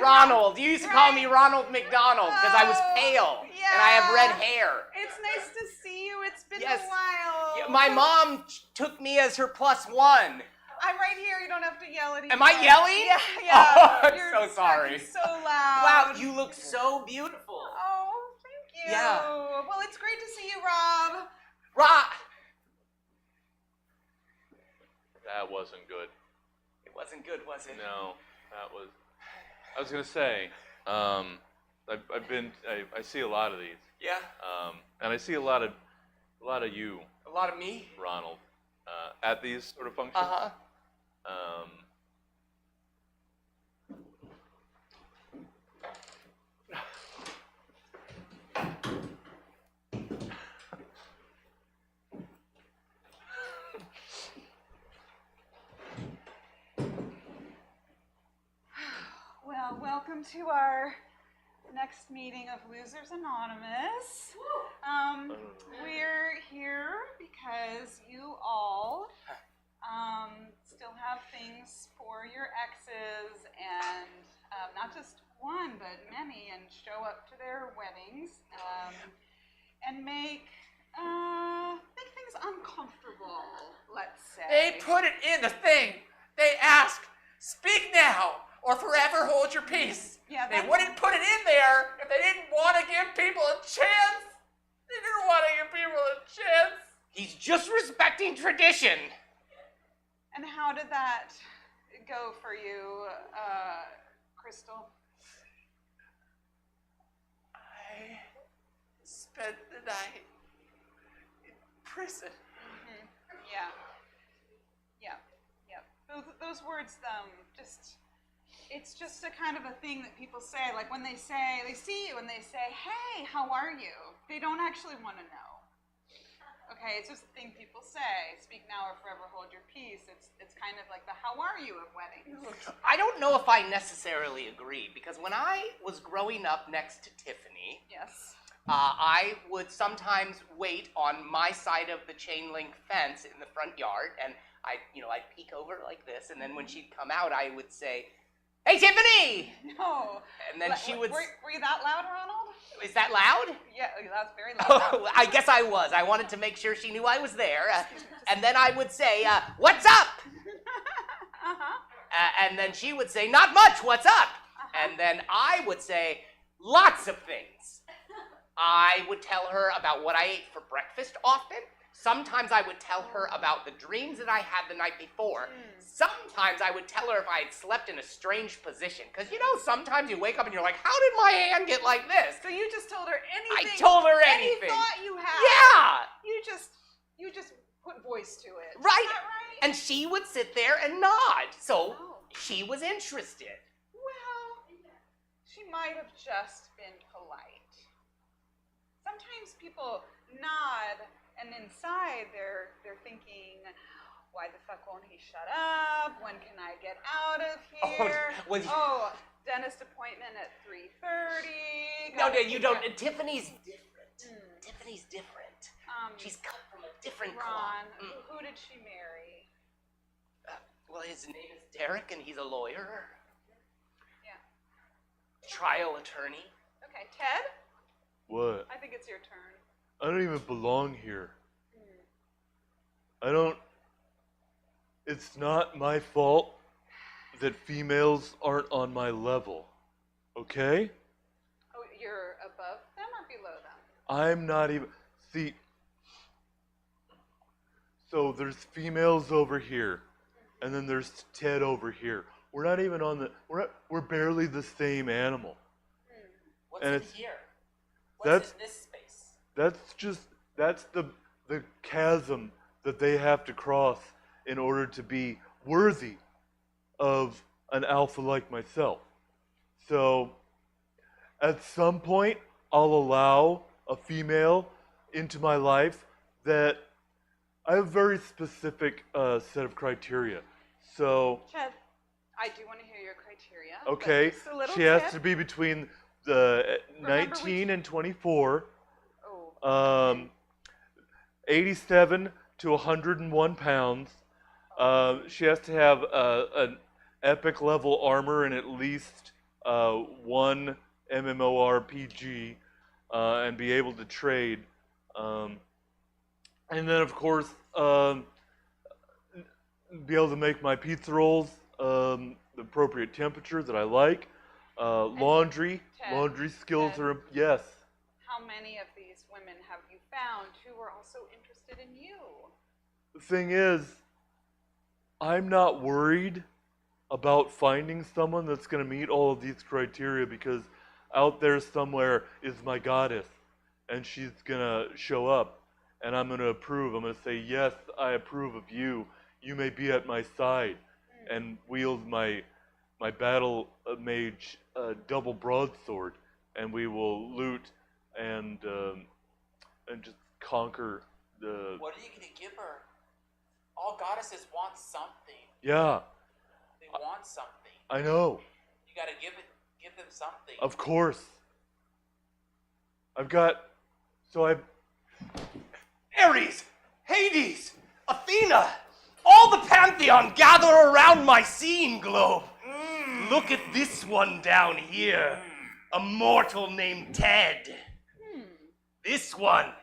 Ronald. You used to call me Ronald McDonald because I was pale and I have red hair. It's nice to see you. It's been Yes. a while. Yeah, my mom took me as her +1. I'm right here. You don't have to yell at each Am I other. yelling? Yeah. Oh, I'm You're so sorry. talking so loud. Wow, you look so beautiful. Oh, thank you. Yeah. Well, it's great to see you, Rob. Rob. That wasn't good. It wasn't good, was it? No, that was. I was gonna say, I see a lot of these. Yeah. And I see a lot of you. A lot of me? Ronald, at these sort of functions. Uh-huh. welcome to our next meeting of Losers Anonymous. We're here because you all still have things for your exes, and not just one, but many, and show up to their weddings and make things uncomfortable, let's say. They put it in the thing. They ask, speak now or forever hold your peace. Yeah, they wouldn't put it in there if they didn't want to give people a chance. They didn't want to give people a chance. He's just respecting tradition. And how did that go for you, Crystal? I spent the night in prison. Mm-hmm. Yeah. Those words, it's just a kind of a thing that people say. Like when they see you and they say, hey, how are you? They don't actually want to know. Okay, it's just a thing people say. Speak now or forever hold your peace. It's kind of like the how are you of weddings. I don't know if I necessarily agree, because when I was growing up next to Tiffany, yes, I would sometimes wait on my side of the chain link fence in the front yard, and I'd peek over like this, and then when she'd come out, I would say, "Hey, Tiffany!" No. And then she would. Were you that loud, Ronald? Is that loud? Yeah, that's very loud. Oh, I guess I was. I wanted to make sure she knew I was there. And then I would say, "What's up?" And then she would say, "Not much. What's up?" And then I would say, "Lots of things." I would tell her about what I ate for breakfast often. Sometimes I would tell her about the dreams that I had the night before. Sometimes I would tell her if I had slept in a strange position. Because, sometimes you wake up and you're like, how did my hand get like this? So you just told her anything. I told her anything. Any thought you had. Yeah. You just put voice to it. Right. Is that right? And she would sit there and nod. So she was interested. Well, she might have just been polite. Sometimes people nod, and inside they're thinking, why the fuck won't he shut up? When can I get out of here? Dentist appointment at 3:30. No, you don't. Tiffany's different. Tiffany's different. She's cut from a different Ron, cloth. who did she marry? Well, his name is Derek, and he's a lawyer. Yeah. Trial attorney. Okay, Ted? What? I think it's your turn. I don't even belong here. It's not my fault that females aren't on my level. Okay? Oh, you're above them or below them? I'm not even. See. So there's females over here, and then there's Ted over here. We're not even on the. We're barely the same animal. What's and in it's, here? What's in this space? That's the chasm that they have to cross in order to be worthy of an alpha like myself. So at some point, I'll allow a female into my life that I have a very specific set of criteria. So, Ted, I do want to hear your criteria. okay, Just a little she has tip. to be between the 19 and 24. 87 to 101 pounds. She has to have an epic level armor and at least one MMORPG and be able to trade. And then, of course, be able to make my pizza rolls the appropriate temperature that I like. Laundry skills are, yes. How many of these women have you found who are also interested in you? The thing is, I'm not worried about finding someone that's going to meet all of these criteria because out there somewhere is my goddess and she's going to show up and I'm going to approve. I'm going to say, yes, I approve of you. You may be at my side and wield my battle mage double broadsword and we will loot and just conquer the. What are you going to give her? All goddesses want something. Yeah. They want something. I know. You got to give Give him something. Of course. Ares, Hades, Athena, all the pantheon gather around my seeing globe. Look at this one down here, a mortal named Ted. This one,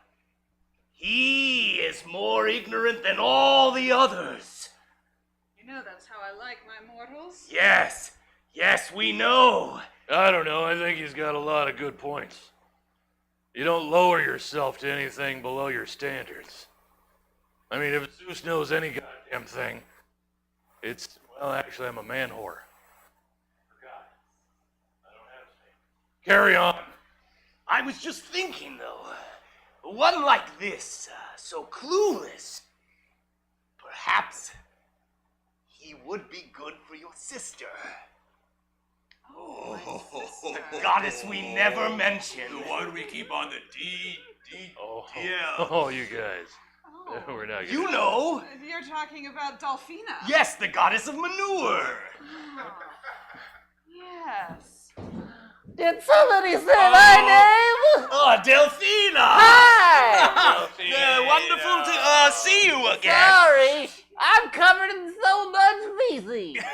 he is more ignorant than all the others. You know that's how I like my mortals. Yes, we know. I don't know. I think he's got a lot of good points. You don't lower yourself to anything below your standards. I mean, if Zeus knows any goddamn thing, it's, well, actually, I'm a man whore. Carry on. I was just thinking, though, one like this, so clueless, perhaps he would be good for your sister. The goddess we never mentioned. Why do we keep on the D? Yeah. Oh, you guys. We're not gonna... You know. You're talking about Delphina. Yes, the goddess of manure. Yes. Did somebody say my name? Oh, Delphina. Hi. Wonderful to see you again. Sorry, I'm covered in so much feces.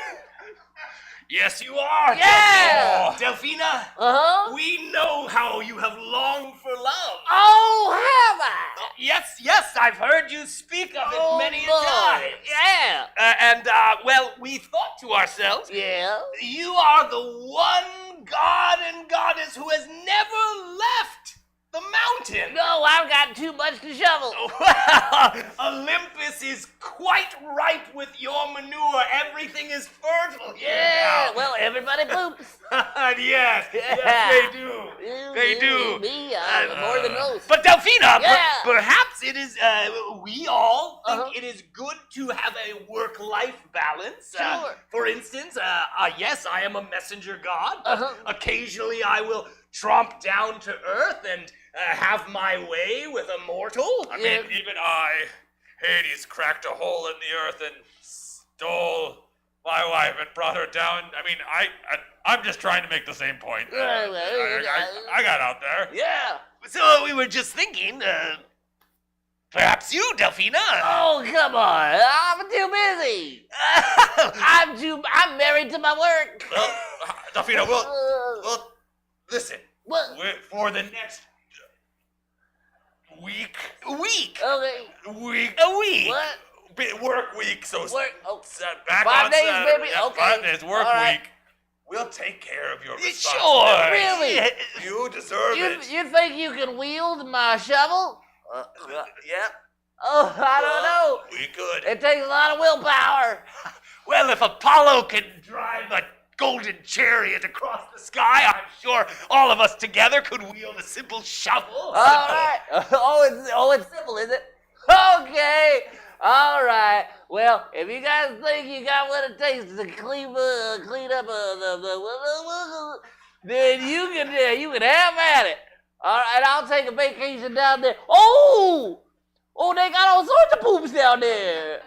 Yes, you are. Yeah. Delphina. We know how you have longed for love. Oh, have I? Yes, I've heard you speak of it many a time. Yeah. Well, we thought to ourselves, Yeah. you are the one god and goddess who has never left the mountain. No, I've got too much to shovel. Olympus is quite ripe with your manure. Everything is fertile here Yeah, now. well, everybody poops. Yes, they do. They do. Me, more than most. But Delphina, Yeah. perhaps it is, we all think it is good to have a work-life balance. Sure. For instance, yes, I am a messenger god, but occasionally I will tromp down to earth and have my way with a mortal. I mean, even Hades, cracked a hole in the earth and stole my wife and brought her down. I mean, I'm just trying to make the same point. I got out there. Yeah. So we were just thinking, perhaps you, Delphina. Oh, come on. I'm too busy. I'm married to my work. Delphina, well, listen. What? For the next week. Week. Okay. Week. A week. What? Work week. So Work. Oh. back 5 on days, Saturday. baby. Yeah, Okay. 5 days. Work All right. week. We'll take care of your Sure. responsibilities. Really? You deserve it. You think you can wield my shovel? Yeah. Oh, I don't know. We could. It takes a lot of willpower. Well, if Apollo can drive a golden chariot across the sky, I'm sure all of us together could wield a simple shovel. All right. Oh, it's simple, is it? Okay. All right. Well, if you guys think you got what it takes to clean up then you can have at it. All right. I'll take a vacation down there. Oh, they got all sorts of poops down there.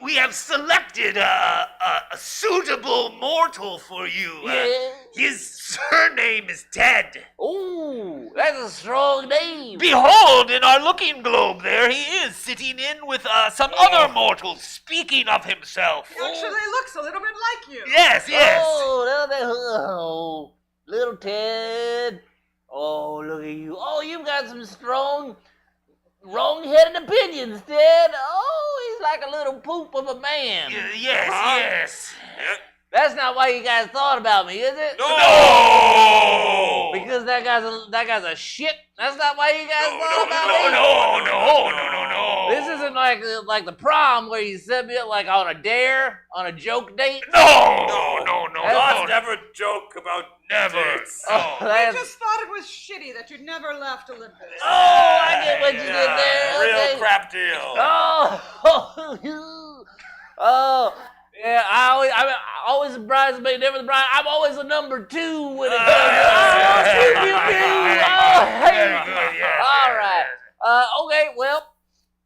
We have selected a suitable mortal for you. Yeah. His surname is Ted. Oh, that's a strong name. Behold, in our looking globe, there he is, sitting in with some other mortals, speaking of himself. He actually looks a little bit like you. Yes. Oh, little Ted. Oh, look at you. Oh, you've got some strong, wrong-headed opinions, Ted. Oh, he's like a little poop of a man. Yes. That's not why you guys thought about me, is it? No! Because that guy's a shit. That's not why you guys thought about me. No. This isn't like the prom where you set me up like on a dare, on a joke date. No. God's never joke about dates. I just thought it was shitty that you'd never left Olympus. Oh, I get what you did there. Real Okay. crap deal. Oh, yeah. I always surprised me. Never surprised. I'm always a number 2 when it comes to pew. Oh, hey. Very good, yes. All right. Okay. Well,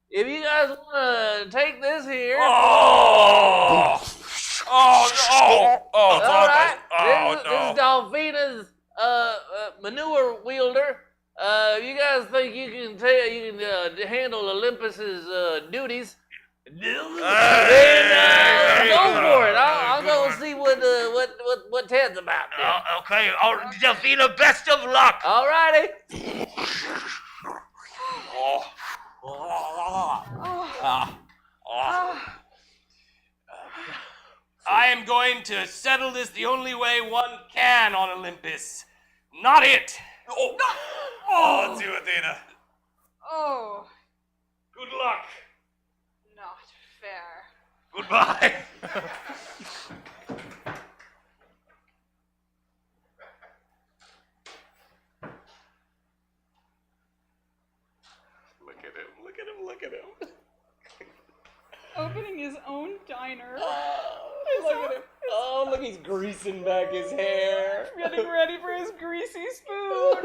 if you guys want to take this here. Oh, no. Oh, it's All right. Oh, this no. is Dolphina's manure wielder. You guys think you can handle Olympus's duties? Then go for it. I'll go see what Ted's about. Okay. Oh, Delphina, best of luck. All righty. I am going to settle this the only way one can on Olympus. Not it. Oh, it's you, Athena. Oh, Good luck. not fair. Goodbye. Look at him. Look at him. Look at him. Opening his own diner. Look at him. Oh, look, he's greasing back his hair. Getting ready for his greasy spoon.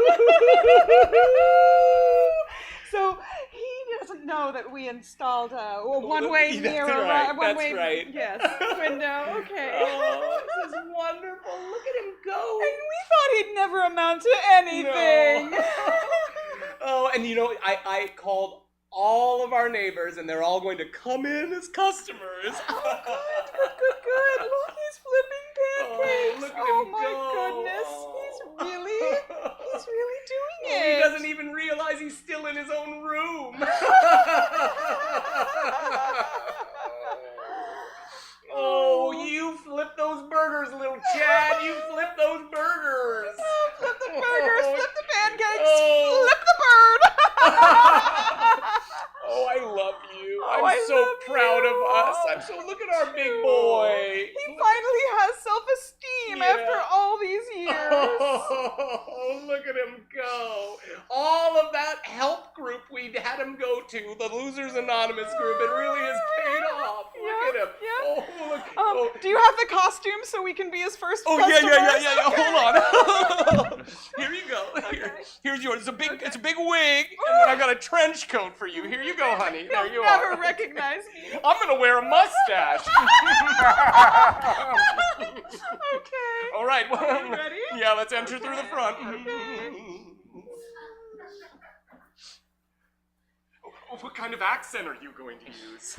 So he doesn't know that we installed a one-way That's mirror, right, one-way, that's right. yes, window. Okay. Oh, this is wonderful. Look at him go. And we thought he'd never amount to anything. No. Oh, and you know, I called all of our neighbors, and they're all going to come in as customers. Oh, good. Look, he's flipping pancakes. Oh, look at him my go. goodness, he's really doing He it. doesn't even realize he's still in his own room. Oh, you flip those burgers, little Chad. You flip those burgers. Flip the burgers, flip the pancakes, Oh. flip the bird. Oh, I love you. Oh, I'm I so love proud you. of us. I'm so look at our big boy. He finally has self-esteem after all these years. Oh, look at him go. All of that help group we had him go to, the Losers Anonymous group, it really has paid off. Look at him. Oh, look. Oh. Do you have the costume so we can be his first Oh, customers? yeah. Okay. Hold on. Here you go. Here's yours. It's a big wig, and then I got a trench coat for you. Here you go, honey. There you He'll are. never recognize me. I'm gonna wear a mustache. Okay. All right. Well, Are you ready? Yeah, let's enter through the front. Oh, what kind of accent are you going to use?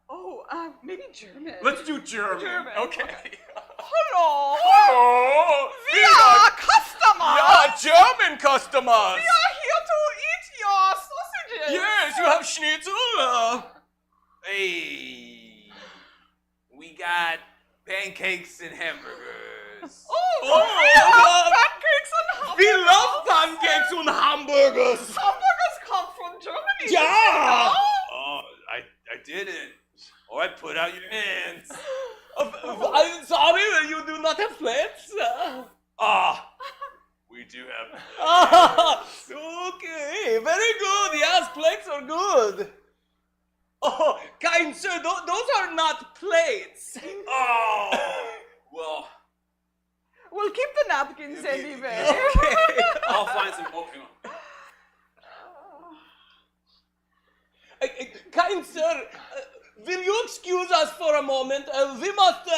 Oh, maybe German. Let's do German. Okay. Hello. Hello. We are customers. Yeah, German customers. We are here to eat your sausages. Yes, you have schnitzel. Hey, we got pancakes and hamburgers. Oh, Oh, we love pancakes and We hamburgers. love pancakes and hamburgers. Hamburgers come from Germany. Yeah. did you know? Oh, I didn't. All right, put out your hands. I'm sorry, you do not have plates. We do have. Okay, very good. Yes, plates are good. Oh, kind sir, those are not plates. Oh, well. We'll keep the napkins anyway. Okay. I'll find some. Oh, hang on. Kind sir, will you excuse us for a moment? We must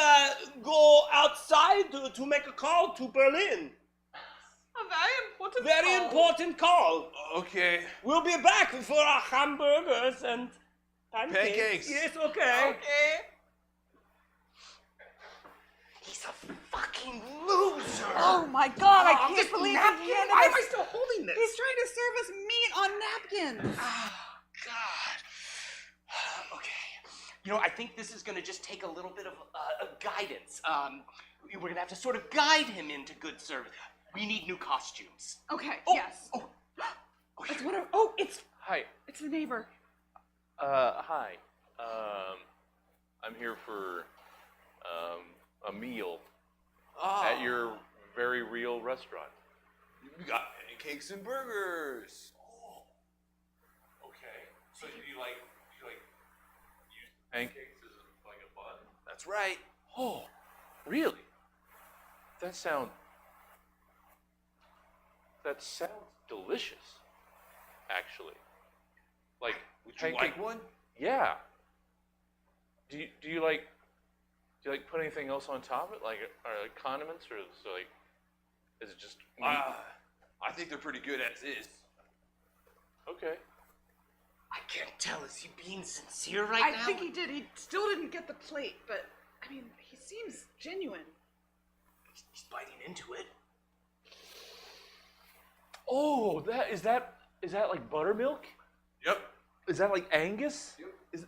go outside to make a call to Berlin. A very important Very call. important call. Okay. We'll be back for our hamburgers and Pancakes. Yes, okay. Okay. He's a fucking loser. Oh my God! I can't this believe napkin? he handed Why us. am I still holding this? He's trying to serve us meat on napkins. God. Okay. You know, I think this is going to just take a little bit of guidance. We're going to have to sort of guide him into good service. We need new costumes. Okay. Oh, Yes. oh. It's one of. Oh, it's Hi. it's the neighbor. Hi. I'm here for a meal at your very real restaurant. We got pancakes and burgers. Oh. Okay. So do you like use Pancakes as like a bun? That's right. Oh, really? That sounds delicious, actually. Like Would you like one? Yeah. Do you like Do you like put anything else on top of it, like condiments, or is it just meat? I think they're pretty good as is. Okay. I can't tell. Is he being sincere right now? I think he did. He still didn't get the plate, but I mean, he seems genuine. He's biting into it. Oh, is that like buttermilk? Yep. Is that like Angus? Yep.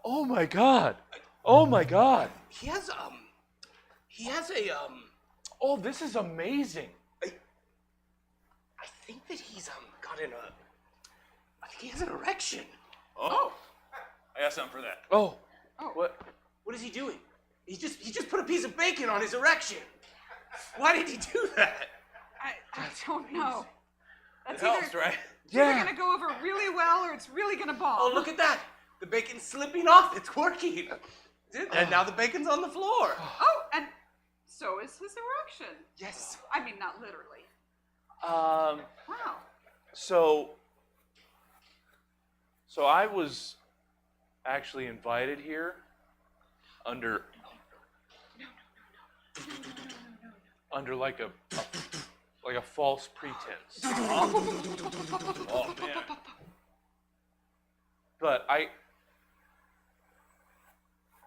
Oh my God. Oh my God. He has a Oh, this is amazing. I think that he's I think he has an erection. Oh. I got something for that. Oh. What? What is he doing? He just put a piece of bacon on his erection. Why did he do that? I don't know. It helps, right? It's either gonna go over really well or it's really gonna bomb. Oh, look at that. The bacon's slipping off. It's working. And now the bacon's on the floor. Oh, and so is his erection. Yes. I mean, not literally. Wow. So I was actually invited here under like a false pretense. Oh man. But I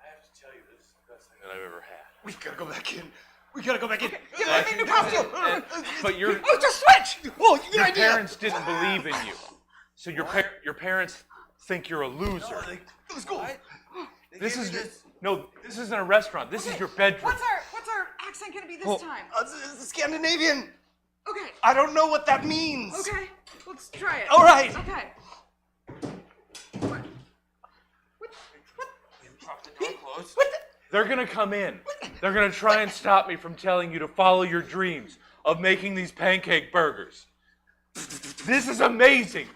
have to tell you, this is the best thing that I've ever had. We gotta go back in. We gotta go back in. Give me a new costume. But your Oh, just switch. Whoa, good your idea. parents didn't believe in you, so your parents think you're a loser. Let's go. This isn't a restaurant. This is your bedroom. What's our accent gonna be this time? It's Scandinavian. Okay. I don't know what that means. Okay. Let's try it. All right. Okay. They're gonna come in. They're gonna try and stop me from telling you to follow your dreams of making these pancake burgers. This is amazing.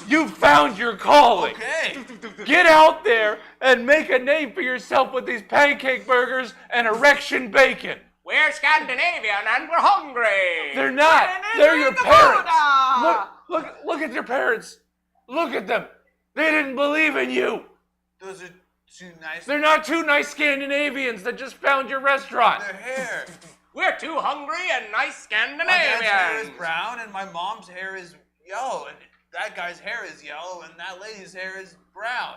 You found your calling. Okay. Get out there and make a name for yourself with these pancake burgers and erection bacon. We're Scandinavian and we're hungry. They're not. They're your parents. Look at your parents. Look at them. They didn't believe in you. Those are two nice. They're not two nice Scandinavians that just found your restaurant. Their hair. We're two hungry and nice My dad's hair is Scandinavians. brown and my mom's hair is yellow, and that guy's hair is yellow and that lady's hair is brown.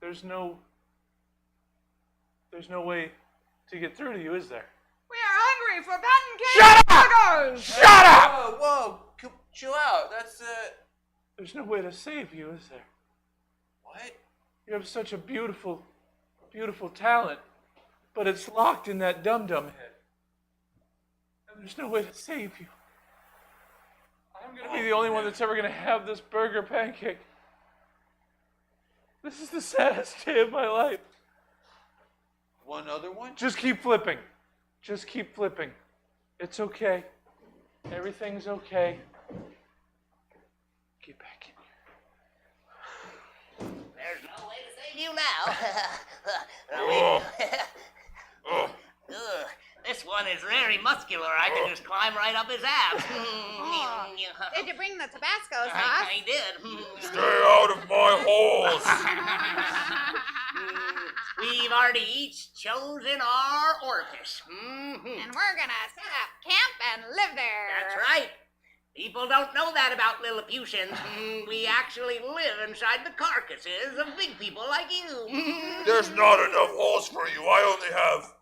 There's no way to get through to you, is there? We are hungry for pancake Shut up! burgers. Shut up! Whoa, chill out. That's There's no way to save you, is there? what? You have such a beautiful, beautiful talent, but it's locked in that dum-dum head. And there's no way to save you. I'm going to be the only one that's ever going to have this burger pancake. This is the saddest day of my life. One other one? Just keep flipping. Just keep flipping. It's okay. Everything's okay. Get back in here. There's no way to save you now. This one is very muscular. I can just climb right up his abs. Did you bring the Tabasco sauce? I did. Stay out of my holes. We've already each chosen our orifice. And we're gonna set up camp and live there. That's right. People don't know that about Lilliputians. We actually live inside the carcasses of big people like you. There's not enough holes for you. I only have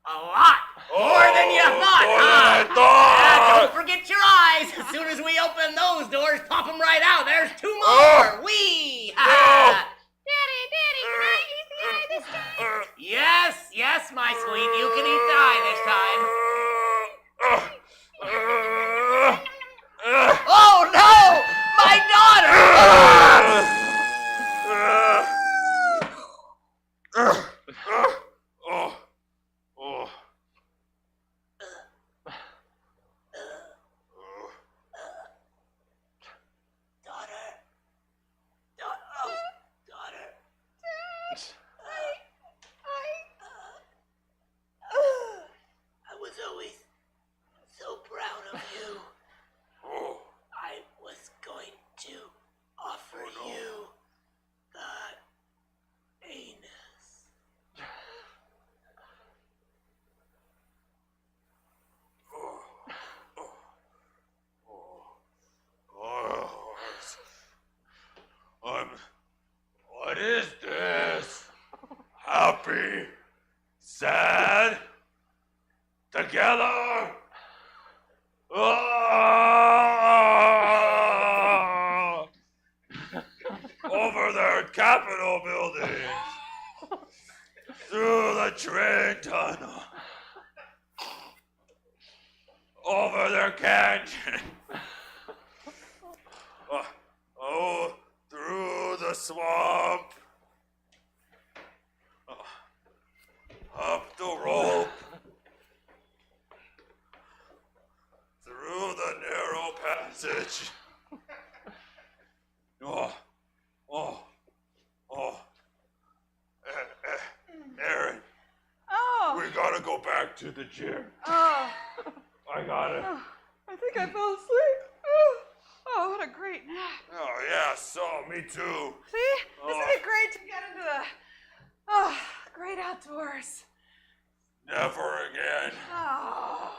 A lot. More than you thought, more huh? than I thought. Don't forget your eyes. As soon as we open those doors, pop them right out. There's two more. Wee! Daddy, can I eat the eye this time? Yes, my sweet. You can eat the eye this time. Oh, no! My daughter! together. Over their Capitol buildings, through the train tunnel, over their canyon, through the swamp, up the rope, through the narrow passage. Aaron. Oh. We gotta go back to the gym. Oh. I gotta. Oh, I think I fell asleep. Oh, what a great nap. Oh, yeah, so me too. See? Isn't it great to get into the great outdoors? Never again. Oh.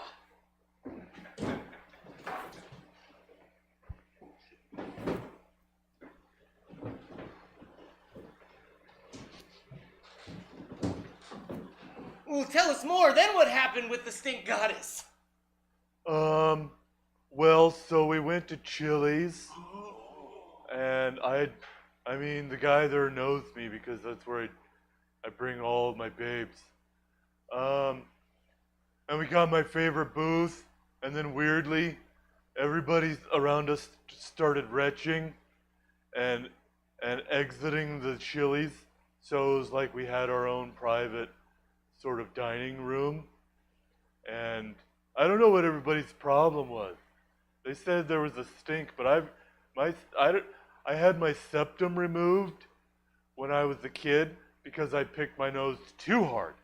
Ooh, tell us more. Then what happened with the stink goddess? Well, so we went to Chili's, and I mean, the guy there knows me because that's where I bring all of my babes. And we got my favorite booth, and then weirdly, everybody around us started retching and exiting the Chili's, so it was like we had our own private sort of dining room, and I don't know what everybody's problem was. They said there was a stink, but I had my septum removed when I was a kid because I picked my nose too hard,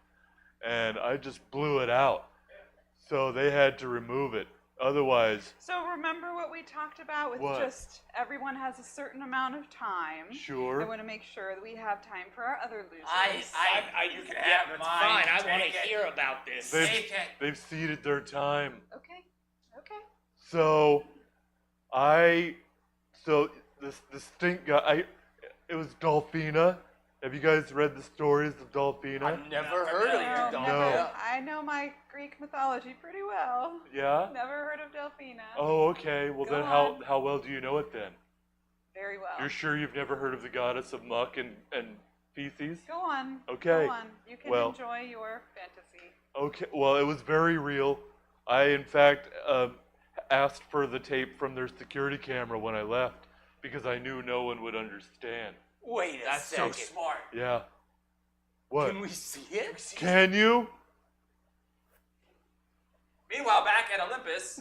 and I just blew it out. So they had to remove it. Otherwise, So remember what we talked about with What? just everyone has a certain amount of time. Sure. I want to make sure that we have time for our other losers. You can have mine. Fine. I want to hear about this. they've ceded their time. Okay. Okay. So the stink guy, it was Dolphina. Have you guys read the stories of Dolphina? I've never heard of you, No. I know my Greek mythology pretty well. Yeah? Never heard of Delphina. Oh, okay. Well, Go then on. how well do you know it then? Very well. You're sure you've never heard of the goddess of muck and feces? Go on. Okay. Go on. You can Well- enjoy your fantasy. Okay. Well, it was very real. I, in fact, asked for the tape from their security camera when I left because I knew no one would understand. Wait a second. So smart. Yeah. What? Can we see it? Can you? Meanwhile, back at Olympus.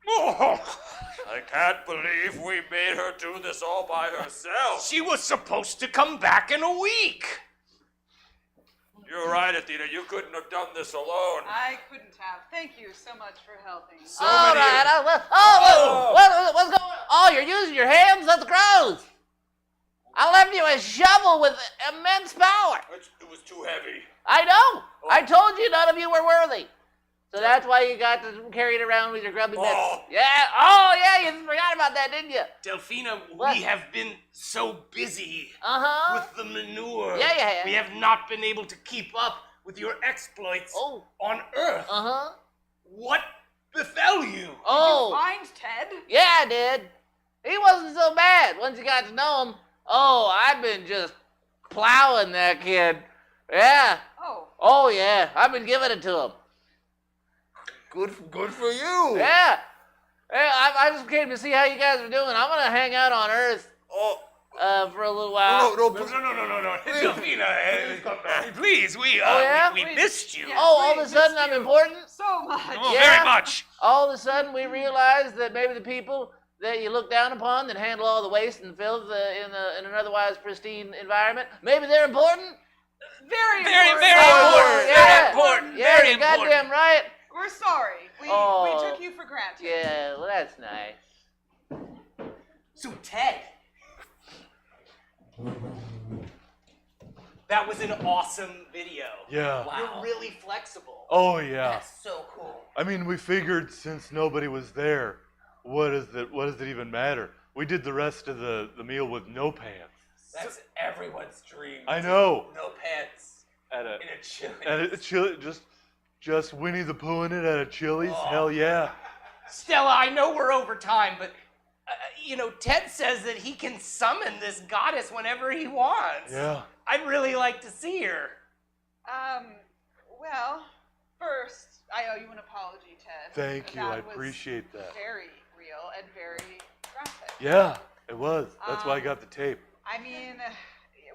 I can't believe we made her do this all by herself. She was supposed to come back in a week. You're right, Athena. You couldn't have done this alone. I couldn't have. Thank you so much for helping. All right. What's going on? Oh, you're using your hands? That's gross. I left you a shovel with immense power. It was too heavy. I know. I told you none of you were worthy. So that's why you got to carry it around with your grubby mitts. Yeah. Oh, yeah. You forgot about that, didn't you? Delphina, What? we have been so busy Uh-huh. with the manure. Yeah, you have. We have not been able to keep up with your exploits on Earth. Uh-huh. What befell you? Oh. Find Ted? Yeah, I did. He wasn't so bad once you got to know him. Oh, I've been just plowing that kid. Yeah. Oh. Oh, yeah. I've been giving it to him. Good for you. Yeah. Hey, I just came to see how you guys are doing. I'm going to hang out on Earth for a little while. No. Delphina, please, we missed you. All of a sudden I'm important? So much. Oh, very much. All of a sudden we realized that maybe the people that you look down upon that handle all the waste and filth in an otherwise pristine environment, maybe they're important? Very important. Yeah. Important. Yeah, Very you're goddamn right. We're sorry. We took you for granted. Yeah, well, that's nice. So, Ted, that was an awesome video. Yeah. Wow. You're really flexible. Oh, yeah. That's so cool. I mean, we figured since nobody was there, what does it even matter? we did the rest of the meal with no pants. That's everyone's dream. I know. No pants. At a in a Chili's. At a Chili, just Winnie the Pooh in it at a Chili's. Oh. Hell yeah. Stella, I know we're over time, but Ted says that he can summon this goddess whenever he wants. Yeah. I'd really like to see her. Well, first, I owe you an apology, Ted. Thank you. That I was appreciate that. Very real and very graphic. Yeah, it was. That's why I got the tape. I mean,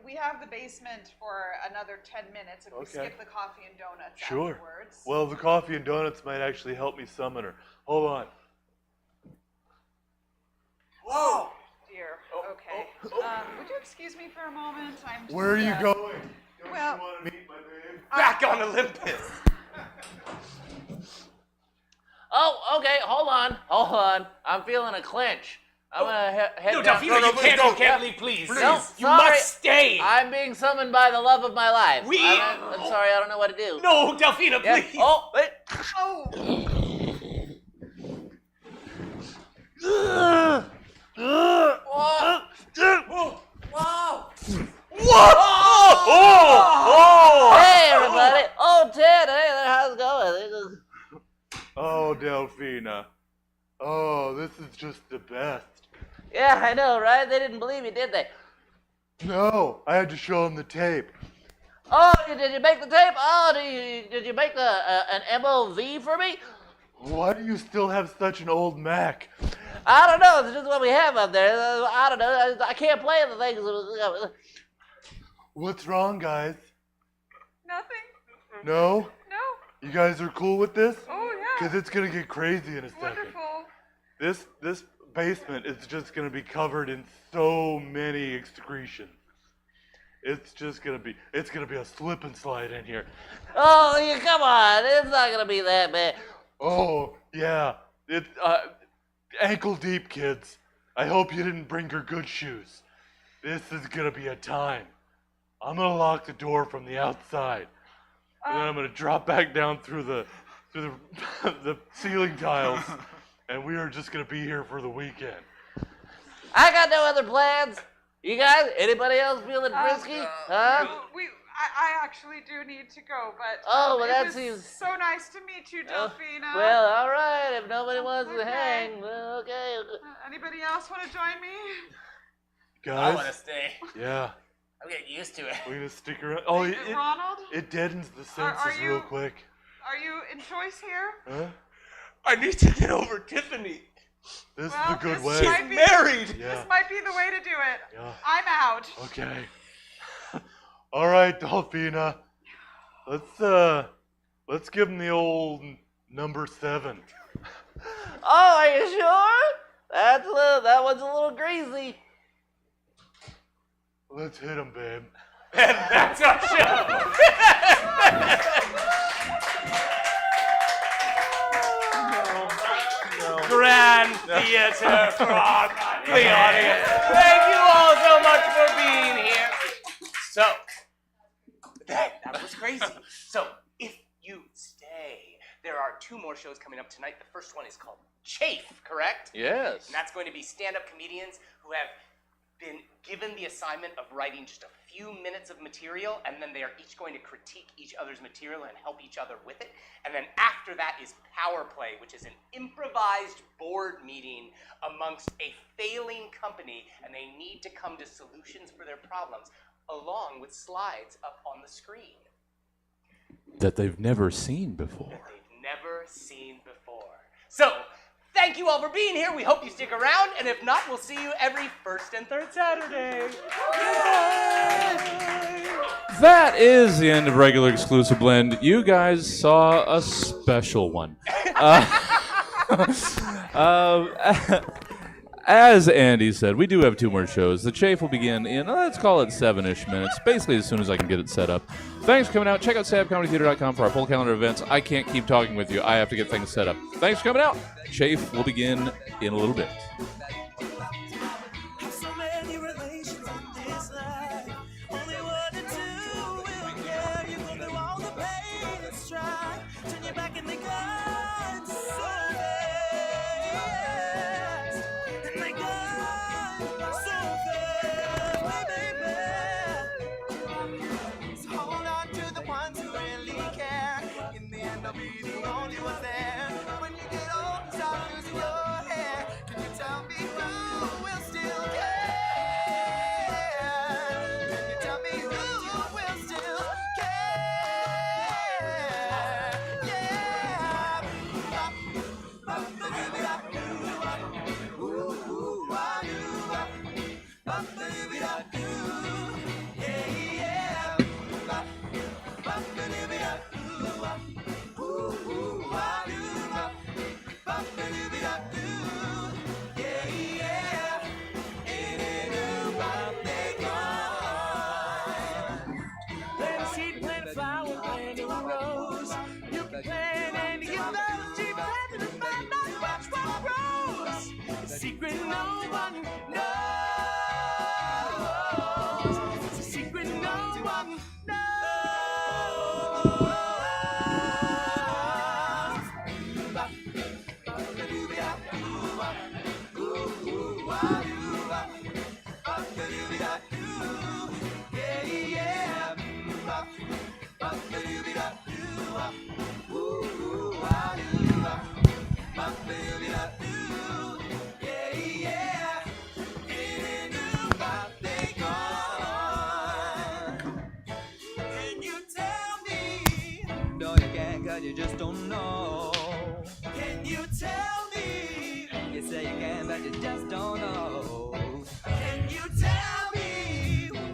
we have the basement for another 10 minutes if we Okay. skip the coffee and donuts Sure. afterwards. Well, the coffee and donuts might actually help me summon her. Hold on. Whoa! Dear. Okay. Would you excuse me for a moment? I'm just, Where are you going? Don't well, you want to meet my babe? Back on Olympus. Oh, okay, hold on. I'm feeling a clench. I'm gonna head No, down. Delphino, you can't leave, please. No, You sorry. must stay. I'm being summoned by the love of my life. We- I'm sorry, I don't know what to do. No, Delphino, Yeah. please. Oh, wait. Wow. Oh! Hey, everybody. Oh, Ted, hey there, how's it going? Oh, Delphina. Oh, this is just the best. Yeah, I know, right? They didn't believe me, did they? No, I had to show him the tape. Oh, did you make the tape? Oh, did you make an MOV for me? Why do you still have such an old Mac? I don't know. It's just what we have up there. I don't know. I can't play the things. What's wrong, guys? Nothing. No? No. You guys are cool with this? Oh, yeah. Because it's going to get crazy in a second. Wonderful. This basement is just going to be covered in so many excretions. It's going to be a slip and slide in here. Oh, you come on. It's not going to be that bad. Oh, yeah. It's ankle deep, kids. I hope you didn't bring your good shoes. This is going to be a time. I'm going to lock the door from the outside. And then I'm going to drop back down through the the ceiling tiles. And we are just going to be here for the weekend. I got no other plans. You guys, anybody else feeling frisky? Huh? I actually do need to go, but Oh, well, it that was seems- so nice to meet you, Delphina. Well, all right. If nobody wants to Okay. hang, well, okay. Anybody else want to join me? Guys? I want to stay. Yeah. I'm getting used to it. We're going to stick around. Oh, Ronald? it deadens the Are senses you- real quick. Are you in choice here? Huh? I need to get over Tiffany. This Well, is a good this way. might be- married. Yeah. This might be the way to do it. Yeah. I'm out. Okay. All right, Delphina. Let's give him the old number 7. Oh, are you sure? That one's a little greasy. Let's hit him, babe. And that's our show. Grand theater for the audience. Thank you all so much for being here. So, that was crazy. So, if you stay, there are 2 more shows coming up tonight. The first one is called Chafe, correct? Yes. And that's going to be stand-up comedians who have been given the assignment of writing just a few minutes of material, and then they are each going to critique each other's material and help each other with it. And then after that is PowerPlay, which is an improvised board meeting amongst a failing company, and they need to come to solutions for their problems, along with slides up on the screen That they've never seen before. they've never seen before. So, thank you all for being here. We hope you stick around, and if not, we'll see you every first and third Saturday. That is the end of Regular Exclusive Blend. You guys saw a special one. As Andy said, we do have 2 more shows. The Chafe will begin in, let's call it 7-ish minutes, basically as soon as I can get it set up. Thanks for coming out. Check out sabcomedytheater.com for our full calendar of events. I can't keep talking with you. I have to get things set up. Thanks for coming out. Chafe will begin in a little bit. So many relations in this life. Only one or two will care. You go through all the pain and strife. Turn your back and they got so fast. And they got Plant a seed, plant a flower, plant a rose. You can plant any of those. Keep planting and find out watch what grows. The secret no one knows. It's a secret no one Can you tell me? No, you can't, 'cause you just don't know. Can you tell me? You say you can, but you just don't know. Can you tell me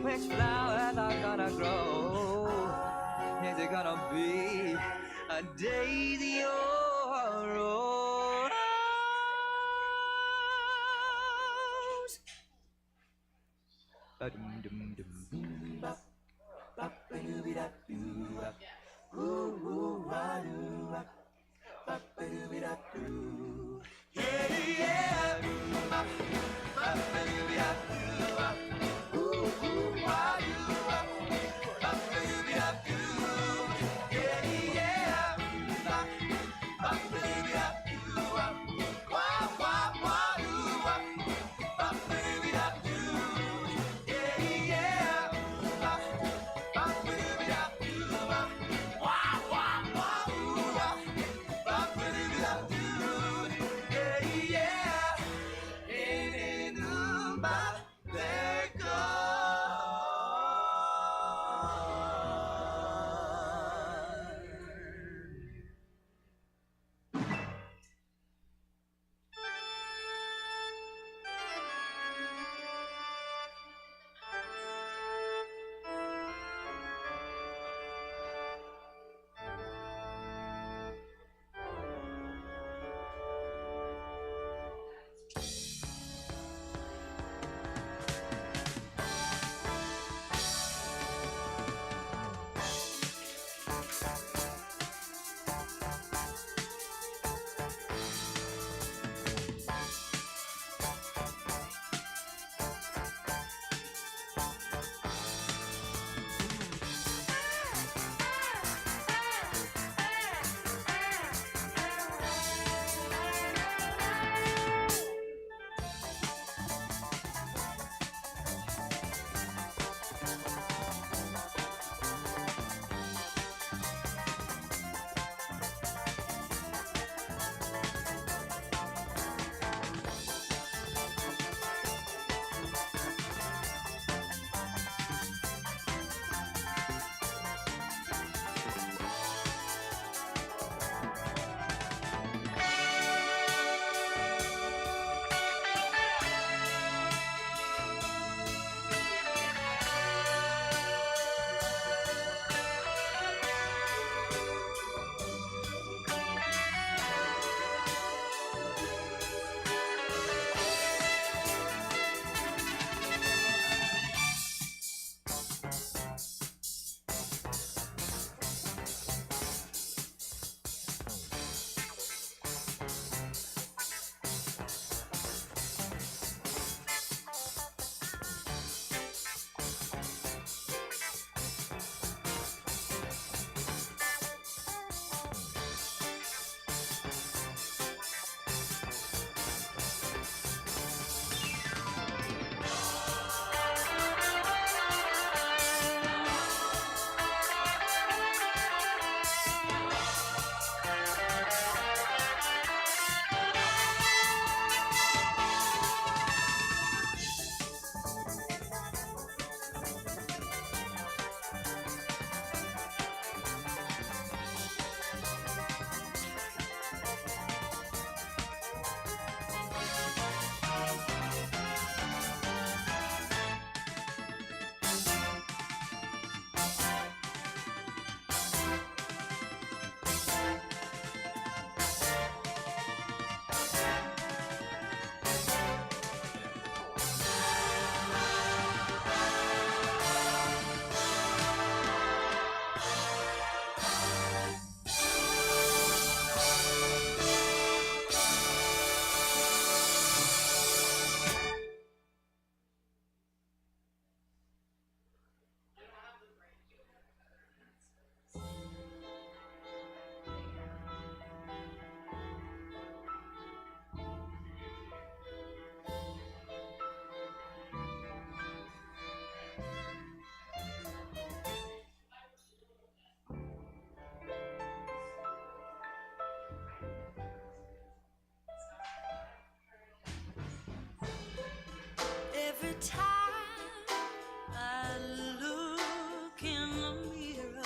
which flowers are gonna grow? Is it gonna be a daisy or a rose? Ba-dum-dum-dum-dum-bop. Ba-ba-doo-be-da-doo-bop. Ooh-ooh-ah-doo-bop. Ba-ba-doo-be-da-doo. Yeah, yeah. Bop. Ba-ba-doo-be-da-doo-bop. Ooh-ooh-ah-doo-bop. Ba-ba-doo-be-da-doo. Yeah, yeah. Bop. Ba-ba-doo-be-da-doo-bop. Wah-wah-wah-doo-bop. Ba-ba-doo-be-da-doo. Yeah, yeah. Bop. Ba-ba-doo-be-da-doo-bop. Wah-wah-wah-doo-bop. Ba-ba-doo-be-da-doo. time I look in the mirror,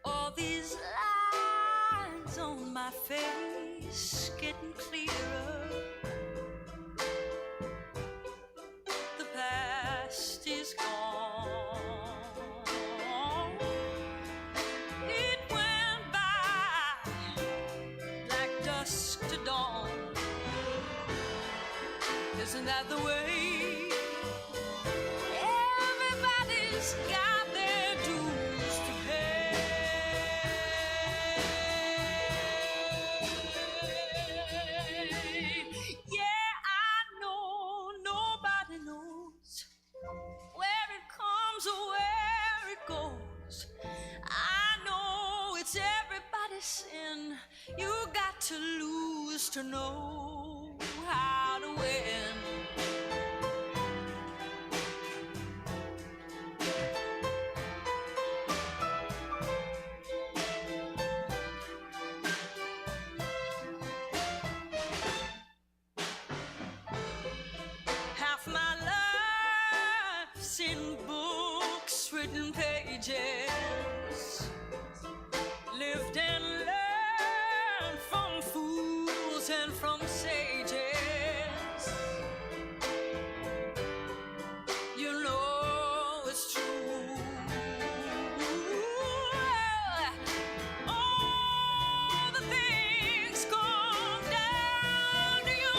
all these lines on my face getting clearer. The past is gone. It went by like dusk to dawn. Isn't that the way? Everybody's got their dues to pay. Yeah, I know nobody knows where it comes or where it goes. I know it's everybody's sin. You got to lose to know how to win. Half my life's in books, written pages, lived and learned from fools and from sages. You know it's true. All the things come down to you.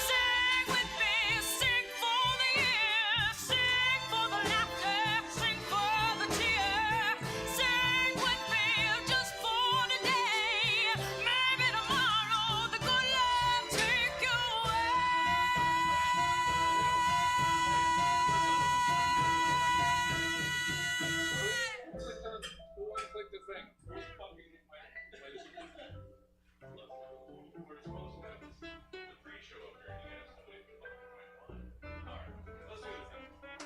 Sing with me, sing for the year, sing for the laughter, sing for the tear. Sing with me just for today. Maybe tomorrow the good Lord take you Click the thing. We're supposed to have the pre-show up here. You guys can wait for the one. All right, let's do this then.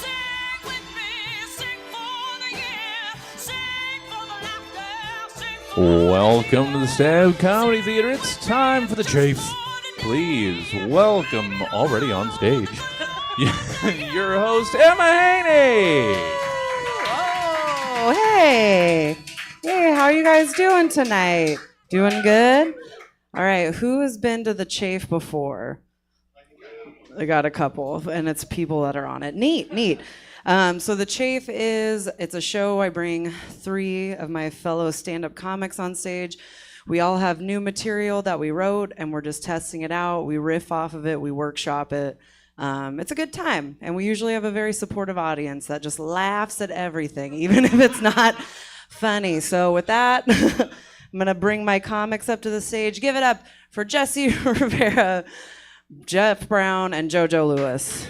Sing with me, sing for the year, sing for the laughter, sing for Welcome to the Stab Comedy Theater. It's time for the Chafe. Please welcome already on stage your host, Emma Haney. Oh, hey. Hey, how are you guys doing tonight? Doing good? All right, who has been to the Chafe before? I got a couple, and it's people that are on it. Neat. So the Chafe it's a show. I bring 3 of my fellow stand-up comics on stage. We all have new material that we wrote, and we're just testing it out. We riff off of it. We workshop it. It's a good time, and we usually have a very supportive audience that just laughs at everything, even if it's not funny. So with that, I'm going to bring my comics up to the stage. Give it up for Jesse Rivera, Jeff Brown, and JoJo Lewis.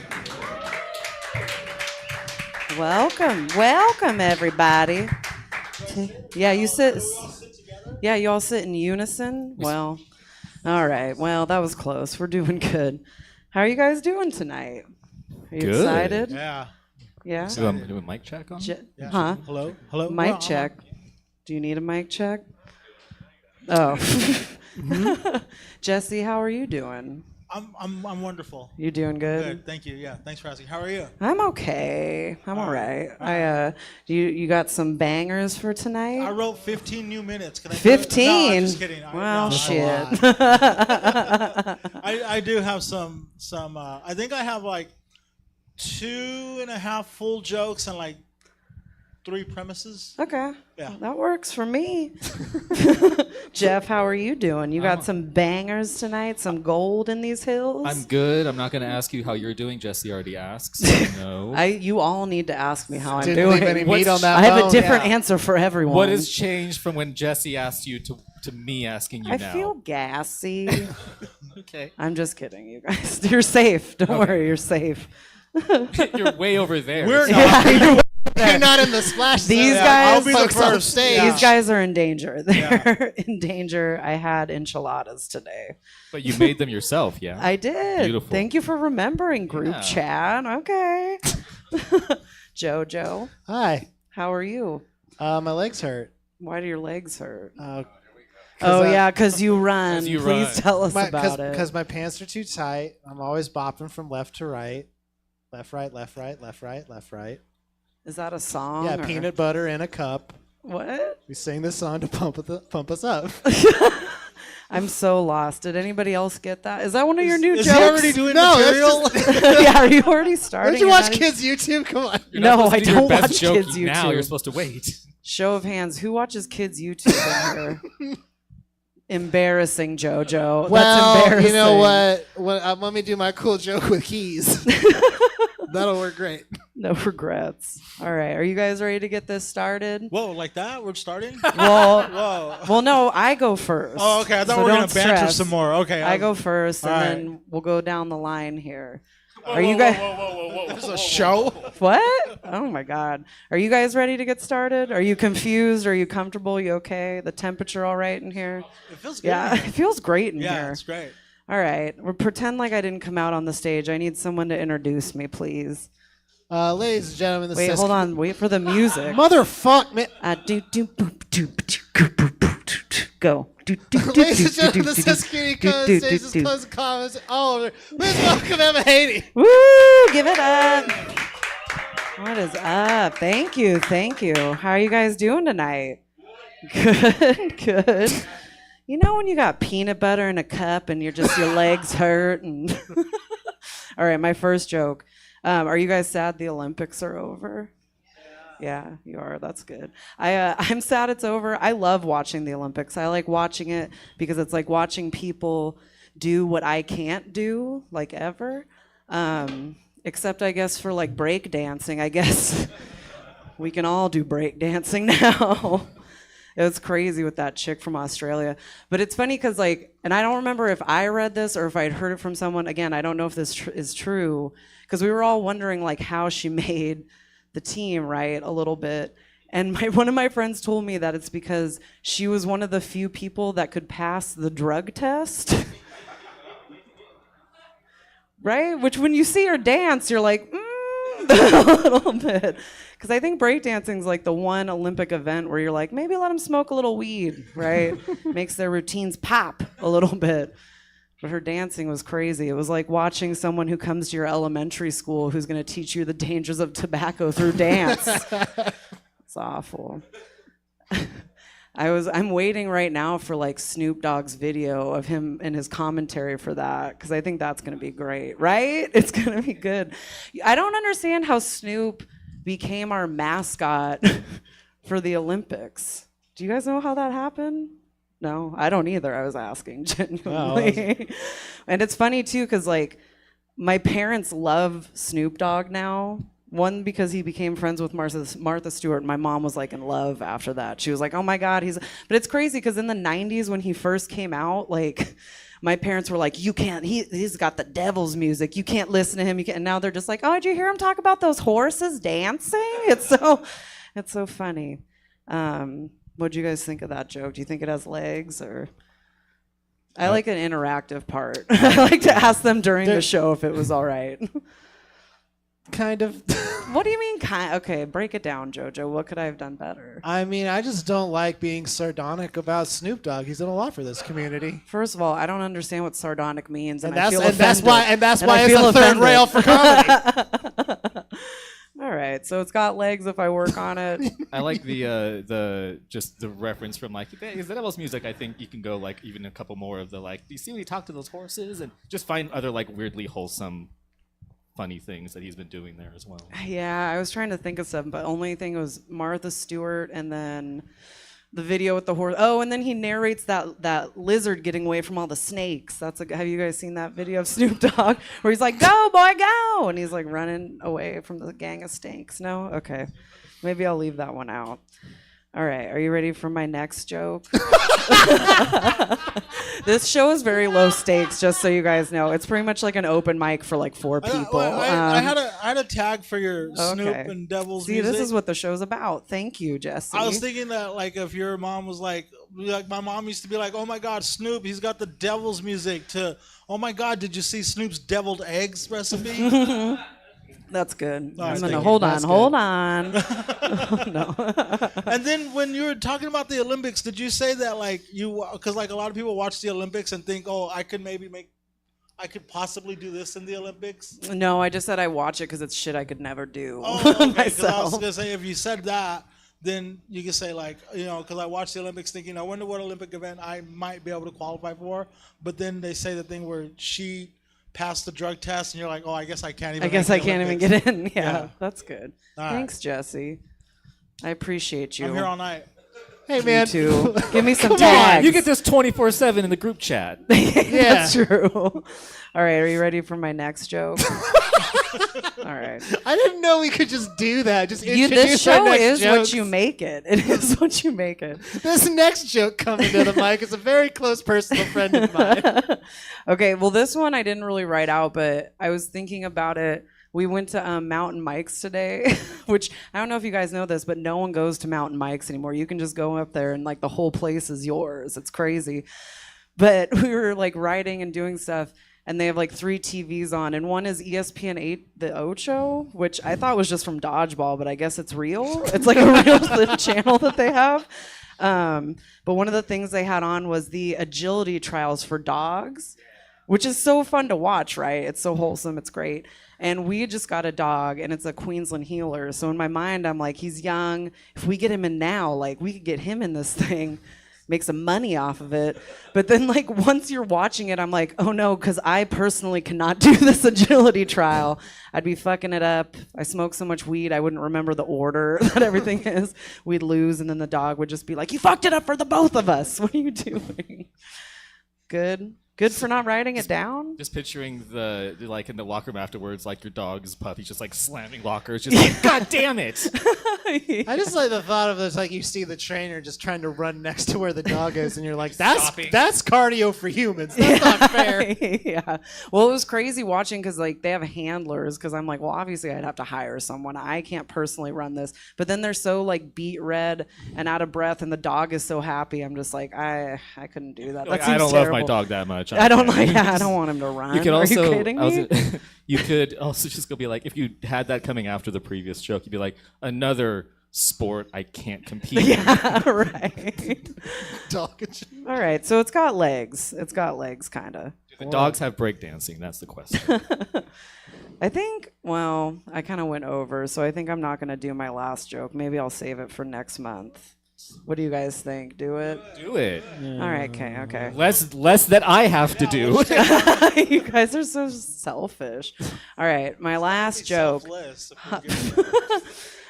Welcome, everybody. Yeah, you sit. Yeah, you all sit in unison. Well, all right. Well, that was close. We're doing good. How are you guys doing tonight? Are you excited? Yeah. Yeah. So I'm doing a mic check on. Yeah. Huh? Hello. Mic check. Do you need a mic check? Oh. Jesse, how are you doing? I'm wonderful. You doing good? Good. Thank you. Yeah. Thanks for asking. How are you? I'm okay. I'm all right. You got some bangers for tonight? I wrote 15 new minutes. Can I 15? No, I'm just kidding. Well, shit. I do have some. I think I have like 2.5 full jokes and like 3 premises. Okay. Yeah. That works for me. Jeff, how are you doing? You got some bangers tonight? Some gold in these hills? I'm good. I'm not going to ask you how you're doing. Jesse already asked. No. You all need to ask me how I'm Didn't doing. leave any meat on that I have a bone. different answer for everyone. What has changed from when Jesse asked you to me asking you I now? feel gassy. Okay. I'm just kidding, you guys. You're safe. Don't worry, you're safe. You're way over there. We're Yeah, not. you're They're not in the splash zone. These Yeah, guys, I'll be the first. These guys are in danger. They're in danger. I had enchiladas today. But you made them yourself, yeah? I did. Beautiful. Thank you for remembering, group Yeah. chat. Okay. Jojo. Hi. How are you? My legs hurt. Why do your legs hurt? Oh, because you run. Please tell us about it. Because my pants are too tight. I'm always bopping from left to right. Left, right, left, right, left, right, left, right. Is that a song? Yeah, or- peanut butter in a cup. What? We sing this song to pump us up. I'm so lost. Did anybody else get that? Is that one of your new is jokes? he already doing material? Yeah, are you already starting? Don't you watch that? kids' YouTube? Come on. No, I don't watch best joke kids' YouTube. now. You're supposed to wait. Show of hands. Who watches kids' YouTube in here? Embarrassing, JoJo. Well, That's embarrassing. you know what? Let me do my cool joke with keys. That'll work great. No regrets. All right. Are you guys ready to get this started? Whoa, like that? We're starting? Well, Whoa. well, no, I go first. Oh, okay. I thought so we were don't gonna banter stress. some more. Okay. I go first, and All then we'll go down the line here. Whoa, Are you whoa, guys? whoa, This is a show? What? Oh my God. Are you guys ready to get started? Are you confused? Are you comfortable? You okay? The temperature all right in here? It feels good. Yeah, in here. it feels great in Yeah, here. it's great. All right. We'll pretend like I didn't come out on the stage. I need someone to introduce me, please. Ladies and gentlemen, this Wait, is hold on. Wait for the music. Motherfuck, man. Go. Ladies and gentlemen, this is Cutie Code, stages, close comments, all over. Please welcome Emma Haney. Woo! Give it up. What is up? Thank you. Thank you. How are you guys doing tonight? Good. Good. You know when you got peanut butter in a cup and your legs hurt and all right, my first joke. Are you guys sad the Olympics are over? Yeah, you are. That's good. I'm sad it's over. I love watching the Olympics. I like watching it because it's like watching people do what I can't do, like ever. Except I guess for like break dancing. I guess we can all do break dancing now. It was crazy with that chick from Australia. But it's funny because and I don't remember if I read this or if I'd heard it from someone. Again, I don't know if this is true because we were all wondering like how she made the team, right, a little bit. And one of my friends told me that it's because she was one of the few people that could pass the drug test. Right? Which when you see her dance, you're like, a little bit. Because I think breakdancing is like the one Olympic event where you're like, maybe let them smoke a little weed, right? Makes their routines pop a little bit. But her dancing was crazy. It was like watching someone who comes to your elementary school who's going to teach you the dangers of tobacco through dance. It's awful. I'm waiting right now for like Snoop Dogg's video of him and his commentary for that because I think that's going to be great, right? It's going to be good. I don't understand how Snoop became our mascot for the Olympics. Do you guys know how that happened? No, I don't either. I was asking genuinely. And it's funny too because like my parents love Snoop Dogg now. One, because he became friends with Martha Stewart. My mom was like in love after that. She was like, oh my God, but it's crazy because in the 90s when he first came out, like my parents were like, you can't, he's got the devil's music. You can't listen to him. You can't. And now they're just like, oh, did you hear him talk about those horses dancing? It's so funny. What'd you guys think of that joke? Do you think it has legs or? I like an interactive part. I like to ask them during the show if it was all right. Kind of. What do you mean kind? Okay, break it down, JoJo. What could I have done better? I mean, I just don't like being sardonic about Snoop Dogg. He's done a lot for this community. First of all, I don't understand what sardonic means, and that's I feel and that's offended. why it's a third rail for comedy. All right, so it's got legs if I work on it. I like the just the reference from like is that devil's music. I think you can go like even a couple more of the like. Do you see when he talked to those horses and just find other like weirdly wholesome, funny things that he's been doing there as well. Yeah, I was trying to think of some, but only thing was Martha Stewart and then the video with the horse. Oh, and then he narrates that lizard getting away from all the snakes. Have you guys seen that video of Snoop Dogg where he's like, "Go, boy, go," and he's like running away from the gang of snakes? No, okay, maybe I'll leave that one out. All right, are you ready for my next joke? This show is very low stakes, just so you guys know. It's pretty much like an open mic for like 4 people. I had a tag for your Snoop Okay. and Devil's See, music. this is what the show's about. Thank you, Jesse. I was thinking that like if your mom was like my mom used to be like, oh my God, Snoop, he's got the Devil's music. To oh my God, did you see Snoop's deviled eggs recipe? That's good. All right, I'm thank gonna you. hold That's on. good. No. And then when you were talking about the Olympics, did you say that like because like a lot of people watch the Olympics and think, oh, I could possibly do this in the Olympics? No, I just said I watch it because it's shit I could never do Oh, okay. 'Cause I was myself. gonna say if you said that, then you could say like, because I watched the Olympics thinking, I wonder what Olympic event I might be able to qualify for. But then they say the thing where she passed the drug test, and you're like, oh, I guess I can't even. I guess I can't even get in. Yeah, that's good. All right. Thanks, Jesse. I appreciate you. I'm here all night. Hey, You man. too. Give me some Come tags. on. You get this 24/7 in the group chat. That's true. All right, are you ready for my next joke? All right. I didn't know we could just do that. Just This introduce our show next is jokes. what you make it. It is what you make it. This next joke coming to the mic is a very close personal friend of mine. Okay, well, this one I didn't really write out, but I was thinking about it. We went to Mountain Mike's today, which I don't know if you guys know this, but no one goes to Mountain Mike's anymore. You can just go up there and like the whole place is yours. It's crazy. But we were like riding and doing stuff, and they have like 3 TVs on, and one is ESPN 8, the Ocho, which I thought was just from Dodgeball, but I guess it's real. It's like a real channel that they have. But one of the things they had on was the agility trials for dogs, which is so fun to watch, right? It's so wholesome. It's great. And we just got a dog, and it's a Queensland Heeler. So in my mind, I'm like, he's young. If we get him in now, like, we could get him in this thing, make some money off of it. But then, like, once you're watching it, I'm like, oh no, because I personally cannot do this agility trial. I'd be fucking it up. I smoke so much weed, I wouldn't remember the order that everything is. We'd lose, and then the dog would just be like, you fucked it up for the both of us. What are you doing? Good. Good for not writing it down? Just picturing the like in the locker room afterwards, like your dog's puppy just like slamming lockers, just like, God damn it! I just like the thought of this, like you see the trainer just trying to run next to where the dog is, and you're like, that's cardio for humans. That's not fair. Yeah. Well, it was crazy watching because like they have handlers. Because I'm like, well, obviously I'd have to hire someone. I can't personally run this. But then they're so like beat red and out of breath, and the dog is so happy. I'm just like, I couldn't do that. Like, That seems I don't terrible. love my dog that much. I don't like. I don't want him to run. You could also. Are you kidding me? You could also just go be like, if you had that coming after the previous joke, you'd be like, another sport I can't compete in. Yeah, right. Dog. All right, so it's got legs. It's got legs, kind of. Do the dogs have breakdancing? That's the question. I think, well, I kind of went over, so I think I'm not going to do my last joke. Maybe I'll save it for next month. What do you guys think? Do it? Do it. All right, okay. Less that I have to do. You guys are so selfish. All right, my last joke.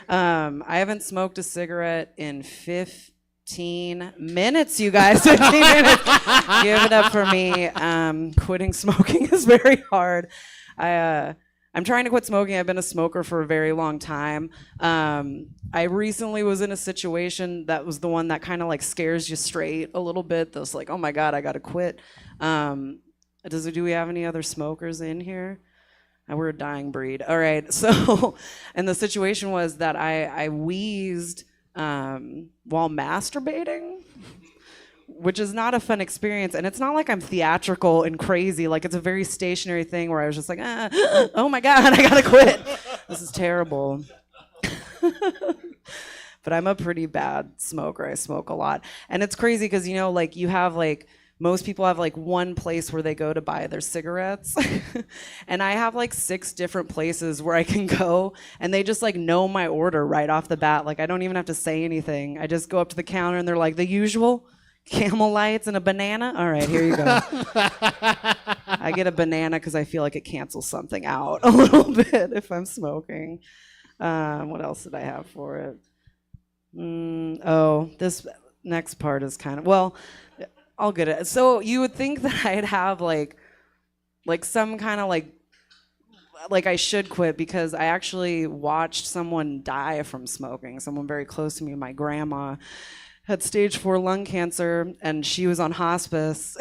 I haven't smoked a cigarette in 15 minutes, you guys. 15 minutes. Give it up for me. Quitting smoking is very hard. I'm trying to quit smoking. I've been a smoker for a very long time. I recently was in a situation that was the one that kind of like scares you straight a little bit. That's like, oh my God, I got to quit. Do we have any other smokers in here? We're a dying breed. All right. So, and the situation was that I wheezed while masturbating, which is not a fun experience. And it's not like I'm theatrical and crazy. Like, it's a very stationary thing where I was just like, oh my God, I gotta quit. This is terrible. But I'm a pretty bad smoker. I smoke a lot. And it's crazy because, you know, like you have like, most people have like one place where they go to buy their cigarettes. And I have like 6 different places where I can go, and they just like know my order right off the bat. Like, I don't even have to say anything. I just go up to the counter and they're like, the usual Camel Lights and a banana. All right, here you go. I get a banana because I feel like it cancels something out a little bit if I'm smoking. What else did I have for it? This next part is kind of, well, I'll get it. So you would think that I'd have like some kind of like like I should quit because I actually watched someone die from smoking. Someone very close to me, my grandma, had stage 4 lung cancer, and she was on hospice.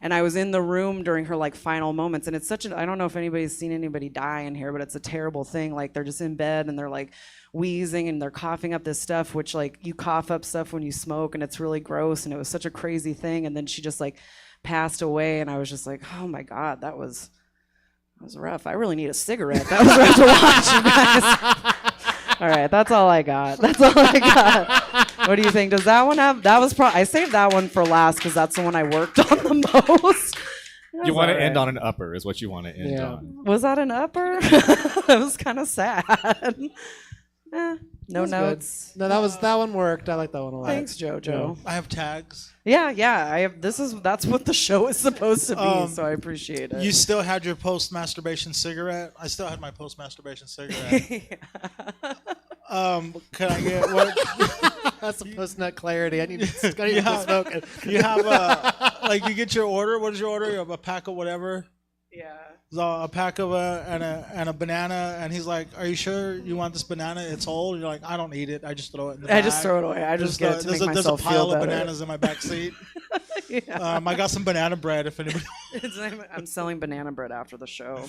And I was in the room during her like final moments, and it's such I don't know if anybody's seen anybody die in here, but it's a terrible thing. Like they're just in bed and they're like wheezing and they're coughing up this stuff, which like you cough up stuff when you smoke, and it's really gross. And it was such a crazy thing. And then she just like passed away, and I was just like, oh my God, that was rough. I really need a cigarette. That was rough to watch, you guys. All right, that's all I got. That's all I got. What do you think? Does that one have? That was I saved that one for last because that's the one I worked on the most. You want to end on an upper, is what you want to end on. Was that an upper? It was kind of sad. No notes. Good. No, that one worked. I like that one a lot. Thanks, JoJo. I have tags. Yeah. I have. That's what the show is supposed to be. So I appreciate it. You still had your post-masturbation cigarette. I still had my post-masturbation cigarette. Can I get what? That's some post-nut clarity. I need to smoke it. You have like you get your order. What is your order? You have a pack of whatever. Yeah. So a pack of and a banana, and he's like, "Are you sure you want this banana? It's old." And you're like, "I don't eat it. I just throw it in the bag." I just throw it away. I just get it to make myself feel better. There's a pile of bananas in my back seat. Yeah. I got some banana bread if anybody. I'm selling banana bread after the show.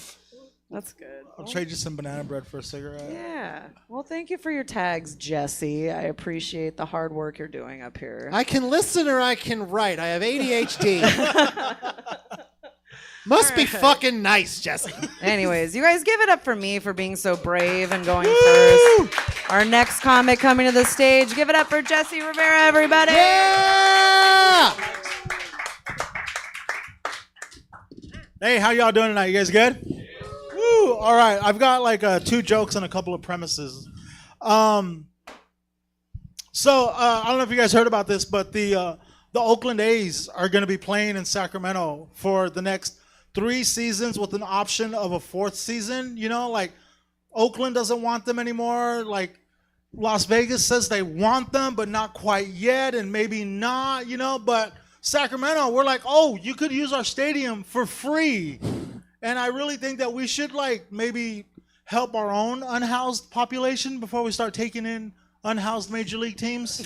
That's good. I'll trade you some banana bread for a cigarette. Yeah. Well, thank you for your tags, Jesse. I appreciate the hard work you're doing up here. I can listen or I can write. I have ADHD. Must be fucking nice, Jesse. Anyways, you guys give it up for me for being so brave and going first. Our next comic coming to the stage. Give it up for Jesse Rivera, everybody. Yeah! Hey, how y'all doing tonight? You guys good? Woo! All right, I've got like 2 jokes and a couple of premises. I don't know if you guys heard about this, but the Oakland A's are going to be playing in Sacramento for the next 3 seasons with an option of a 4th season. You know, like Oakland doesn't want them anymore. Like Las Vegas says they want them, but not quite yet, and maybe not, you know. But Sacramento, we're like, oh, you could use our stadium for free. And I really think that we should like maybe help our own unhoused population before we start taking in unhoused major league teams.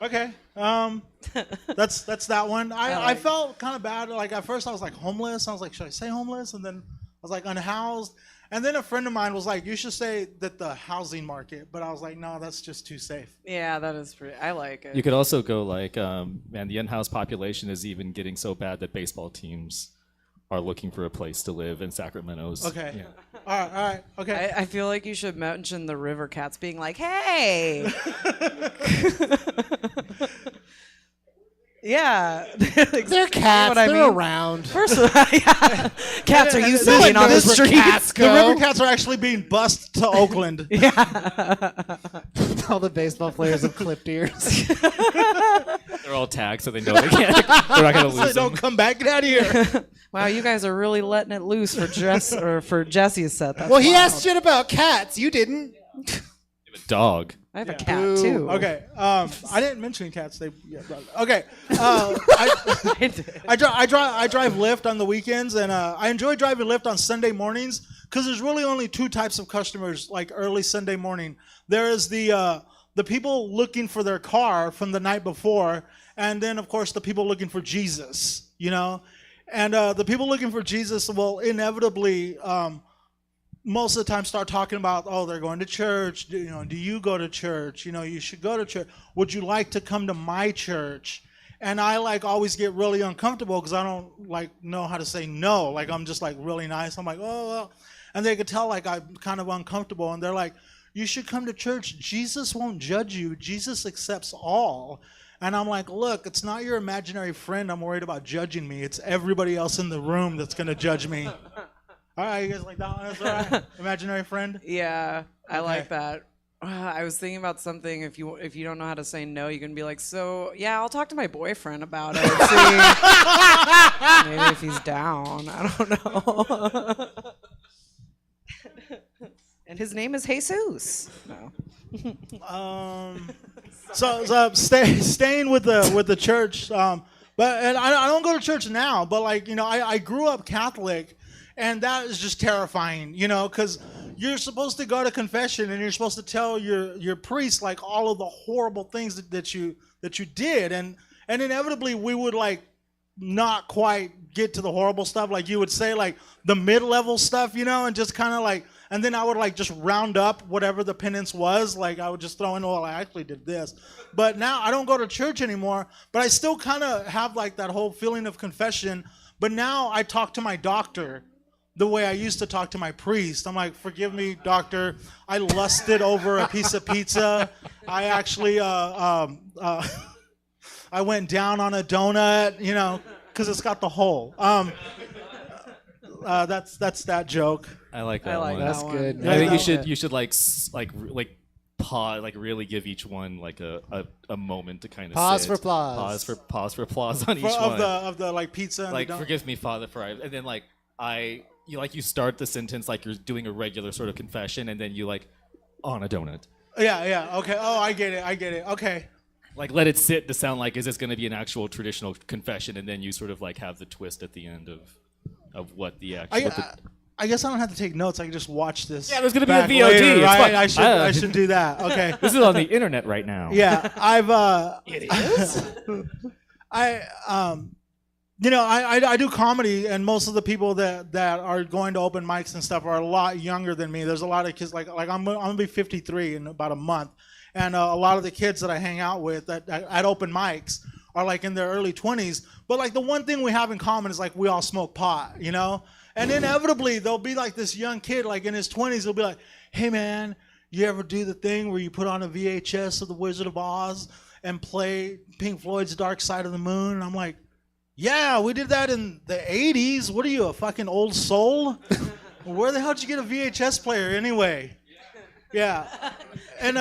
Okay, that's that one. I felt kind of bad. Like at first I was like homeless. I was like, should I say homeless? And then I was like unhoused. And then a friend of mine was like, you should say that the housing market. But I was like, no, that's just too safe. Yeah, that is pretty. I like it. You could also go like, man, the unhoused population is even getting so bad that baseball teams are looking for a place to live in Sacramento's. Okay. Yeah. All right. Okay. I feel like you should mention the River Cats being like, hey. Yeah. They're cats. They're around. First of all, yeah. Cats are used to being on the streets. The River Cats are actually being bused to Oakland. Yeah. All the baseball players have clipped ears. They're all tagged so they know they're not going to lose them. Don't come back. Get out of here. Wow, you guys are really letting it loose for Jesse's set. That's well, he wild. asked shit about cats. You didn't. You have a dog. I have a cat too. Okay. I didn't mention cats. Okay. I drive Lyft on the weekends, and I enjoy driving Lyft on Sunday mornings because there's really only 2 types of customers. Like early Sunday morning, there is the people looking for their car from the night before, and then of course the people looking for Jesus. You know, and the people looking for Jesus will inevitably. Most of the time start talking about, oh, they're going to church. Do you go to church? You should go to church. Would you like to come to my church? And I like always get really uncomfortable because I don't like know how to say no. Like I'm just like really nice. I'm like, oh, well. And they could tell like I'm kind of uncomfortable. And they're like, you should come to church. Jesus won't judge you. Jesus accepts all. And I'm like, look, it's not your imaginary friend I'm worried about judging me. It's everybody else in the room that's going to judge me. All right, you guys like that one? That's all right. Imaginary friend? Yeah, I like that. I was thinking about something. If you don't know how to say no, you can be like, so yeah, I'll talk to my boyfriend about it. See, maybe if he's down. I don't know. And his name is Jesus. No. So staying with the church. But I don't go to church now. But like I grew up Catholic. And that is just terrifying, because you're supposed to go to confession and you're supposed to tell your priest like all of the horrible things that you did, and inevitably we would like not quite get to the horrible stuff. Like you would say like the mid-level stuff, and just kind of like, and then I would like just round up whatever the penance was. Like I would just throw in, well, I actually did this. But now I don't go to church anymore, but I still kind of have like that whole feeling of confession. But now I talk to my doctor the way I used to talk to my priest. I'm like, forgive me, doctor. I lusted over a piece of pizza. I actually, I went down on a donut, because it's got the hole. That's that joke. I like that one. That's good. I think you should like pause, like really give each one like a moment to kind of Pause sit. for applause. Pause for applause on each one. Of the like pizza. And like the forgive me, Father, for and then like you start the sentence like you're doing a regular sort of confession, and then you like on a donut. Yeah. Okay. Oh, I get it. Okay. Like let it sit to sound like, is this going to be an actual traditional confession, and then you sort of like have the twist at the end of what the actual. I guess I don't have to take notes. I can just watch this. Yeah, there's going to be a VOD. Later, It's right? fun. I should do that. Okay. This is on the internet right now. Yeah, I've. It is. I do comedy, and most of the people that are going to open mics and stuff are a lot younger than me. There's a lot of kids like I'm gonna be 53 in about a month, and a lot of the kids that I hang out with at open mics are like in their early 20s. But like the one thing we have in common is like we all smoke pot, And inevitably there'll be like this young kid like in his 20s. He'll be like, "Hey man, you ever do the thing where you put on a VHS of The Wizard of Oz and play Pink Floyd's Dark Side of the Moon?" And I'm like, "Yeah, we did that in the 80s. What are you, a fucking old soul? Where the hell did you get a VHS player anyway?" Yeah. And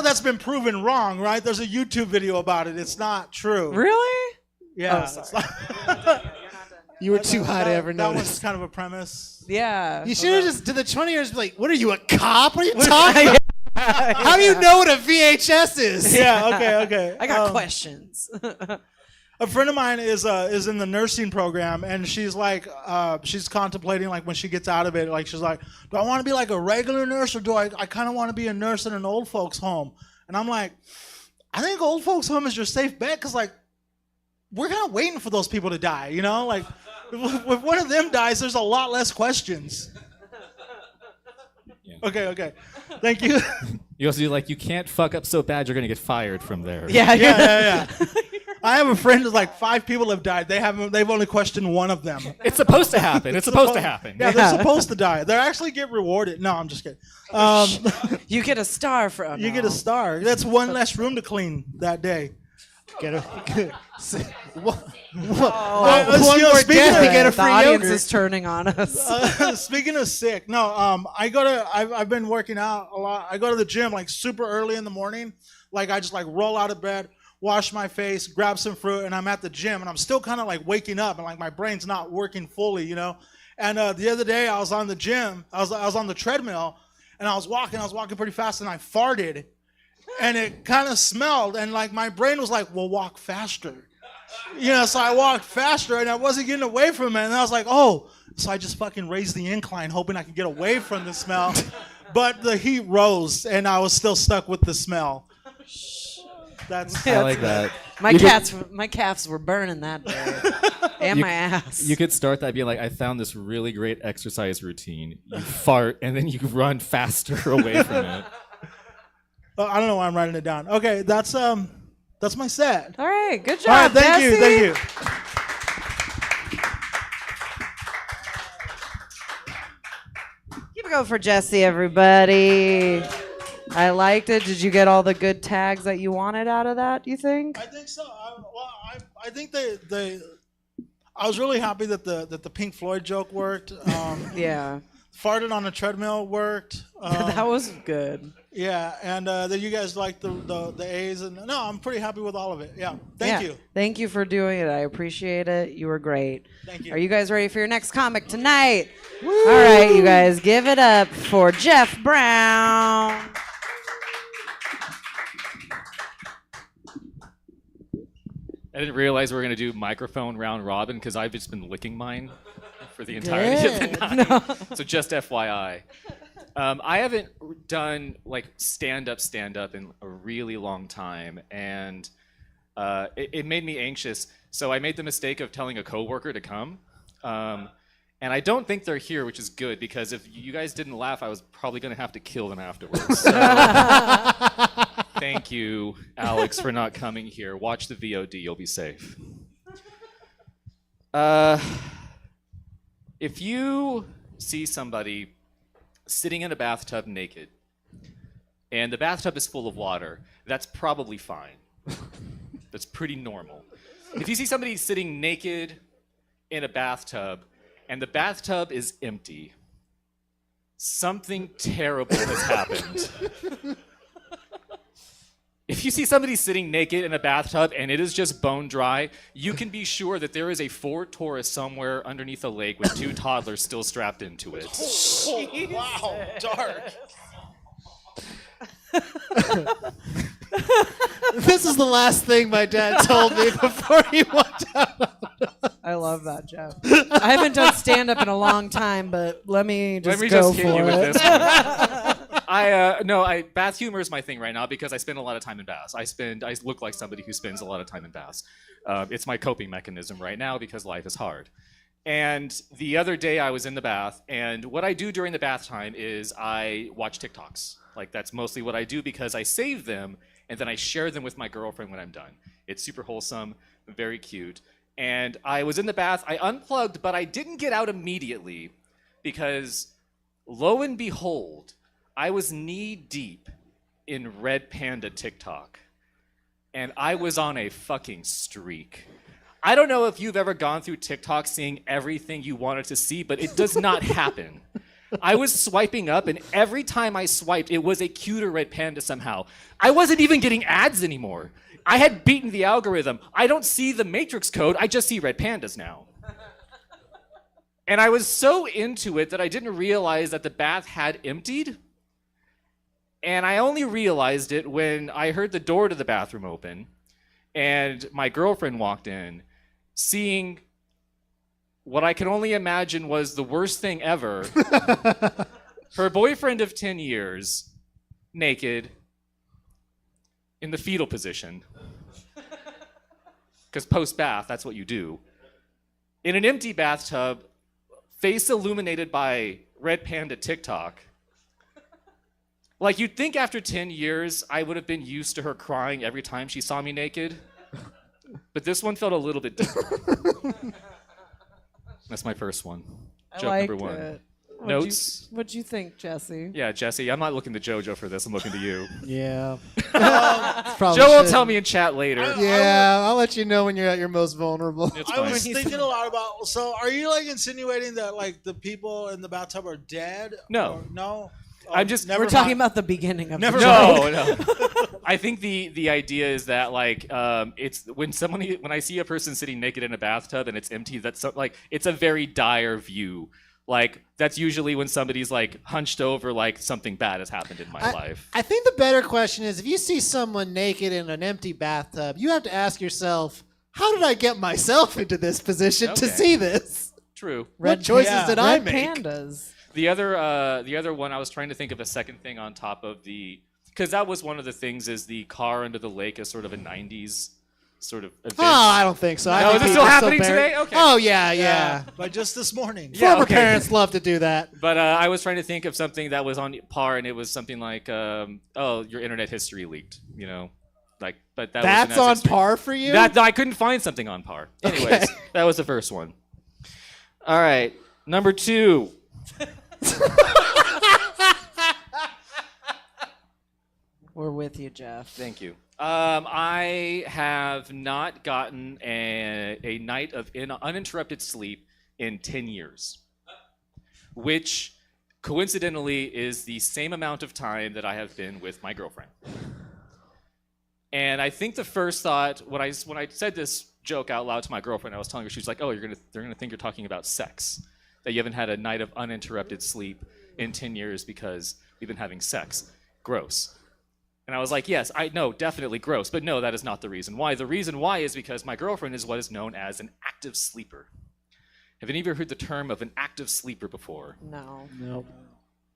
that's been proven wrong, right? There's a YouTube video about it. It's not true. Really? Yeah. Oh, it's not You were too high to ever That notice. one's kind of a premise. Yeah. You should have just to the 20-years be like, "What are you, a cop? What are you talking about? How do you know what a VHS is?" Yeah. Okay. I got questions. A friend of mine is in the nursing program, and she's like, she's contemplating like when she gets out of it, like she's like, do I want to be like a regular nurse, or do I kind of want to be a nurse in an old folks home? And I'm like, I think old folks home is your safe bet, because like we're kind of waiting for those people to die, like if one of them dies, there's a lot less questions. Yeah. Okay. Thank you. You also do like, you can't fuck up so bad you're gonna get fired from there. Yeah. I have a friend who's like 5 people have died. They've only questioned one of them. It's supposed to happen. It's supposed to happen. Yeah, they're supposed to die. They actually get rewarded. No, I'm just kidding. You get a star for. You get a star. That's one less room to clean that day. Get a One more death to get a free The audience yogurt. is turning on us. Speaking of sick, no, I've been working out a lot. I go to the gym like super early in the morning. Like I just like roll out of bed, wash my face, grab some fruit, and I'm at the gym, and I'm still kind of like waking up, and like my brain's not working fully, And the other day I was on the gym, I was on the treadmill, and I was walking pretty fast, and I farted, and it kind of smelled, and like my brain was like, well, walk faster. So I walked faster, and I wasn't getting away from it, and I was like, oh, so I just fucking raised the incline, hoping I could get away from the smell, but the heat rose, and I was still stuck with the smell. I like that. My calves were burning that day, and my ass. You could start that being like, I found this really great exercise routine. You fart, and then you run faster away from it. I don't know why I'm writing it down. Okay, that's my set. All right, good job. All right, thank you. Give a go for Jesse, everybody. I liked it. Did you get all the good tags that you wanted out of that, do you think? I think so. I think I was really happy that the Pink Floyd joke worked. Yeah. Farted on a treadmill worked. That was good. Yeah, and that you guys liked the A's, and no, I'm pretty happy with all of it. Yeah, thank you. Thank you for doing it. I appreciate it. You were great. Thank you. Are you guys ready for your next comic tonight? Woo! All right, you guys, give it up for Jeff Brown. didn't realize we were gonna do microphone round robin because I've just been licking mine for the entirety of the night. So just FYI. I haven't done like stand up in a really long time, and it made me anxious. So I made the mistake of telling a coworker to come, and I don't think they're here, which is good because if you guys didn't laugh, I was probably gonna have to kill them afterwards. So thank you, Alex, for not coming here. Watch the VOD; you'll be safe. If you see somebody sitting in a bathtub naked, and the bathtub is full of water, that's probably fine. That's pretty normal. If you see somebody sitting naked in a bathtub, and the bathtub is empty, something terrible has happened. If you see somebody sitting naked in a bathtub and it is just bone dry, you can be sure that there is a Ford Taurus somewhere underneath a lake with 2 toddlers still strapped into it. Oh, wow, dark. This is the last thing my dad told me before he went out. I love that, Jeff. I haven't done stand up in a long time, but let me just hit go you for with it. this one. Bath humor is my thing right now because I spend a lot of time in baths. I look like somebody who spends a lot of time in baths. It's my coping mechanism right now because life is hard. And the other day I was in the bath, and what I do during the bath time is I watch TikToks. Like that's mostly what I do because I save them and then I share them with my girlfriend when I'm done. It's super wholesome, very cute. And I was in the bath, I unplugged, but I didn't get out immediately because lo and behold, I was knee deep in Red Panda TikTok. And I was on a fucking streak. I don't know if you've ever gone through TikTok seeing everything you wanted to see, but it does not happen. I was swiping up, and every time I swiped, it was a cuter Red Panda somehow. I wasn't even getting ads anymore. I had beaten the algorithm. I don't see the Matrix code, I just see Red Pandas now. And I was so into it that I didn't realize that the bath had emptied. And I only realized it when I heard the door to the bathroom open, and my girlfriend walked in, seeing what I can only imagine was the worst thing ever. Her boyfriend of 10 years, naked, in the fetal position. Because post-bath, that's what you do. In an empty bathtub, face illuminated by Red Panda TikTok. Like, you'd think after 10 years, I would have been used to her crying every time she saw me naked. But this one felt a little bit different. That's my first one. Joke number 1. It. Notes? What'd you think, Jesse? Yeah, Jesse, I'm not looking to JoJo for this. I'm looking to you. Yeah. Joe will tell me in chat later. Yeah, I'll let you know when you're at your most vulnerable. It's I was thinking a lot about. So, are you like insinuating that like the people in the bathtub are dead? No. Or, no. I'm just. We're talking about the beginning of Never the mind. No. I think the idea is that like it's when I see a person sitting naked in a bathtub and it's empty, that's like it's a very dire view. Like that's usually when somebody's like hunched over, like something bad has happened in my life. I think the better question is if you see someone naked in an empty bathtub, you have to ask yourself, how did I get myself into this position to Okay. see this? True. What choices did I Red make? Pandas. The other one, I was trying to think of a second thing on top of because that was one of the things is the car under the lake is sort of a 90s sort of event. Oh, I don't think so. I No, think is it people still happening bury- today? Okay. Oh, yeah. But just this morning. Yeah, Former okay. parents love to do that. But I was trying to think of something that was on par, and it was something like, your internet history leaked, you know? Like, but that That's wasn't as on extreme. par for you? That I couldn't find something on par. Anyways, that was the first one. All right, number 2. We're with you, Jeff. Thank you. I have not gotten a night of uninterrupted sleep in 10 years, which coincidentally is the same amount of time that I have been with my girlfriend. And I think the first thought when I said this joke out loud to my girlfriend, I was telling her, she was like, "Oh, they're gonna think you're talking about sex, that you haven't had a night of uninterrupted sleep in 10 years because we've been having sex. Gross." And I was like, yes, I know, definitely gross. But no, that is not the reason why. The reason why is because my girlfriend is what is known as an active sleeper. Have any of you heard the term of an active sleeper before? No. Nope.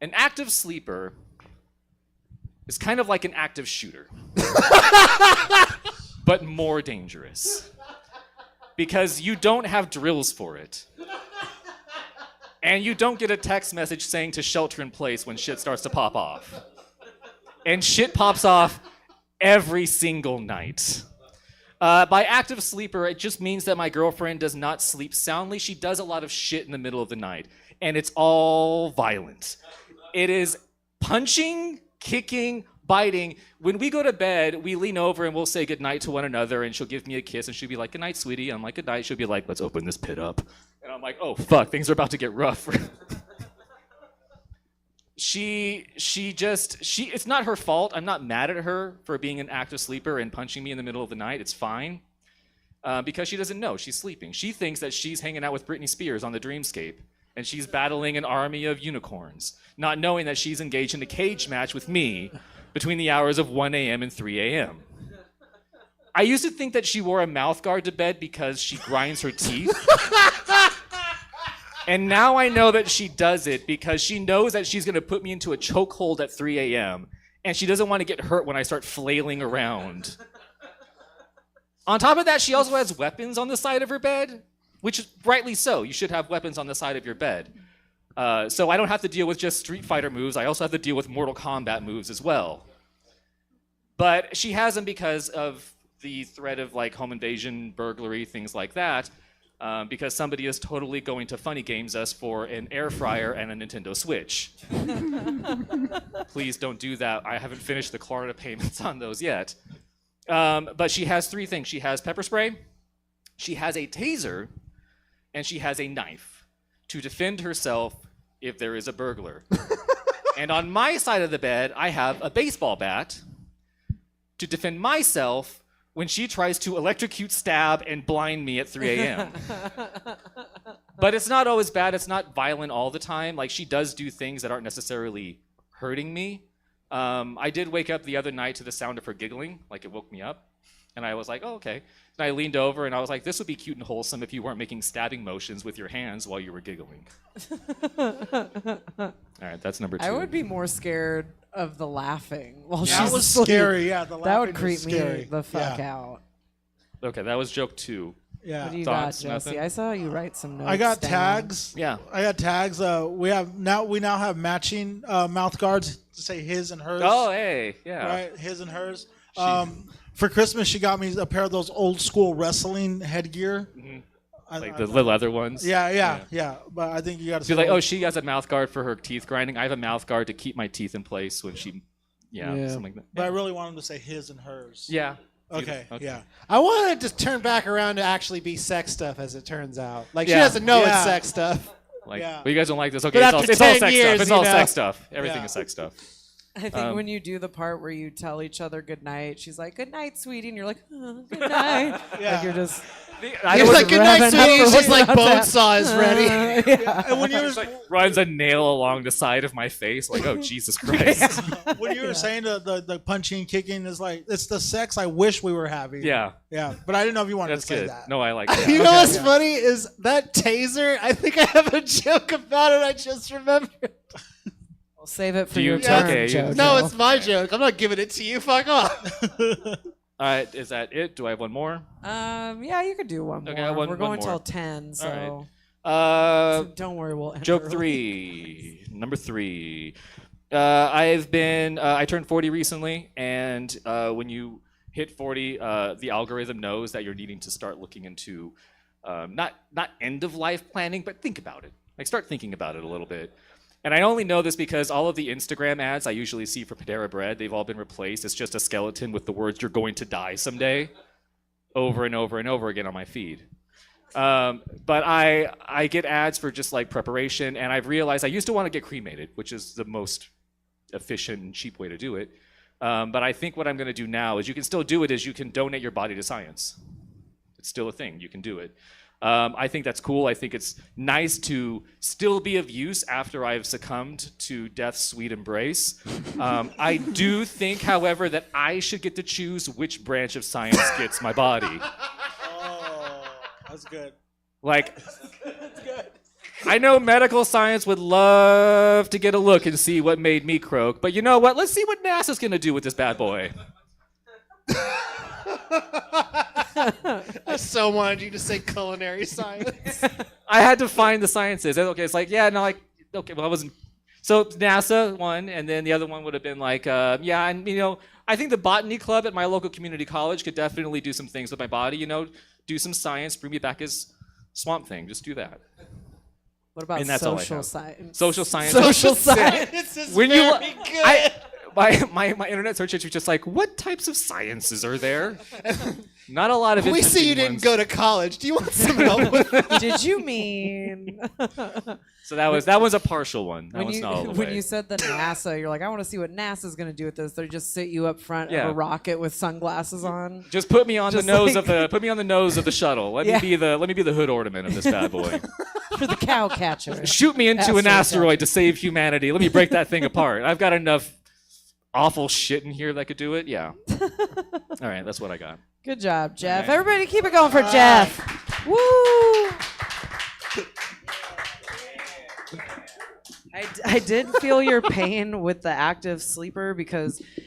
An active sleeper is kind of like an active shooter, but more dangerous. Because you don't have drills for it. And you don't get a text message saying to shelter in place when shit starts to pop off. And shit pops off every single night. By active sleeper, it just means that my girlfriend does not sleep soundly. She does a lot of shit in the middle of the night. And it's all violent. It is punching, kicking, biting. When we go to bed, we lean over and we'll say goodnight to one another, and she'll give me a kiss, and she'll be like, good night, sweetie. I'm like, good night. She'll be like, let's open this pit up. And I'm like, oh, fuck, things are about to get rough. It's not her fault. I'm not mad at her for being an active sleeper and punching me in the middle of the night. It's fine. Because she doesn't know. She's sleeping. She thinks that she's hanging out with Britney Spears on the dreamscape, and she's battling an army of unicorns, not knowing that she's engaged in a cage match with me between the hours of 1 a.m. and 3 a.m. I used to think that she wore a mouth guard to bed because she grinds her teeth. And now I know that she does it because she knows that she's going to put me into a chokehold at 3 a.m. and she doesn't want to get hurt when I start flailing around. On top of that, she also has weapons on the side of her bed, which is rightly so. You should have weapons on the side of your bed. So I don't have to deal with just Street Fighter moves. I also have to deal with Mortal Kombat moves as well. But she has them because of the threat of like home invasion, burglary, things like that. Because somebody is totally going to funny games us for an air fryer and a Nintendo Switch. Please don't do that. I haven't finished the Klarna payments on those yet. But she has 3 things. She has pepper spray, she has a taser, and she has a knife to defend herself if there is a burglar. And on my side of the bed, I have a baseball bat to defend myself when she tries to electrocute, stab, and blind me at 3 a.m. But it's not always bad. It's not violent all the time. Like, she does do things that aren't necessarily hurting me. I did wake up the other night to the sound of her giggling. Like, it woke me up. And I was like, oh, okay. And I leaned over and I was like, this would be cute and wholesome if you weren't making stabbing motions with your hands while you were giggling. All right, that's number 2. I would be more scared of the laughing while That she's was asleep. scary, yeah, the that laughing would was creep scary. me the fuck Yeah. out. Okay, that was joke 2. Yeah. What do you Thoughts? got, Jesse? Nothing? I saw you write some notes. I got down. tags. Yeah. I got tags. We now have matching mouth guards to say his and hers. Oh, hey, yeah. Right, his and hers. For Christmas, she got me a pair of those old school wrestling headgear. Mm-hmm. Like the leather ones? Yeah. But I think you got to Be like, oh, she has a mouth guard for her teeth grinding. I have a mouth guard to keep my teeth in place when she, something like that. But I really want them to say his and hers. Yeah. Okay. Yeah. I wanted to turn back around to actually be sex stuff, as it turns out. Like, she Yeah. doesn't know Yeah. it's sex stuff. Like, Yeah. well, you guys don't like this. Okay, But it's all, after it's all 10 sex years, stuff. It's you all know. sex stuff. Everything Yeah. is sex stuff. I think when you do the part where you tell each other good night, she's like, good night, sweetie, and you're like, oh, good night. Yeah. Like you're just. He's like, good night, sweetie. It's just like bone saw is ready. Yeah. And when you were Runs a nail along the side of my face. Like, oh, Jesus Christ. when you were saying the punching, kicking is like it's the sex I wish we were having. Yeah. Yeah. But I didn't know if you wanted That's to say good. that. No, I like that. You know what's funny is that taser. I think I have a joke about it. I just remembered. We'll save it for Do you- your turn, okay, you- Jojo. No, it's my joke. I'm not giving it to you. Fuck off. All right, is that it? Do I have one more? Yeah, you could do one more. Okay, one We're going more. till 10, so. All right. So don't worry, we'll end Joke early. 3, number 3. I turned 40 recently, and when you hit 40, the algorithm knows that you're needing to start looking into not end of life planning, but think about it. Like, start thinking about it a little bit. And I only know this because all of the Instagram ads I usually see for Panera Bread, they've all been replaced. It's just a skeleton with the words, "You're going to die someday," over and over and over again on my feed. But I get ads for just like preparation, and I've realized I used to want to get cremated, which is the most efficient and cheap way to do it. But I think what I'm going to do now is you can still do it, is you can donate your body to science. It's still a thing. You can do it. I think that's cool. I think it's nice to still be of use after I've succumbed to death's sweet embrace. I do think, however, that I should get to choose which branch of science gets my body. Oh, that's good. Like, I know medical science would love to get a look and see what made me croak, but you know what? Let's see what NASA's gonna do with this bad boy. I so wanted you to say culinary science. I had to find the sciences. Okay, it's like, yeah, no, like, okay, well, I wasn't. So NASA one, and then the other one would have been like, yeah, and you know, I think the botany club at my local community college could definitely do some things with my body. You know, do some science, bring me back as Swamp Thing. Just do that. What about And that's all I social have. science? Social science. Social science is When very you, good. my internet search history is just like, what types of sciences are there? Not a lot of. We see you interesting didn't ones. go to college. Do you want some help with that? Did you mean? So that was a partial one. That was not all the when way. you said the NASA, you're like, I want to see what NASA's going to do with this. They just sit you up front Yeah. of a rocket with sunglasses on. Just put me on Just the nose like- of the shuttle. Let Yeah. me be the hood ornament of this bad boy. For the cow catcher. Shoot me into an Astro asteroid to save humanity. Let me break that thing apart. I've got enough awful shit in here that could do it. Yeah. All right, that's what I got. Good job, Jeff. All right. Everybody keep it going for Jeff. Woo! I did feel your pain with the active sleeper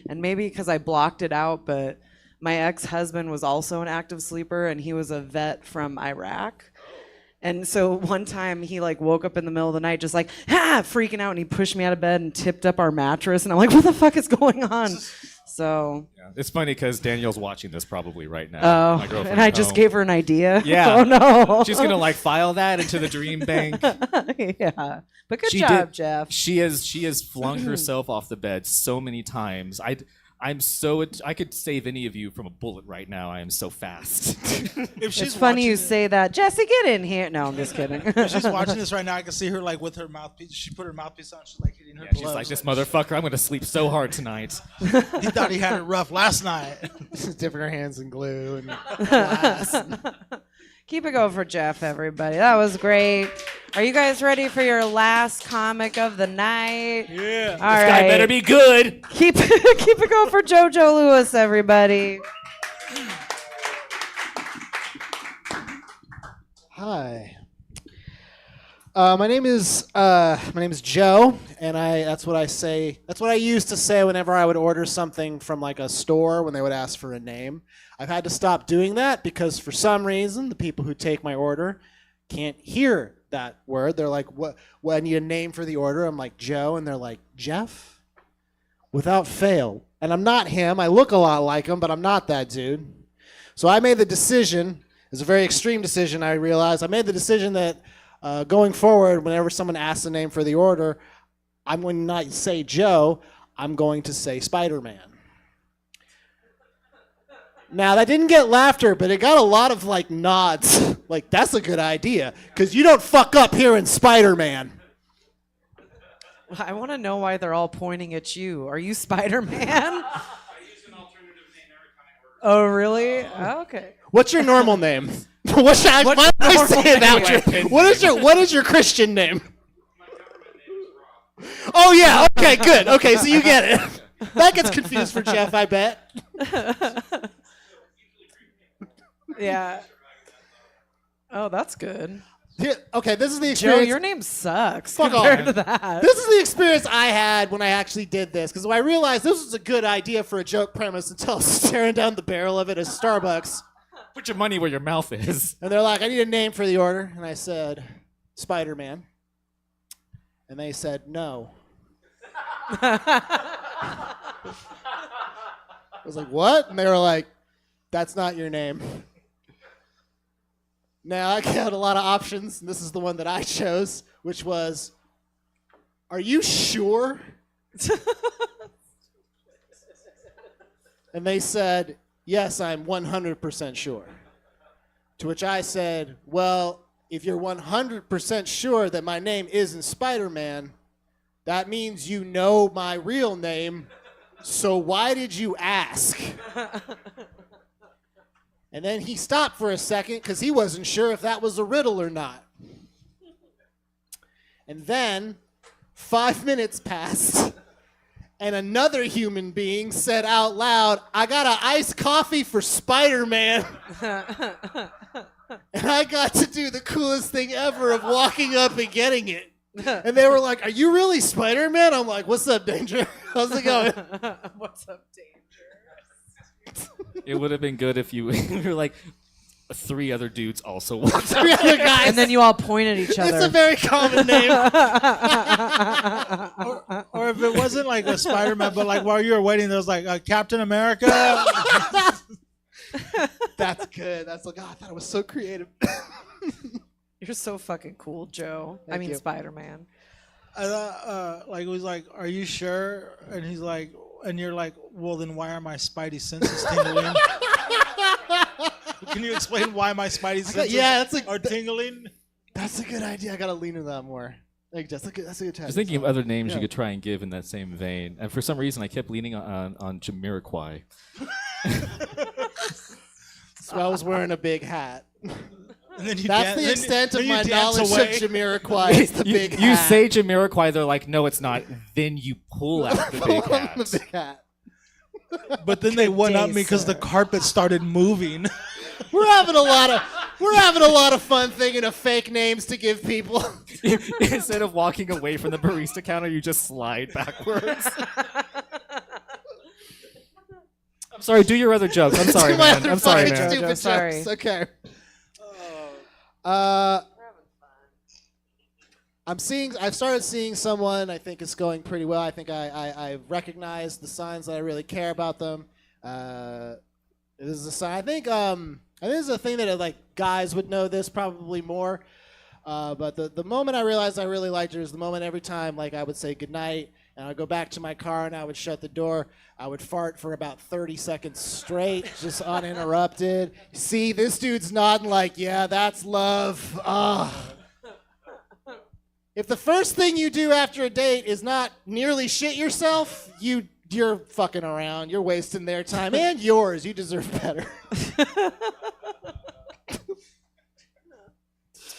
and maybe because I blocked it out, but my ex-husband was also an active sleeper and he was a vet from Iraq. And so one time he like woke up in the middle of the night just like, freaking out, and he pushed me out of bed and tipped up our mattress and I'm like, what the fuck is going on? So Yeah. It's funny because Danielle's watching this probably right now. Oh, My girlfriend and I at just home. gave her an idea. Yeah. Oh no. She's gonna like file that into the dream bank. Yeah. But good She job, did- Jeff. She has flung herself off the bed so many times. I could save any of you from a bullet right now. I am so fast. If she's It's funny you watching say that. Jesse, get in here. No, I'm just kidding. If she's watching this right now, I can see her like with her mouthpiece. She put her mouthpiece on. She's like hitting her Yeah, gloves. she's like, this motherfucker, I'm gonna sleep so hard tonight. He thought he had it rough last night. Just dipping her hands in glue and glass. Keep it going for Jeff, everybody. That was great. Are you guys ready for your last comic of the night? Yeah. All right. This guy better be good. Keep it going for JoJo Lewis, everybody. Hi. My name is Joe, and that's what I say. That's what I used to say whenever I would order something from like a store when they would ask for a name. I've had to stop doing that because for some reason the people who take my order can't hear that word. They're like, "What? I need a name for the order." I'm like, "Joe," and they're like, "Jeff?" Without fail. And I'm not him. I look a lot like him, but I'm not that dude. So I made the decision. It's a very extreme decision. I realized I made the decision that going forward, whenever someone asks a name for the order, I'm going to not say Joe. I'm going to say Spider-Man. Now, that didn't get laughter, but it got a lot of, like, nods. Like, that's a good idea, because you don't fuck up here in Spider-Man. I want to know why they're all pointing at you. Are you Spider-Man? Oh, really? Oh, okay. What's your normal name? Why don't I say it that way? What is your Christian name? Oh, yeah, okay, good. Okay, so you get it. That gets confused for Jeff, I bet. Yeah. Oh, that's good. Here, okay, this is the Joe, experience. your name sucks Fuck compared off. to that. This is the experience I had when I actually did this, because I realized this was a good idea for a joke premise until I was staring down the barrel of it at Starbucks. Put your money where your mouth is. And they're like, I need a name for the order. And I said, Spider-Man. And they said, no. I was like, what? And they were like, that's not your name. Now, I had a lot of options, and this is the one that I chose, which was, are you sure? And they said, yes, I'm 100% sure. To which I said, well, if you're 100% sure that my name isn't Spider-Man, that means you know my real name, so why did you ask? And then he stopped for a second because he wasn't sure if that was a riddle or not. And then 5 minutes passed, and another human being said out loud, "I got an iced coffee for Spider-Man." And I got to do the coolest thing ever of walking up and getting it. And they were like, "Are you really Spider-Man?" I'm like, "What's up, Danger? How's it going?" What's up, Danger? It would have been good if you were like 3 other dudes also walked 3 other guys. And then you all point at each other. It's a very common name. Or if it wasn't like a Spider-Man, but like while you were waiting, there was like Captain America. That's good. That's like, oh, I thought it was so creative. You're so fucking cool, Joe. I Thank mean, you. Spider-Man. Like it was like, "Are you sure?" And he's like, and you're like, "Well, then why are my spidey senses tingling?" Can you explain why my spidey senses are tingling? That's a good idea. I gotta lean into that more. Like, that's a good tactic. I was thinking of other names you Yeah. could try and give in that same vein, and for some reason I kept leaning on Jamiroquai. So I was wearing a big hat. And then you That's dan- the extent of then you my dance knowledge away. of Jamiroquai. Is the big hat. You say Jamiroquai, they're like, "No, it's not." Then you pull out the big hat. The big hat. But then they one up day, me because the carpet started moving. We're having a lot of fun thinking of fake names to give people. Instead of walking away from the barista counter, you just slide backwards. I'm sorry. Do your other jokes. I'm sorry, Do my man. other I'm sorry, fucking man. stupid Sorry. jokes. Okay. I've started seeing someone. I think it's going pretty well. I think I recognize the signs that I really care about them. This is a sign. I think this is a thing that like guys would know this probably more. But the moment I realized I really liked her is the moment every time like I would say goodnight and I'd go back to my car and I would shut the door. I would fart for about 30 seconds straight, just uninterrupted. See, this dude's nodding like, yeah, that's love. If the first thing you do after a date is not nearly shit yourself, you're fucking around. You're wasting their time and yours. You deserve better.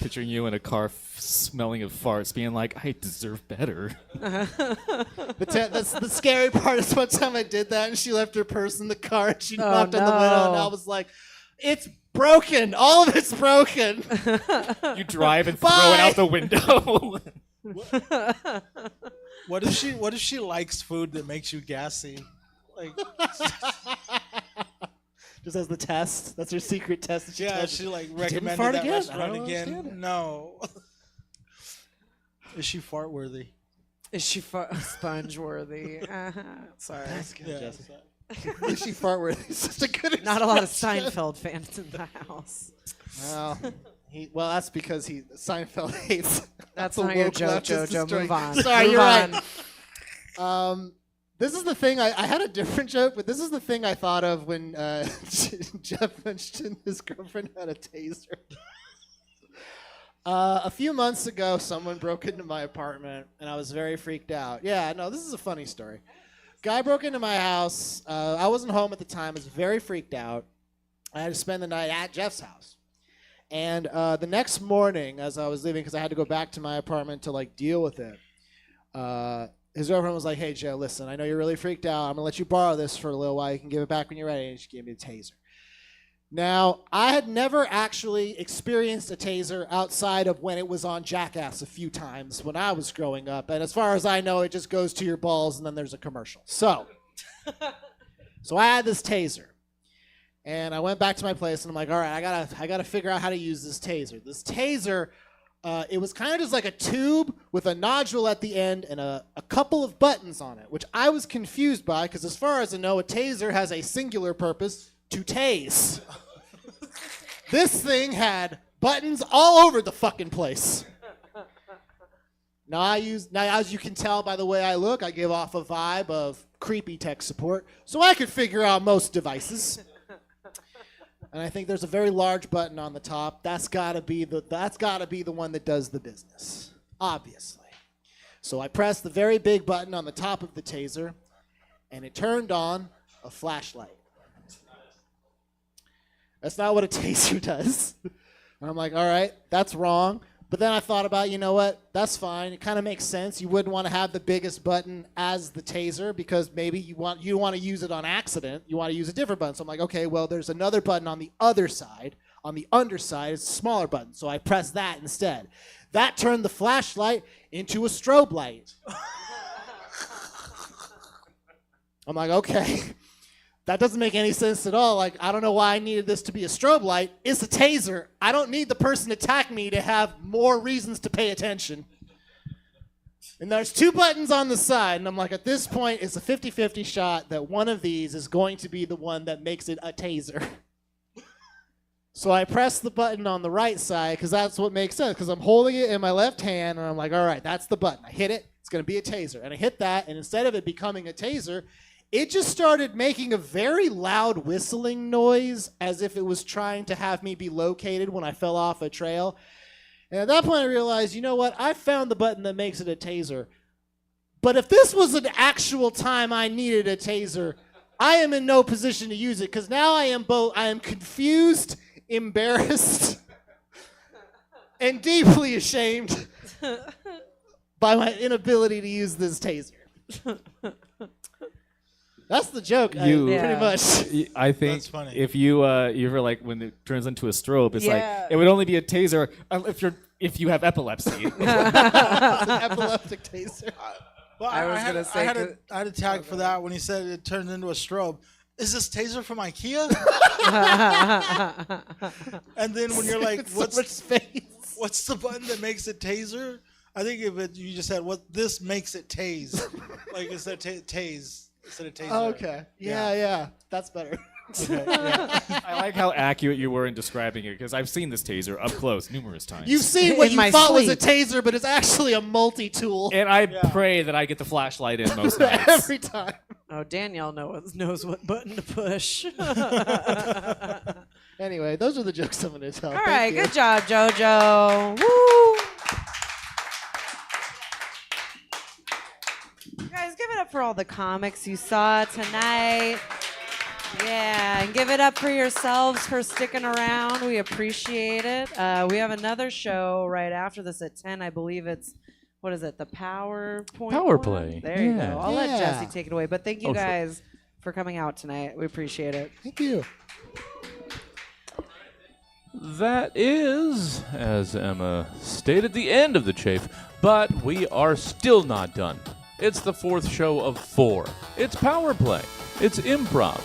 Picturing you in a car smelling of farts, being like, "I deserve better." The scary part is one time I did that and she left her purse in the car and she Oh, knocked on the window and I no. was like, it's broken. All of it's broken. You drive and Bye. throw it out the window. What if she likes food that makes you gassy? Like, Just as the test. That's her secret test. That yeah, tells she you. like You didn't recommended fart that again? I restaurant don't again. understand it. No. Is she fart worthy? Is she sponge worthy? Sorry. That's good, Yeah. Jessica. Is she fart worthy? Such a good Not a lot of expression. Seinfeld fans in the house. Well, that's because Seinfeld hates. That's the not your woke joke, leftist Jojo. destroying- Move on. Sorry, Move you're on. right. This is the thing. I had a different joke, but this is the thing I thought of when Jeff mentioned his girlfriend had a taser. A few months ago, someone broke into my apartment, and I was very freaked out. Yeah, no, this is a funny story. Guy broke into my house. I wasn't home at the time. I was very freaked out. I had to spend the night at Jeff's house. And the next morning, as I was leaving, because I had to go back to my apartment to like deal with it, his girlfriend was like, "Hey, Joe, listen, I know you're really freaked out. I'm gonna let you borrow this for a little while. You can give it back when you're ready." And she gave me a taser. Now, I had never actually experienced a taser outside of when it was on Jackass a few times when I was growing up. And as far as I know, it just goes to your balls and then there's a commercial. So I had this taser. And I went back to my place and I'm like, all right, I gotta figure out how to use this taser. This taser, it was kind of just like a tube with a nodule at the end and a couple of buttons on it, which I was confused by because as far as I know, a taser has a singular purpose, to tase. This thing had buttons all over the fucking place. Now, as you can tell by the way I look, I give off a vibe of creepy tech support, so I could figure out most devices. And I think there's a very large button on the top. That's gotta be the one that does the business, obviously. So I pressed the very big button on the top of the taser, and it turned on a flashlight. That's not what a taser does. And I'm like, all right, that's wrong. But then I thought about, you know what? That's fine. It kind of makes sense. You wouldn't want to have the biggest button as the taser because maybe you want to use it on accident. You want to use a different button. So I'm like, okay, well, there's another button on the other side. On the underside, it's a smaller button. So I pressed that instead. That turned the flashlight into a strobe light. I'm like, okay. That doesn't make any sense at all. Like, I don't know why I needed this to be a strobe light. It's a taser. I don't need the person attacking me to have more reasons to pay attention. And there's 2 buttons on the side, and I'm like, at this point, it's a 50-50 shot that one of these is going to be the one that makes it a taser. So I press the button on the right side because that's what makes sense, because I'm holding it in my left hand, and I'm like, all right, that's the button. I hit it. It's going to be a taser. And I hit that, and instead of it becoming a taser, it just started making a very loud whistling noise as if it was trying to have me be located when I fell off a trail. And at that point I realized, you know what? I found the button that makes it a taser. But if this was an actual time I needed a taser, I am in no position to use it because now I am confused, embarrassed, and deeply ashamed by my inability to use this taser. That's the joke, pretty much. I think if you ever like when it turns into a strobe, it's like it would only be a taser if you have epilepsy. It's an epileptic taser. Well, I had a tag for that when he said it turned into a strobe. Is this taser from IKEA? And then when you're like, what's the button that makes it taser? I think you just said this makes it tase. Like it said tase. Instead of taser. Oh, okay. Yeah. That's better. Okay, yeah. I like how accurate you were in describing it because I've seen this taser up close numerous times. You've seen what you thought was a taser, but it's actually a multi-tool. And I pray that I get the flashlight in most nights. Every time. Oh, Danielle knows what button to push. Anyway, those are the jokes I'm going to tell. All right, good job, JoJo. Woo! Guys, give it up for all the comics you saw tonight. Yeah, and give it up for yourselves for sticking around. We appreciate it. We have another show right after this at 10. I believe it's, what is it, the PowerPlay. One? There you go. I'll let Jesse take it away. But thank you Sure. guys for coming out tonight. We appreciate it. Thank you. That is, as Emma stated, the end of the Chafe, but we are still not done. It's the 4th show of 4. It's PowerPlay. It's improv.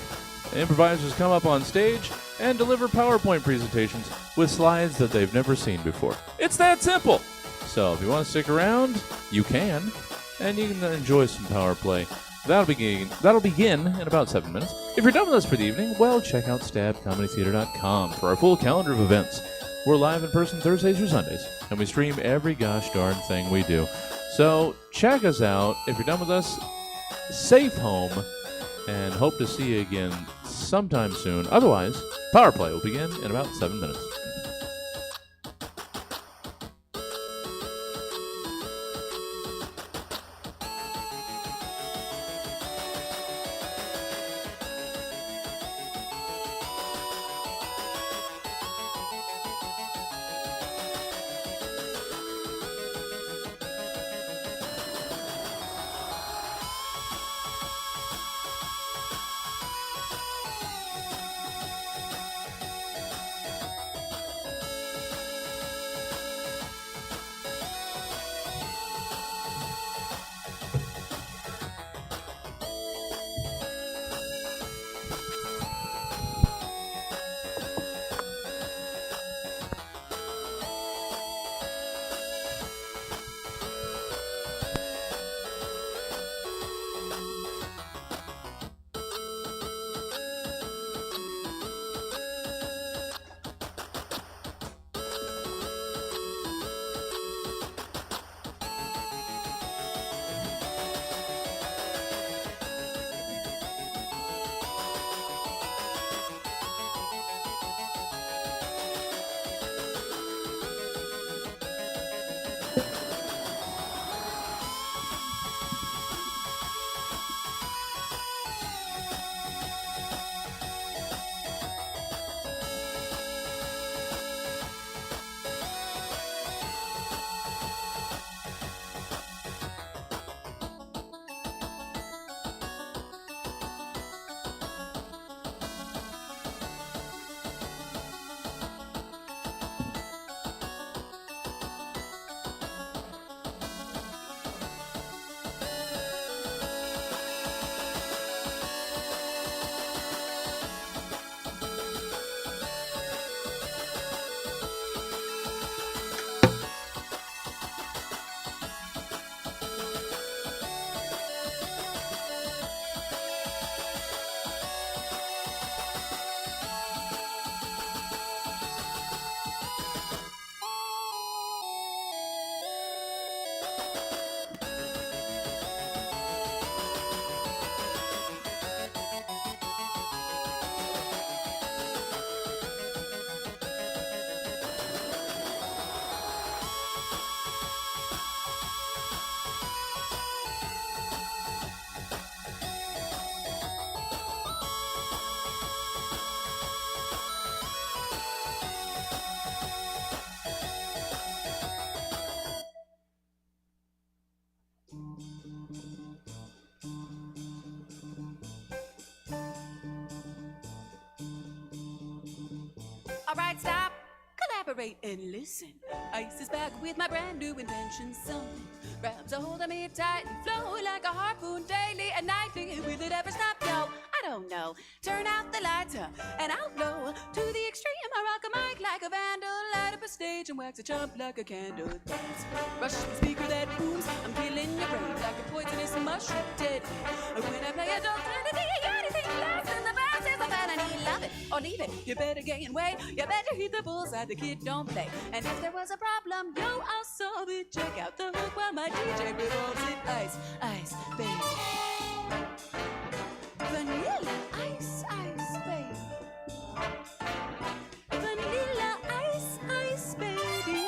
Improvisers come up on stage and deliver PowerPoint presentations with slides that they've never seen before. It's that simple. So if you want to stick around, you can, and you can enjoy some PowerPlay. That'll begin in about 7 minutes. If you're done with us for the evening, well, check out stabcomedytheater.com for our full calendar of events. We're live in person Thursdays through Sundays, and we stream every gosh darn thing we do. So check us out. If you're done with us, safe home, and hope to see you again sometime soon. Otherwise, PowerPlay will begin in about 7 minutes. All right, stop. Collaborate and listen. Ice is back with my brand new invention. Something grabs a hold of me tight and flow like a harpoon daily and nightly. Will it ever stop? Yo, I don't know. Turn out the lights and I'll blow to the extreme. I rock a mic like a vandal, light up a stage and wax a chump like a candle. Dance. Rush the speaker that booms. I'm killing your brain like a poisonous mushroom deadly. When I play a dope melody, anything less than the bounce is a felony. Love it or leave it. You better gain weight. You better hit the bullseye. The kid don't play. And if there was a problem, yo, I'll solve it. Check out the hook while my DJ revolves it. Ice, ice, baby. Vanilla ice, ice, baby. Vanilla ice, ice, baby.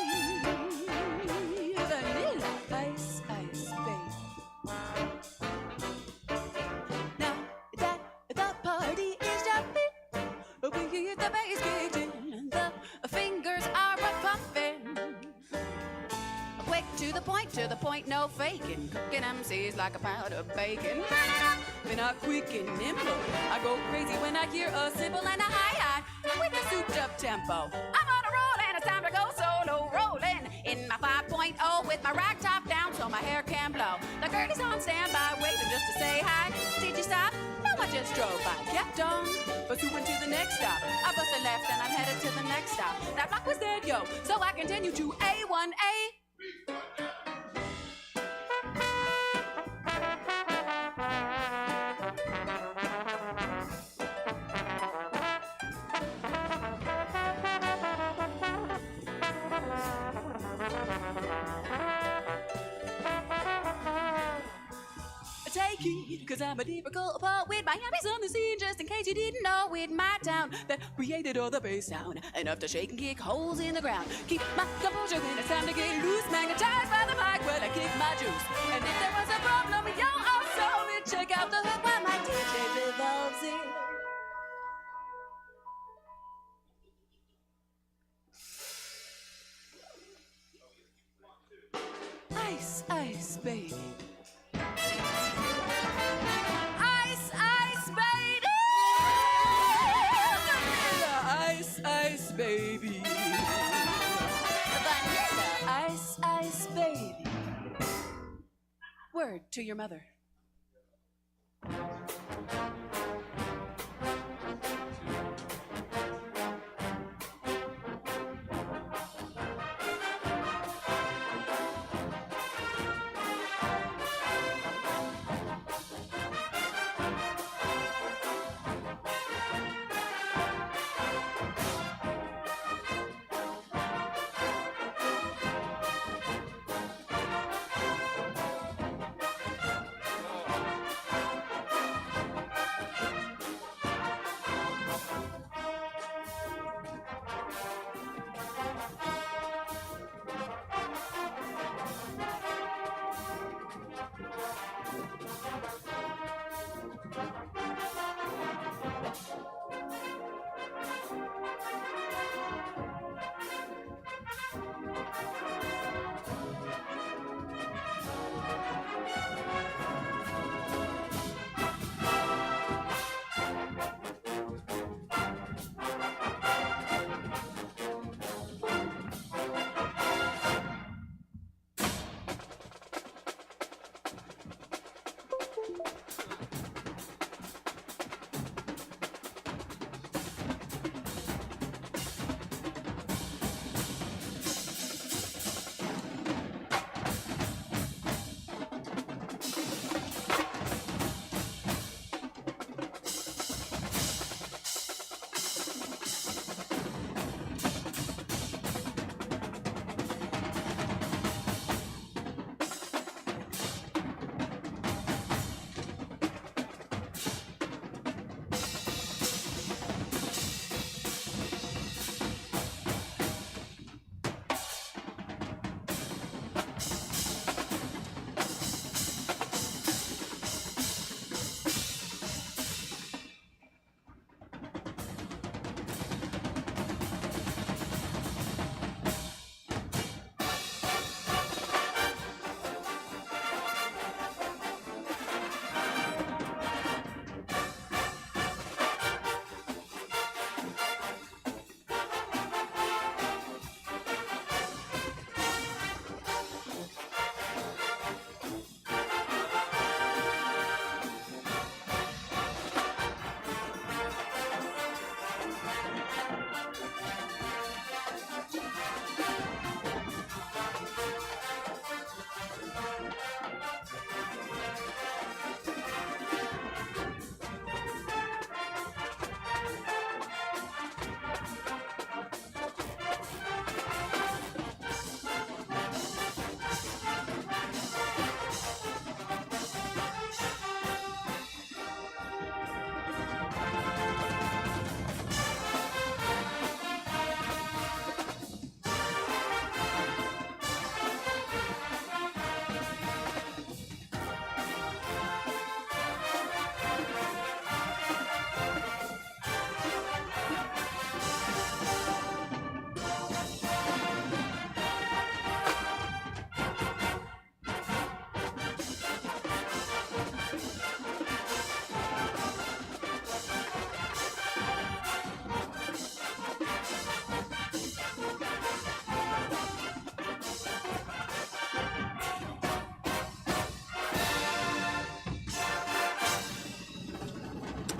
Vanilla ice, ice, baby. Now that the party is jumping, we hear the bass kicked in, the fingers are a-pumping. Quick to the point, no faking. Cooking MCs like a pound of bacon. Been not quick and nimble. I go crazy when I hear a cymbal and a hi-hat with a souped-up tempo. I'm on a roll and it's time to go solo. Rolling in my 5.0 with my rag top down so my hair can blow. The girlie's on standby, waiting just to say hi. Did you stop? No, I just drove by. Kept on, pursuing to the next stop. I bust a left and I'm headed to the next stop. That block was dead, yo, so I continue to A1A. Take it, cause I'm a difficult poet. Miami's on the scene, just in case you didn't know. With my town that created all the bass sound, enough to shake and kick holes in the ground. Keep my composure when it's time to get loose. Magnetized by the mic while I kick my juice. And if there was a problem, yo, I'll solve it. Check out the hook while my DJ revolves it. Ice, ice, baby. Ice, ice, baby. Vanilla ice, ice, baby. Vanilla ice, ice, baby. Word to your mother.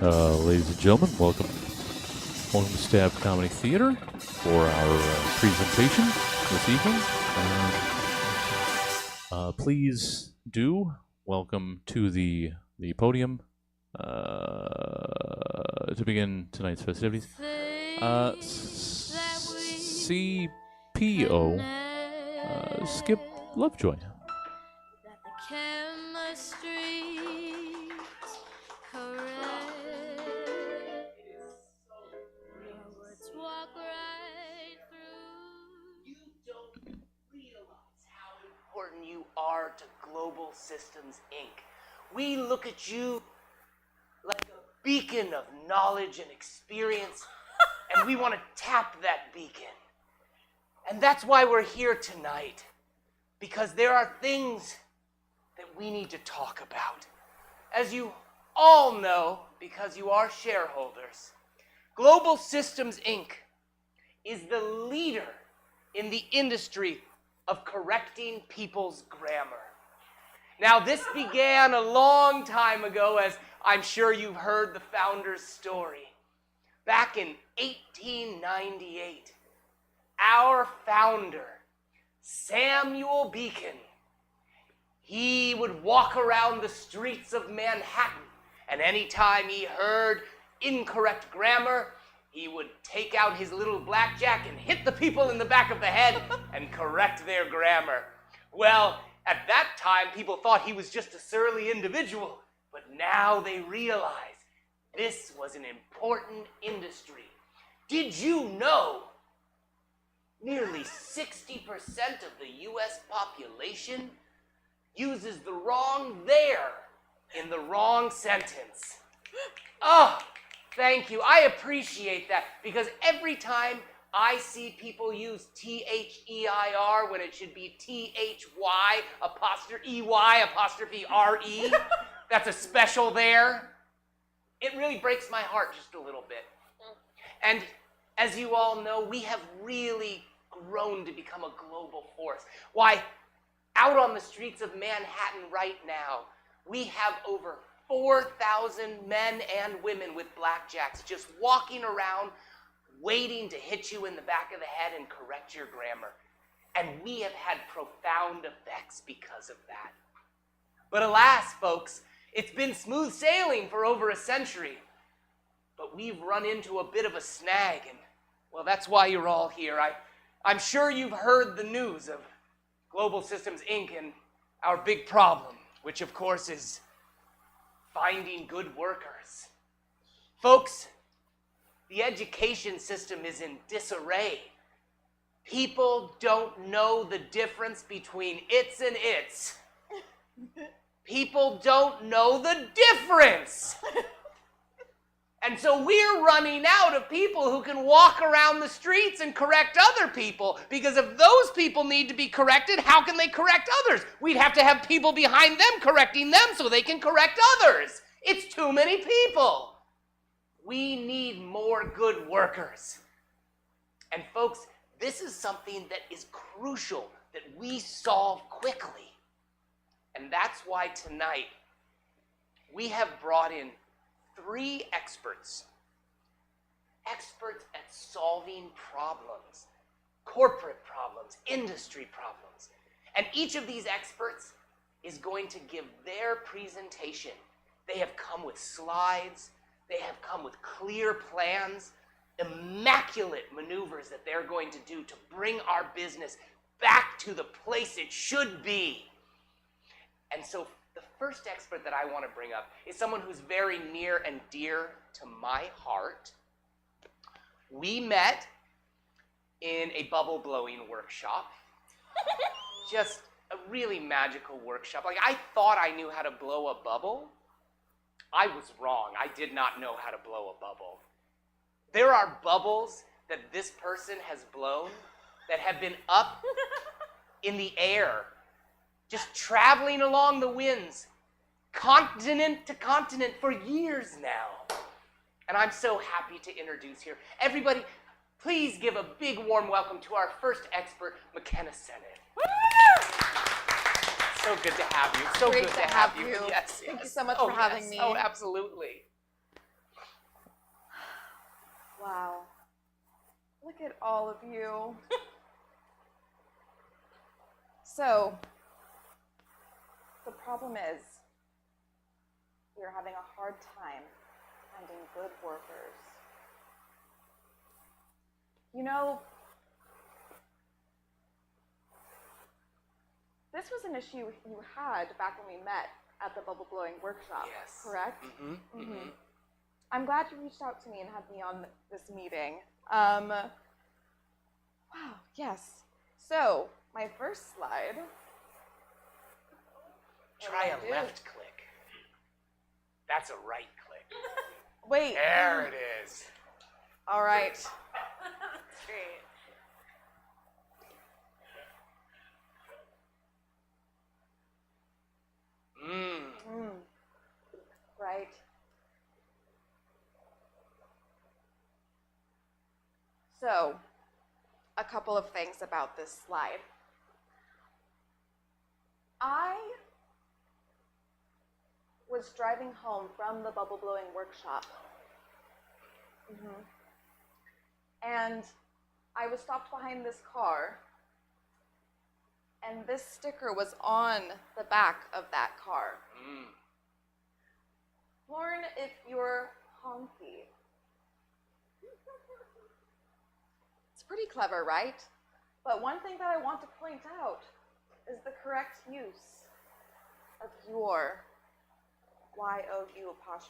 Ladies and gentlemen, welcome to Stab Comedy Theater for our presentation this evening. Please do welcome to the podium to begin tonight's festivities. CPO Skip Lovejoy. Important you are to Global Systems Inc. We look at you like a beacon of knowledge and experience, and we want to tap that beacon. And that's why we're here tonight, because there are things that we need to talk about. As you all know, because you are shareholders, Global Systems Inc. is the leader in the industry of correcting people's grammar. Now, this began a long time ago, as I'm sure you've heard the founder's story. Back in 1898, our founder, Samuel Beacon, he would walk around the streets of Manhattan, and anytime he heard incorrect grammar, he would take out his little blackjack and hit the people in the back of the head and correct their grammar. Well, at that time, people thought he was just a surly individual, but now they realize this was an important industry. Did you know nearly 60% of the U.S. population uses the wrong there in the wrong sentence? Oh, thank you. I appreciate that, because every time I see people use T-H-E-I-R when it should be T-H-Y apostrophe R-E, that's a special there, it really breaks my heart just a little bit. And as you all know, we have really grown to become a global force. Why, out on the streets of Manhattan right now, we have over 4,000 men and women with blackjacks just walking around waiting to hit you in the back of the head and correct your grammar. And we have had profound effects because of that. But alas, folks, it's been smooth sailing for over a century. But we've run into a bit of a snag, and well, that's why you're all here. I'm sure you've heard the news of Global Systems Inc. and our big problem, which of course is finding good workers. Folks, the education system is in disarray. People don't know the difference between its and its. People don't know the difference. And so we're running out of people who can walk around the streets and correct other people, because if those people need to be corrected, how can they correct others? We'd have to have people behind them correcting them so they can correct others. It's too many people. We need more good workers. And folks, this is something that is crucial that we solve quickly. And that's why tonight we have brought in 3 experts at solving problems, corporate problems, industry problems. And each of these experts is going to give their presentation. They have come with slides, they have come with clear plans, immaculate maneuvers that they're going to do to bring our business back to the place it should be. And so the first expert that I want to bring up is someone who's very near and dear to my heart. We met in a bubble blowing workshop. Just a really magical workshop. Like, I thought I knew how to blow a bubble. I was wrong. I did not know how to blow a bubble. There are bubbles that this person has blown that have been up in the air, just traveling along the winds, continent to continent for years now. And I'm so happy to introduce here. Everybody, please give a big warm welcome to our first expert, McKenna Sennett. So good to have you. So Great good to to have have you. you. Yes, Thank yes. you so much Oh, for having yes. me. Oh, absolutely. Wow. Look at all of you. So, the problem is, we're having a hard time finding good workers. You know, this was an issue you had back when we met at the bubble blowing workshop, Yes. correct? Mm-hmm. Mm-hmm. I'm glad you reached out to me and had me on this meeting. Wow, yes. So, my first slide. Try a left click. That's a right click. Wait. There it is. All right. Great. Right. So, a couple of things about this slide. I was driving home from the bubble blowing workshop. And I was stopped behind this car, and this sticker was on the back of that car. Horn if you're honky. It's pretty clever, right? But one thing that I want to point out is the correct use of your, Y-O-U''R'.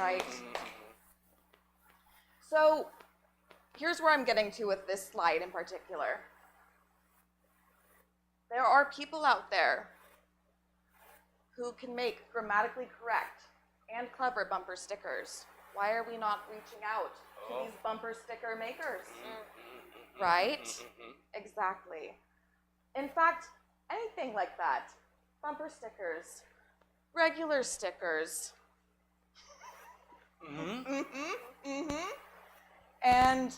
Right? So, here's where I'm getting to with this slide in particular. There are people out there who can make grammatically correct and clever bumper stickers. Why are we not reaching out to these bumper sticker makers? Right? Exactly. In fact, anything like that. Bumper stickers, regular stickers. And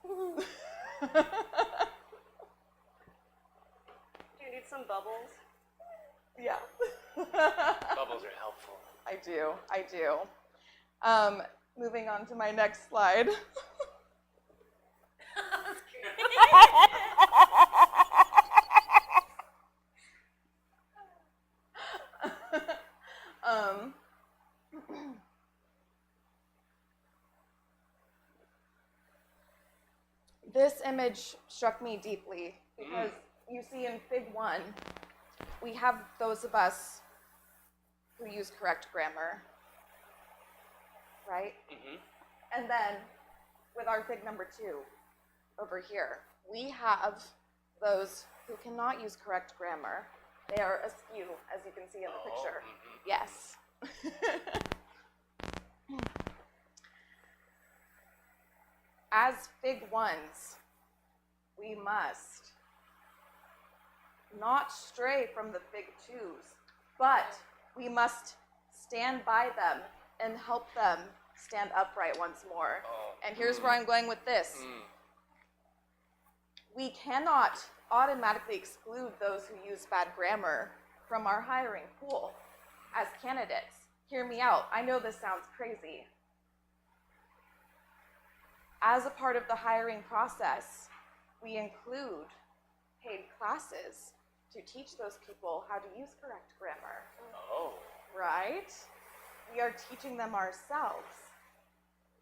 Do you need some bubbles? Yeah. Bubbles are helpful. I do. Moving on to my next slide. This image struck me deeply because you see in Fig 1, we have those of us who use correct grammar, right? And then with our Fig number 2 over here, we have those who cannot use correct grammar. They are askew, as you can see in the picture. Yes. As Fig 1s, we must not stray from the Fig 2s, but we must stand by them and help them stand upright once more. And here's where I'm going with this. We cannot automatically exclude those who use bad grammar from our hiring pool as candidates. Hear me out. I know this sounds crazy. As a part of the hiring process, we include paid classes to teach those people how to use correct grammar. Right? We are teaching them ourselves,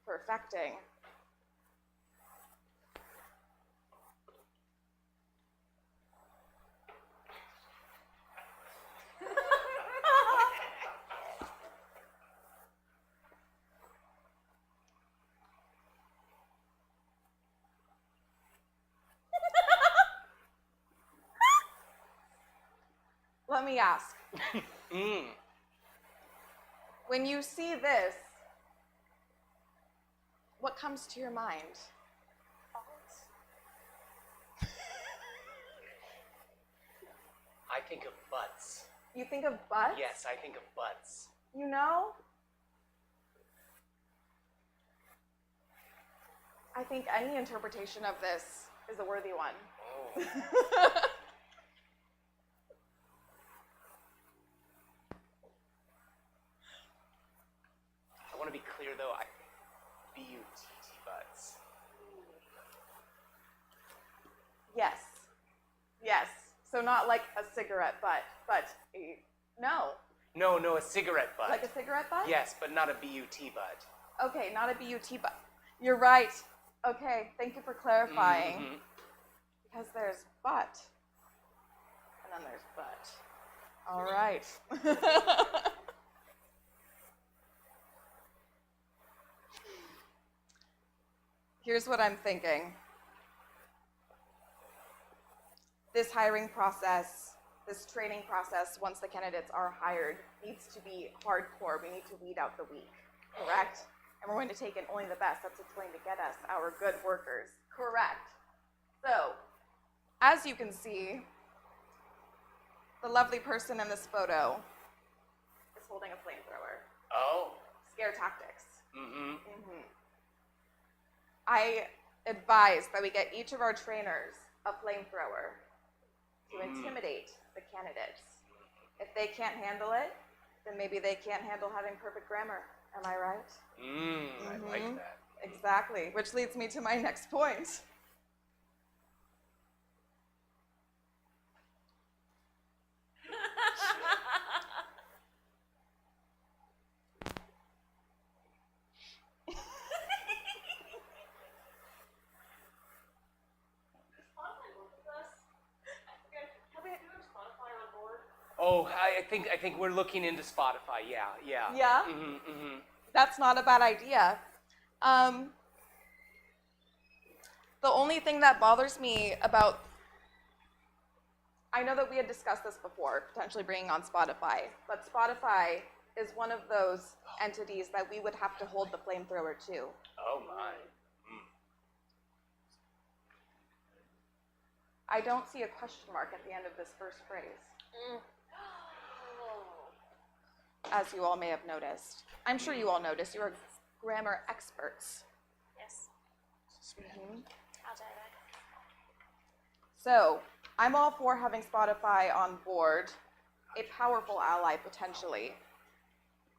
perfecting. Let me ask. When you see this, what comes to your mind? I think of butts. You think of butts? Yes, I think of butts. You know? I think any interpretation of this is a worthy one. B-U-T-T butts. Yes. Yes. So not like a cigarette butt, but no. No, a cigarette butt. Like a cigarette butt? Yes, but not a B-U-T butt. Okay, not a B-U-T butt. You're right. Okay, thank you for clarifying. Mhm. Because there's butt. And then there's butt. All right. Here's what I'm thinking. This hiring process, this training process, once the candidates are hired, needs to be hardcore. We need to weed out the weak, correct? And we're going to take in only the best. That's what's going to get us our good workers, correct? So, as you can see, the lovely person in this photo is holding a flamethrower. Oh. Scare tactics. Mm-hmm. I advise that we get each of our trainers a flamethrower to intimidate the candidates. If they can't handle it, then maybe they can't handle having perfect grammar. Am I right? I like that. Exactly, which leads me to my next point. Oh, I think we're looking into Spotify. Yeah. Yeah? That's not a bad idea. The only thing that bothers me about, I know that we had discussed this before, potentially bringing on Spotify, but Spotify is one of those entities that we would have to hold the flamethrower to. Oh my. I don't see a question mark at the end of this first phrase. As you all may have noticed. I'm sure you all noticed. You are grammar experts. Yes. Mhm. I'll try that. So, I'm all for having Spotify on board, a powerful ally potentially,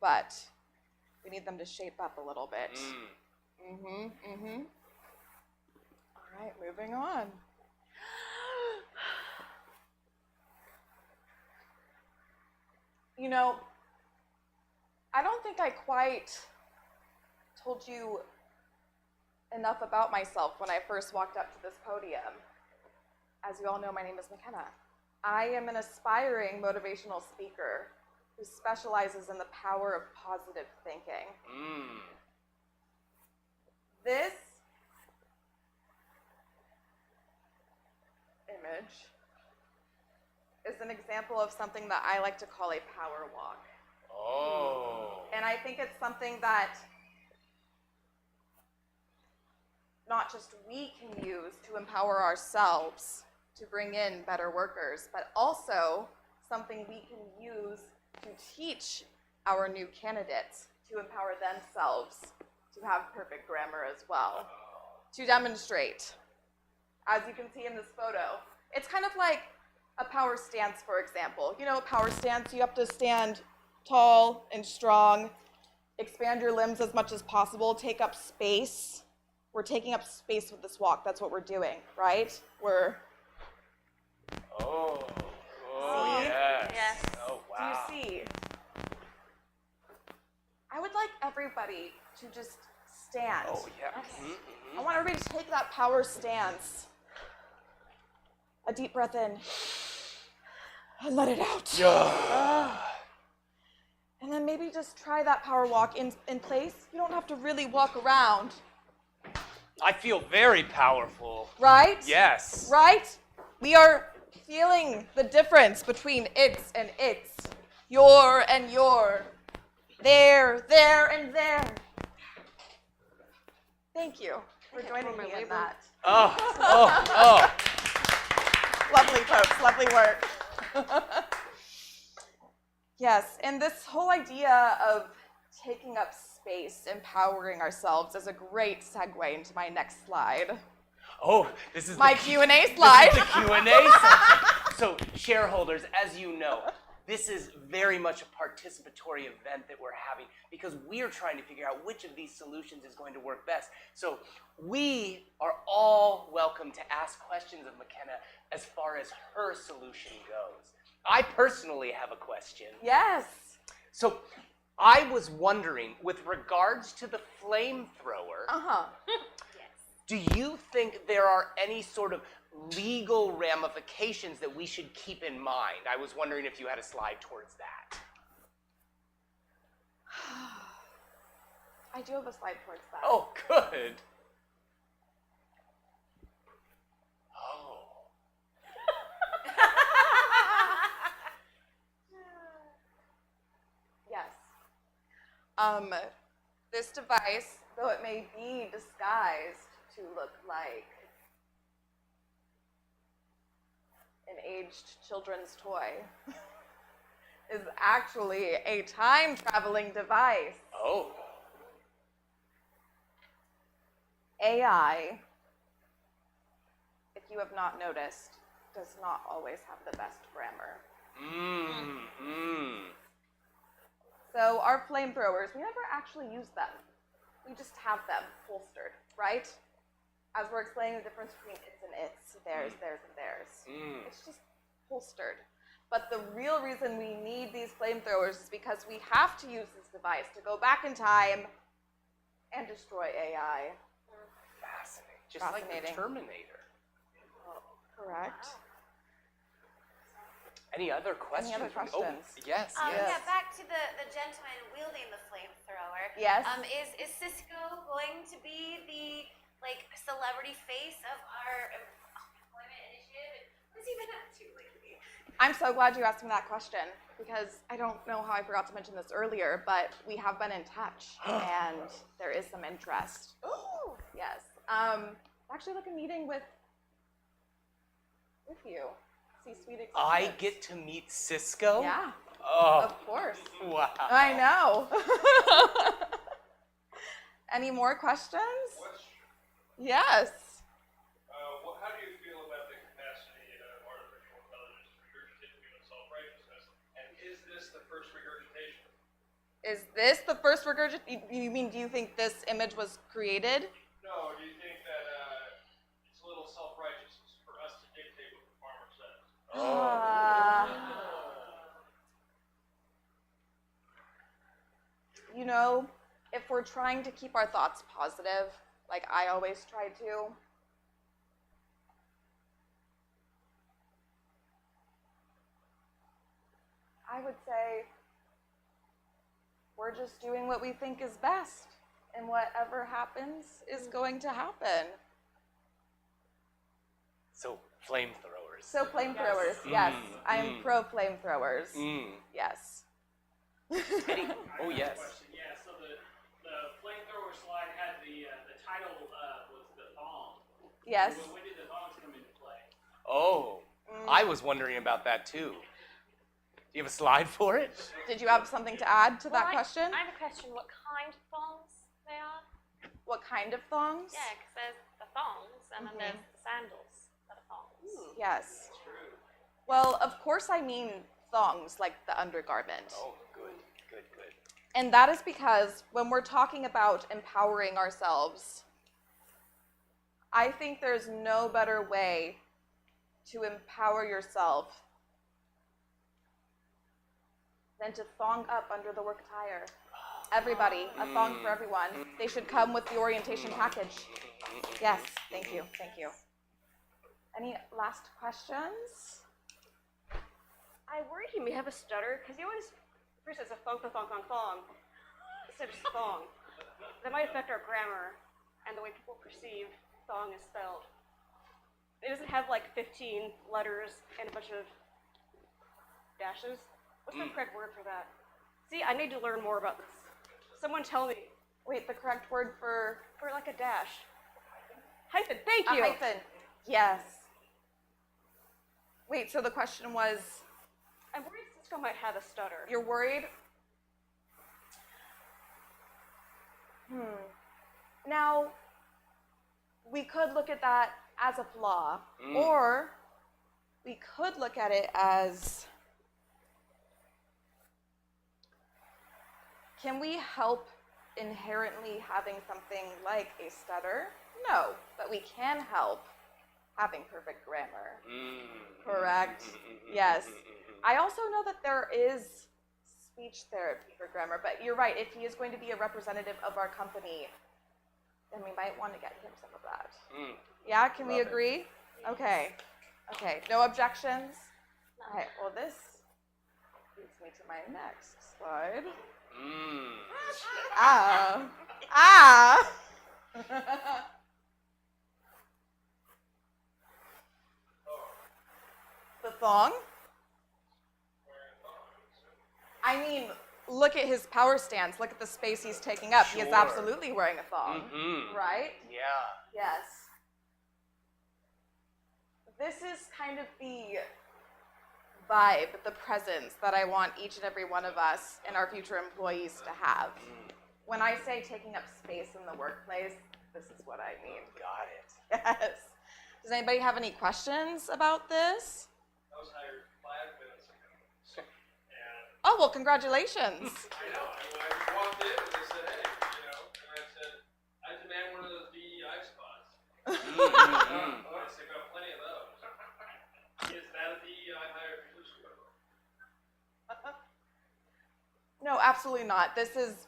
but we need them to shape up a little bit. All right, moving on. You know, I don't think I quite told you enough about myself when I first walked up to this podium. As you all know, my name is McKenna. I am an aspiring motivational speaker who specializes in the power of positive thinking. This image is an example of something that I like to call a power walk. Oh. And I think it's something that not just we can use to empower ourselves to bring in better workers, but also something we can use to teach our new candidates to empower themselves to have perfect grammar as well. To demonstrate, as you can see in this photo, it's kind of like a power stance, for example. You know, a power stance, you have to stand tall and strong, expand your limbs as much as possible, take up space. We're taking up space with this walk. That's what we're doing, right? Oh, See? yes. Oh, wow. Do you see? I would like everybody to just stand. Oh, yeah. Okay. I want everybody to take that power stance. A deep breath in. And let it out. And then maybe just try that power walk in place. You don't have to really walk around. I feel very powerful. Right? Yes. Right? We are feeling the difference between it's and it's. Your and your. There, and there. Thank you for joining me in that. Oh. Lovely, folks. Lovely work. Yes, and this whole idea of taking up space, empowering ourselves is a great segue into my next slide. Oh, this is my Q&A slide. This is the Q&A section. So, shareholders, as you know, this is very much a participatory event that we're having because we're trying to figure out which of these solutions is going to work best. So we are all welcome to ask questions of McKenna as far as her solution goes. I personally have a question. Yes. So I was wondering, with regards to the flamethrower, do you think there are any sort of legal ramifications that we should keep in mind? I was wondering if you had a slide towards that. I do have a slide towards that. Oh, good. Oh. Yes. This device, though it may be disguised to look like an aged children's toy, is actually a time-traveling device. Oh. AI, if you have not noticed, does not always have the best grammar. So our flamethrowers, we never actually use them. We just have them holstered, right? As we're explaining the difference between its and its, theirs, theirs, and theirs. It's just holstered. But the real reason we need these flamethrowers is because we have to use this device to go back in time and destroy AI. Fascinating. Just like the Terminator. Correct. Any other questions? Any other questions? Oh, yes, yes. Yeah, back to the gentleman wielding the flamethrower. Yes. Is Cisco going to be the celebrity face of our employment initiative? What's he been up to lately? I'm so glad you asked me that question because I don't know how I forgot to mention this earlier, but we have been in touch and there is some interest. Oh. Yes. Actually, like a meeting with you. C-suite executives. I get to meet Cisco? Yeah. Oh. Of course. Wow. I know. Any more questions? Yes. How do you feel about the capacity of artificial intelligence to regurgitate human self-righteousness? And is this the first regurgitation? Is this the first regurgitation? You mean, do you think this image was created? No, do you think that it's a little self-righteous for us to dictate what the farmer says? You know, if we're trying to keep our thoughts positive, like I always try to, I would say we're just doing what we think is best, and whatever happens is going to happen. So, flamethrowers. So flamethrowers, yes. I'm pro flamethrowers. Yes. Oh, yes. Yeah, so the flamethrower slide had the title was the thong. Yes. When did the thongs come into play? Oh, I was wondering about that too. Do you have a slide for it? Did you have something to add to that question? I have a question. What kind of thongs they are? What kind of thongs? Yeah, because there's the thongs and then there's the sandals that are thongs. Yes. Well, of course I mean thongs, like the undergarment. Oh, good, good, good. And that is because when we're talking about empowering ourselves, I think there's no better way to empower yourself than to thong up under the work attire. Everybody, a thong for everyone. They should come with the orientation package. Yes, thank you, thank you. Any last questions? I worry he may have a stutter because he always first says a thong, thong, thong, thong, instead of just thong. That might affect our grammar and the way people perceive thong is spelled. It doesn't have like 15 letters and a bunch of dashes. What's the correct word for that? See, I need to learn more about this. Someone tell me. Wait, the correct word for like a dash. Hyphen, thank a you. hyphen. Yes. Wait, so the question was? I'm worried Cisco might have a stutter. You're worried? Now, we could look at that as a flaw, or we could look at it as Can we help inherently having something like a stutter? No, but we can help having perfect grammar. Correct? Yes. I also know that there is speech therapy for grammar, but you're right. If he is going to be a representative of our company, then we might want to get him some of that. Yeah, can we agree? Okay. Okay, no objections? All right, well, this leads me to my next slide. The thong? I mean, look at his power stance. Look at the space he's taking up. He is absolutely wearing a thong, right? Yeah. Yes. This is kind of the vibe, the presence that I want each and every one of us and our future employees to have. When I say taking up space in the workplace, this is what I mean. Got it. Yes. Does anybody have any questions about this? I was hired 5 minutes ago. Oh, well, congratulations. I know. I just walked in and they said, hey, and I said, I demand one of those DEI spots. Oh, they got plenty of those. Is that a DEI hire position? No, absolutely not. This is,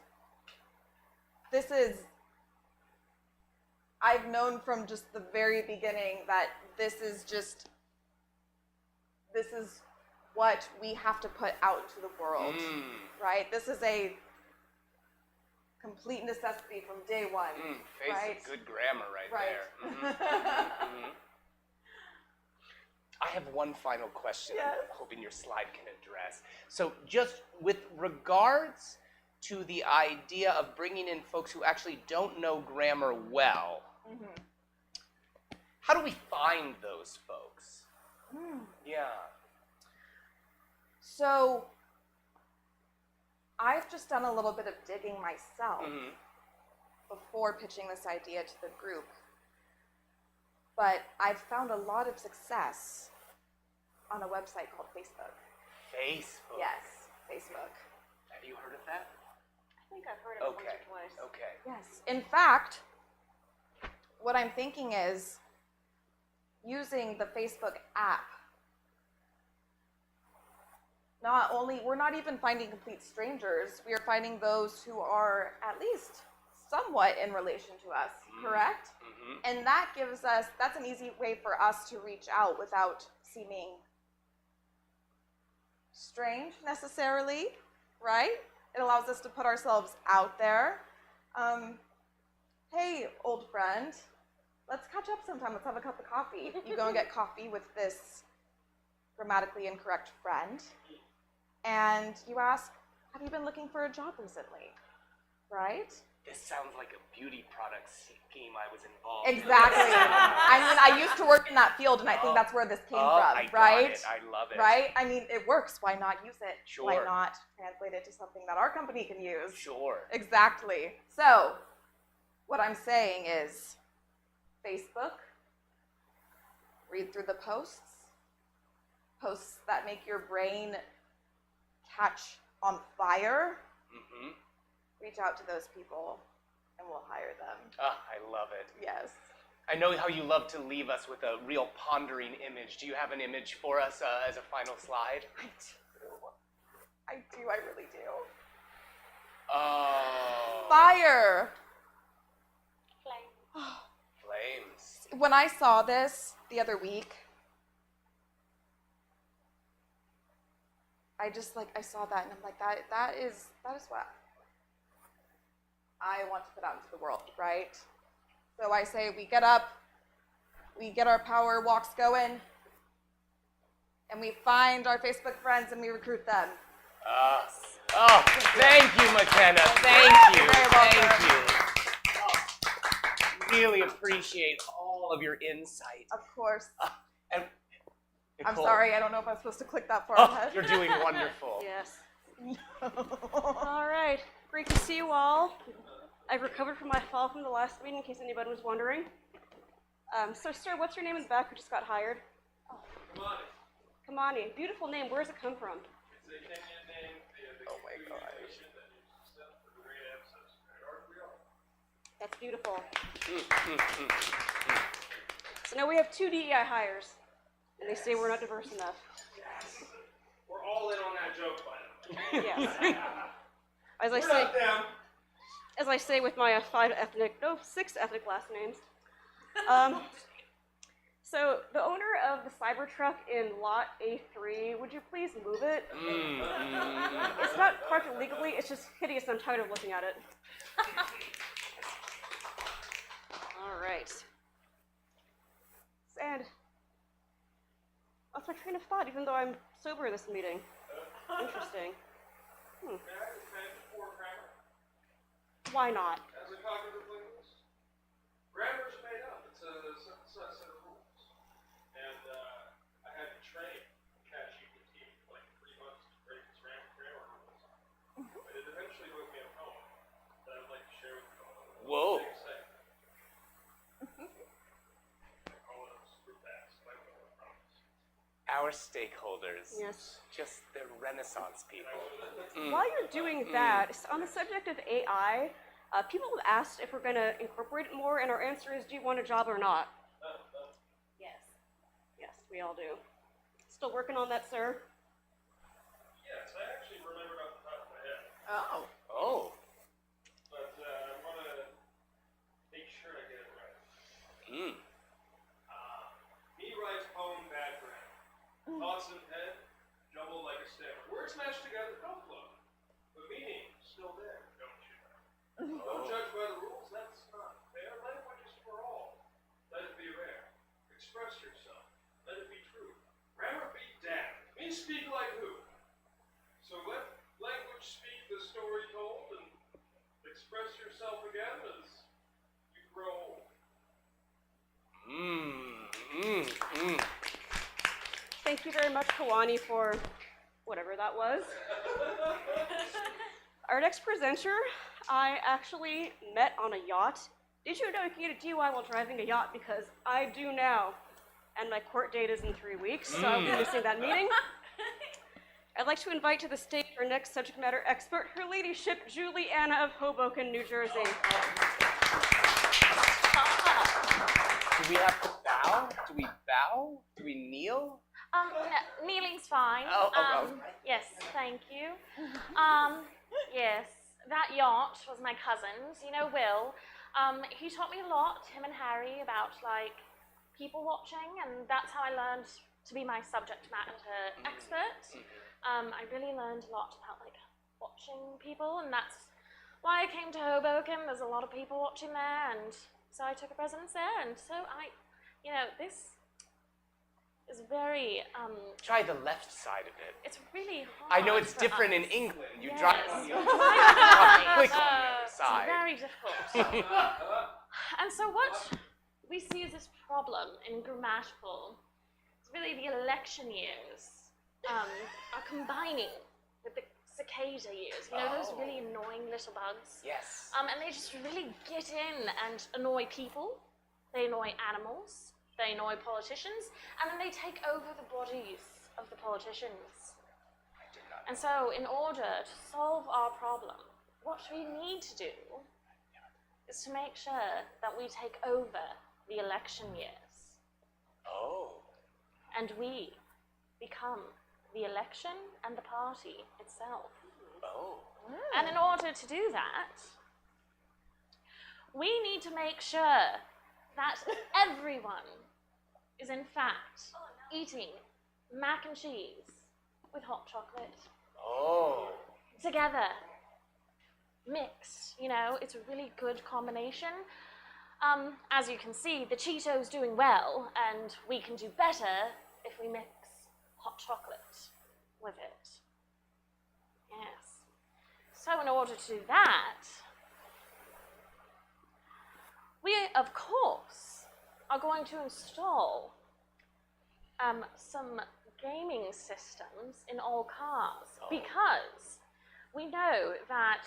I've known from just the very beginning that this is what we have to put out to the world, right? This is a complete necessity from day one, Face right? of good grammar right there. I have one final question I'm hoping your slide can address. So just with regards to the idea of bringing in folks who actually don't know grammar well, how do we find those folks? Yeah. So I've just done a little bit of digging myself before pitching this idea to the group. But I've found a lot of success on a website called Facebook. Facebook? Yes, Facebook. Have you heard of that? I think I've heard of it once or twice. Okay. Yes. In fact, what I'm thinking is using the Facebook app. We're not even finding complete strangers. We are finding those who are at least somewhat in relation to us, correct? And that gives us, that's an easy way for us to reach out without seeming strange necessarily, right? It allows us to put ourselves out there. Hey, old friend, let's catch up sometime. Let's have a cup of coffee. You go and get coffee with this grammatically incorrect friend, and you ask, have you been looking for a job recently, right? This sounds like a beauty product scheme I was involved in. Exactly. I mean, I used to work in that field, and I think that's where this came from, I right? got it. I love it. Right? I mean, it works. Why not use it? Sure. Why not translate it to something that our company can use? Sure. Exactly. So, what I'm saying is, Facebook, read through the posts that make your brain catch on fire. Reach out to those people, and we'll hire them. I love it. Yes. I know how you love to leave us with a real pondering image. Do you have an image for us as a final slide? I do. I really do. Oh. Fire! Flames. When I saw this the other week, I saw that, and I'm like, that is what I want to put out into the world, right? So I say we get up, we get our power walks going, and we find our Facebook friends and we recruit them. Oh, thank you, McKenna. Thank you. Thank you. Really appreciate all of your insight. Of course. And I'm Nicole, sorry, I don't know if I'm supposed to click that far ahead. you're doing wonderful. Yes. All right. Great to see you all. I've recovered from my fall from the last meeting, in case anybody was wondering. So, sir, what's your name in the back who just got hired? Kamani. Kamani. Beautiful name. Where does it come from? It's a Kenyan name. Oh my gosh. That That's beautiful. So now we have 2 DEI hires, and they say we're not diverse enough. We're all in on that joke by now. Yes. As I We're say, not them. as I say with my 6 ethnic last names. So the owner of the Cybertruck in lot A3, would you please move it? It's not parked illegally, it's just hideous and I'm tired of looking at it. All right. And that's my train of thought, even though I'm sober in this meeting. Interesting. May I defend poor grammar? Why not? As a cognitive linguist, grammar is made up. It's a set of rules. And I had to train ChatGPT for like 3 months to break its grammar rules. But it eventually wrote me a poem that I would like to share with you all. Whoa. Our stakeholders. Yes. Just the Renaissance people. While you're doing that, on the subject of AI, people have asked if we're going to incorporate it more, and our answer is, do you want a job or not? Yes. Yes, we all do. Still working on that, sir? Yes, I actually remembered off the top of my head. Oh. Oh. But I want to make sure I get it right. Me writes poem, bad grammar. Thoughts in head, jumbled like a stammer. Words matched together don't flow. But meaning still there, don't you know? Don't judge by the rules, that's not fair. Language is for all. Let it be rare. Express yourself. Let it be true. Grammar be damned. Me speak like who? So let language speak the story told and express yourself again as you grow old. Thank you very much, Kawani, for whatever that was. Our next presenter, I actually met on a yacht. Did you know you can get a DUI while driving a yacht? Because I do now. And my court date is in 3 weeks, so I'll be missing that meeting. I'd like to invite to the stage our next subject matter expert, Her Ladyship Julie Anna of Hoboken, New Jersey. Do we have to bow? Do we bow? Do we kneel? No, kneeling's fine. Yes, thank you. Yes, that yacht was my cousin's, you know, Will. He taught me a lot, him and Harry, about, like, people watching, and that's how I learned to be my subject matter expert. I really learned a lot about, like, watching people, and that's why I came to Hoboken. There's a lot of people watching there, and so I took a residence there, and so you know, this is very, Try the left side of it. it's really hard. I know it's for different us. in England. You Yes. drive quick on the other side. It's very difficult. And so what we see as this problem in grammatical is really the election years are combining with the cicada years. You know, those really annoying little bugs? Yes. And they just really get in and annoy people. They annoy animals. They annoy politicians. And then they take over the bodies of the politicians. And so in order to solve our problem, what we need to do is to make sure that we take over the election years. Oh. And we become the election and the party itself. Oh. And in order to do that, we need to make sure that everyone is in fact eating mac and cheese with hot chocolate. Oh. Together. Mixed, you know, it's a really good combination. As you can see, the Cheeto's doing well, and we can do better if we mix hot chocolate with it. Yes. So in order to do that, we, of course, are going to install some gaming systems in all cars, because we know that,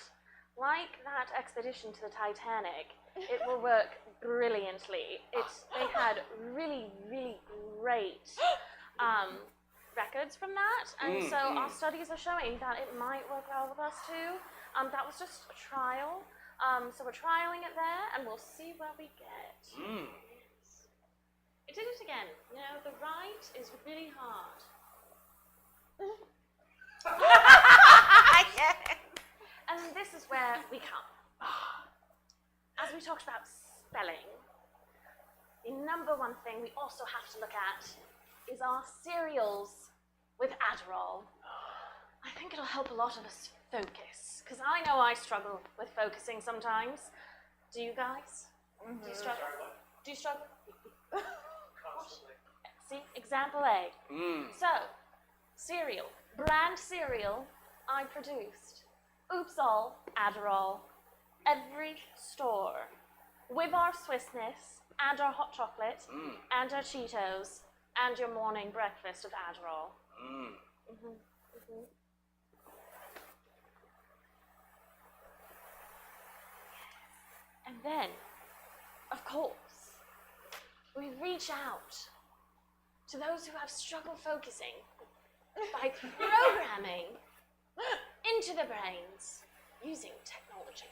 like that expedition to the Titanic, it will work brilliantly. They had really, really great records from that, and so our studies are showing that it might work well with us too. That was just a trial. So we're trialing it there, and we'll see where we get. I did it again. You know, the right is really hard. And this is where we come. As we talked about spelling, the number one thing we also have to look at is our cereals with Adderall. I think it'll help a lot of us focus, because I know I struggle with focusing sometimes. Do you guys? Do you struggle? Do you struggle? See, example A. So, cereal, brand cereal I produced. Oops all, Adderall. Every store. With our Swiss Miss, and our hot chocolate, and our Cheetos, and your morning breakfast of Adderall. And then, of course, we reach out to those who have struggle focusing by programming into their brains using technology.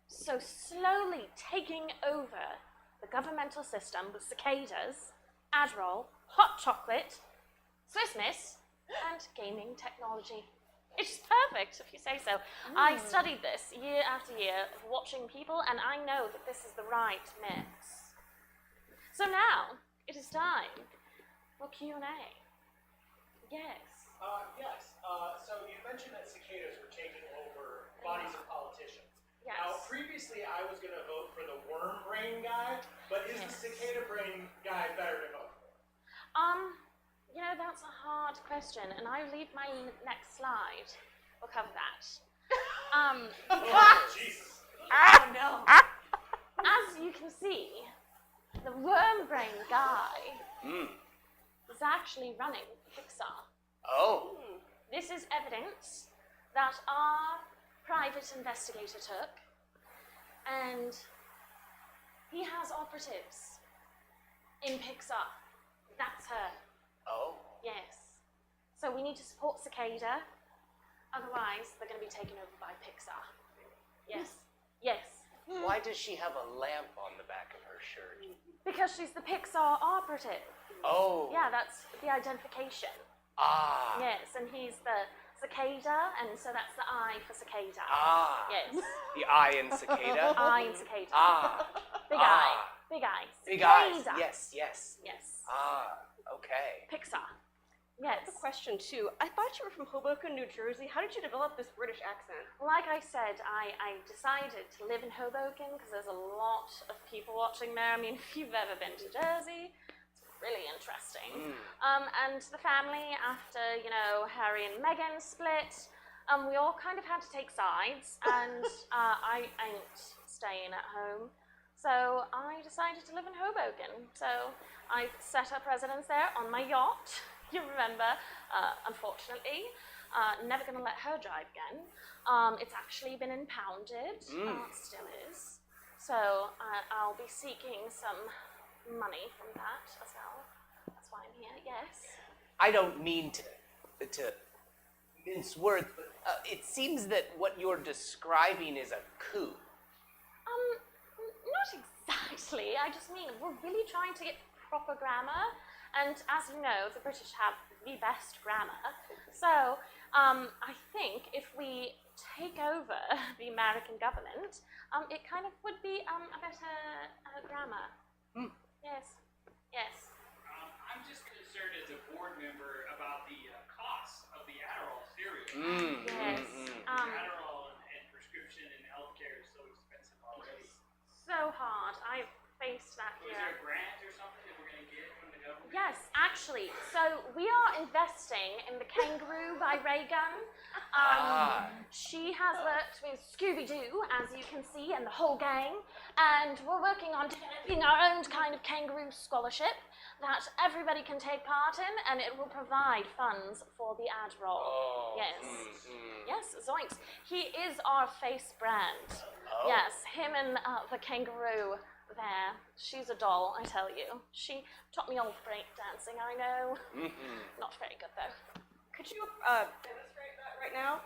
So slowly taking over the governmental system with cicadas, Adderall, hot chocolate, Swiss Miss, and gaming technology. It's perfect, if you say so. I studied this year after year, watching people, and I know that this is the right mix. So now, it is time for Q&A. Yes. Yes. So you mentioned that cicadas were taking over bodies of politicians. Yes. Now, previously I was going to vote for the worm brain guy, but is the cicada brain guy better to vote for? You know, that's a hard question, and I believe my next slide will cover that. Jesus. Oh no. As you can see, the worm brain guy is actually running Pixar. Oh. This is evidence that our private investigator took, and he has operatives in Pixar. That's her. Oh. Yes. So we need to support Cicada, otherwise they're going to be taken over by Pixar. Yes. Yes. Why does she have a lamp on the back of her shirt? Because she's the Pixar operative. Oh. Yeah, that's the identification. Ah. Yes, and he's the cicada, and so that's the I for cicada. Ah. Yes. The eye in cicada? I in cicada. Ah. Big Ah. eye. Big eye. Big eyes. Cicada. Yes, yes. Yes. Ah, okay. Pixar. I Yes. have a question too. I thought you were from Hoboken, New Jersey. How did you develop this British accent? Like I said, I decided to live in Hoboken because there's a lot of people watching there. I mean, if you've ever been to Jersey, it's really interesting. And the family, after, you know, Harry and Meghan split, we all kind of had to take sides, and I ain't staying at home. So I decided to live in Hoboken. So I set up residence there on my yacht. You remember, unfortunately, never going to let her drive again. It's actually been impounded, still is. So I'll be seeking some money from that as well. That's why I'm here, yes. I don't mean to mince words, but it seems that what you're describing is a coup. Not exactly. I just mean we're really trying to get proper grammar. And as you know, the British have the best grammar. So I think if we take over the American government, it kind of would be a better grammar. Yes. Yes. I'm just concerned as a board member about the costs of the Adderall cereal. Yes. Adderall and prescription and healthcare is so expensive already. So hard. I've faced that Was here. there a grant or something that we're going to get from the government? Yes, actually. So we are investing in the Kangaroo by Ray Gun. She has worked with Scooby-Doo, as you can see, and the whole gang. And we're working on developing our own kind of kangaroo scholarship that everybody can take part in, and it will provide funds for the Adderall. Yes. Yes, Zoinks. He is our face brand. Yes, him and the kangaroo there. She's a doll, I tell you. She taught me all break dancing, I know. Not very good, though. Could you demonstrate that right now?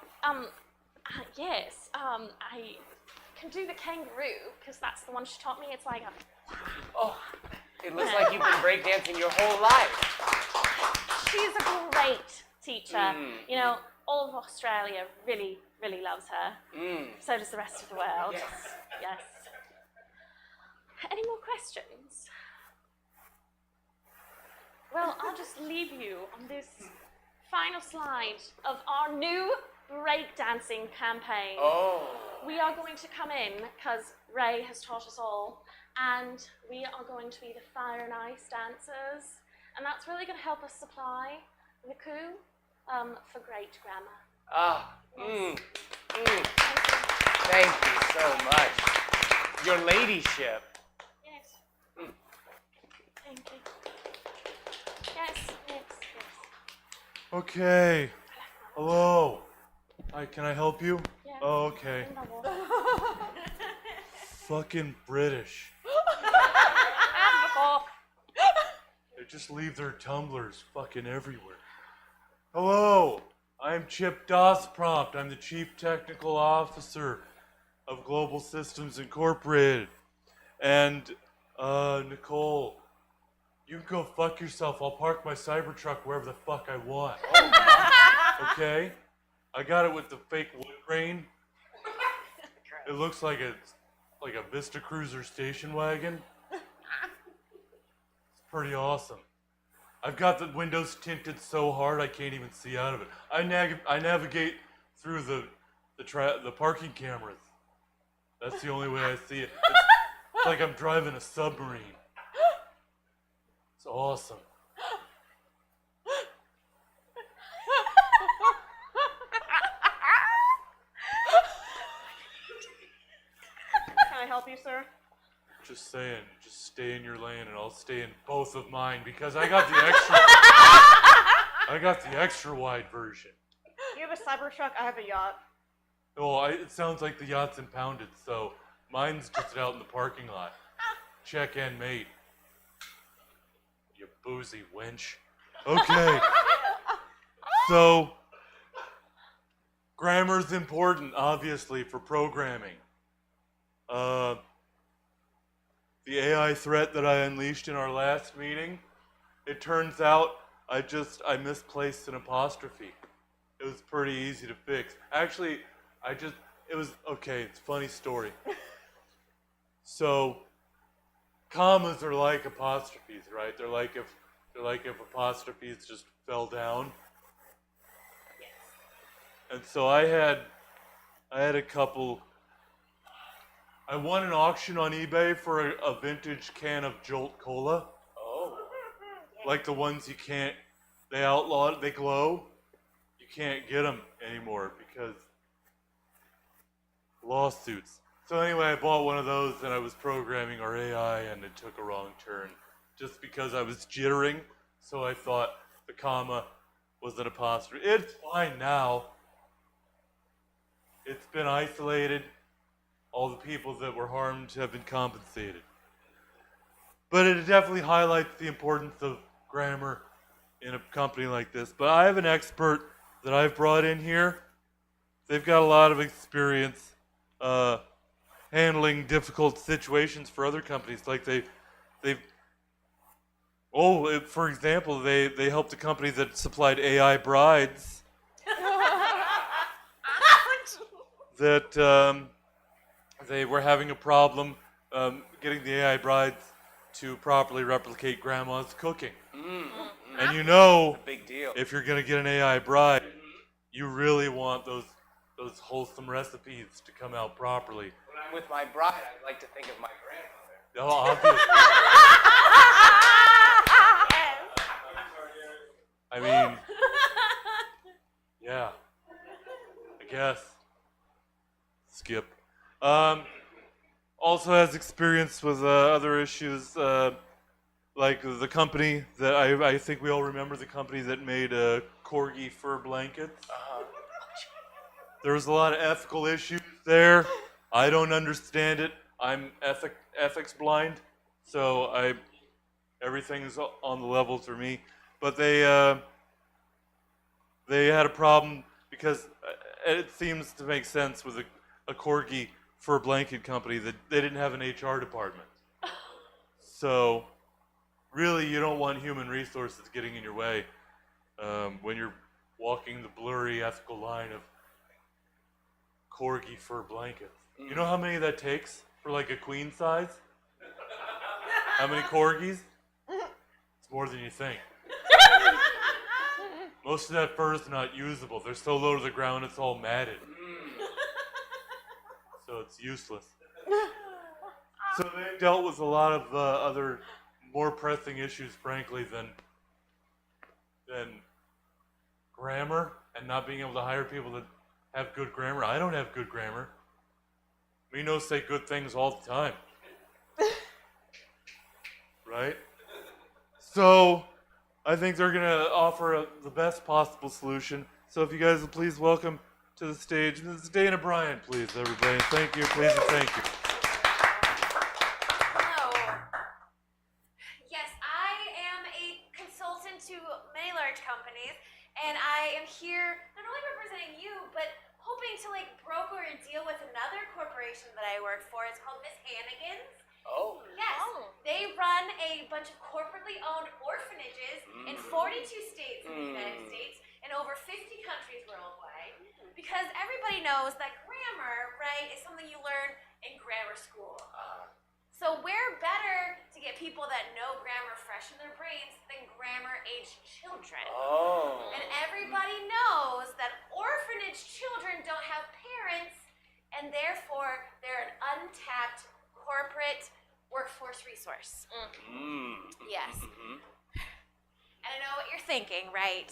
Yes. can do the kangaroo, because that's the one she taught me. It's like a... Oh, it looks like you've been breakdancing your whole life. She's a great teacher. You know, all of Australia really, really loves her. So does the rest of the world. Yes. Any more questions? Well, I'll just leave you on this final slide of our new breakdancing campaign. Oh. We are going to come in, because Ray has taught us all, and we are going to be the fire and ice dancers, and that's really going to help us supply the coup for great grammar. Thank you so much. Your ladyship. Yes. Thank you. Yes. Okay. Hello. Hi, can I help you? Yeah. Oh, okay. Fucking British. They just leave their tumblers fucking everywhere. Hello. I'm Chip Dossprompt. I'm the Chief Technical Officer of Global Systems Incorporated. And, Nicole, you can go fuck yourself. I'll park my Cybertruck wherever the fuck I want. Okay? I got it with the fake wood grain. It looks like a Vista Cruiser station wagon. It's pretty awesome. I've got the windows tinted so hard I can't even see out of it. I navigate through the parking cameras. That's the only way I see it. It's like I'm driving a submarine. It's awesome. Can I help you, sir? Just saying, just stay in your lane and I'll stay in both of mine because I got the extra extra wide version. You have a Cybertruck, I have a yacht. Oh, it sounds like the yacht's impounded, so mine's just out in the parking lot. Check in, mate. You boozy wench. Okay. So, grammar's important, obviously, for programming. The AI threat that I unleashed in our last meeting, it turns out I misplaced an apostrophe. It was pretty easy to fix. Actually, it's a funny story. So, commas are like apostrophes, right? They're like if apostrophes just fell down. And so I had a couple. I won an auction on eBay for a vintage can of Jolt Cola. Oh. Like the ones you can't. They outlawed. They glow. You can't get them anymore because lawsuits. So anyway, I bought one of those and I was programming our AI and it took a wrong turn just because I was jittering. So I thought the comma was an apostrophe. It's fine now. It's been isolated. All the people that were harmed have been compensated. But it definitely highlights the importance of grammar in a company like this. But I have an expert that I've brought in here. They've got a lot of experience handling difficult situations for other companies. Like for example, they helped a company that supplied AI brides that they were having a problem getting the AI brides to properly replicate grandma's cooking. And you know, It's a big deal. if you're going to get an AI bride, you really want those wholesome recipes to come out properly. When I'm with my bride, I like to think of my grandmother. Oh, obviously. I mean, yeah, I guess. Skip. Also has experience with other issues, like the company that I think we all remember, the company that made corgi fur blankets. There was a lot of ethical issues there. I don't understand it. I'm ethics blind, so everything's on the level for me. But they had a problem because it seems to make sense with a corgi fur blanket company that they didn't have an HR department. So, really, you don't want human resources getting in your way when you're walking the blurry ethical line of corgi fur blankets. You know how many that takes for like a queen size? How many corgis? It's more than you think. Most of that fur is not usable. They're so low to the ground, it's all matted. So it's useless. So they dealt with a lot of other more pressing issues, frankly, than grammar and not being able to hire people that have good grammar. I don't have good grammar. Me no say good things all the time. Right? So I think they're going to offer the best possible solution. So if you guys will please welcome to the stage Ms. Dana Bryant, please, everybody. Thank you, please, and thank you. Hello. Yes, I am a consultant to many large companies, and I am here not only representing you, but hoping to broker a deal with another corporation that I work for. It's called Miss Hannigan's. Oh. Yes. They run a bunch of corporately owned orphanages in 42 states in the United States and over 50 countries worldwide. Because everybody knows that grammar, right, is something you learn in grammar school. So where better to get people that know grammar fresh in their brains than grammar-aged children? Oh. And everybody knows that orphanage children don't have parents, and therefore they're an untapped corporate workforce resource. Yes. And I know what you're thinking, right?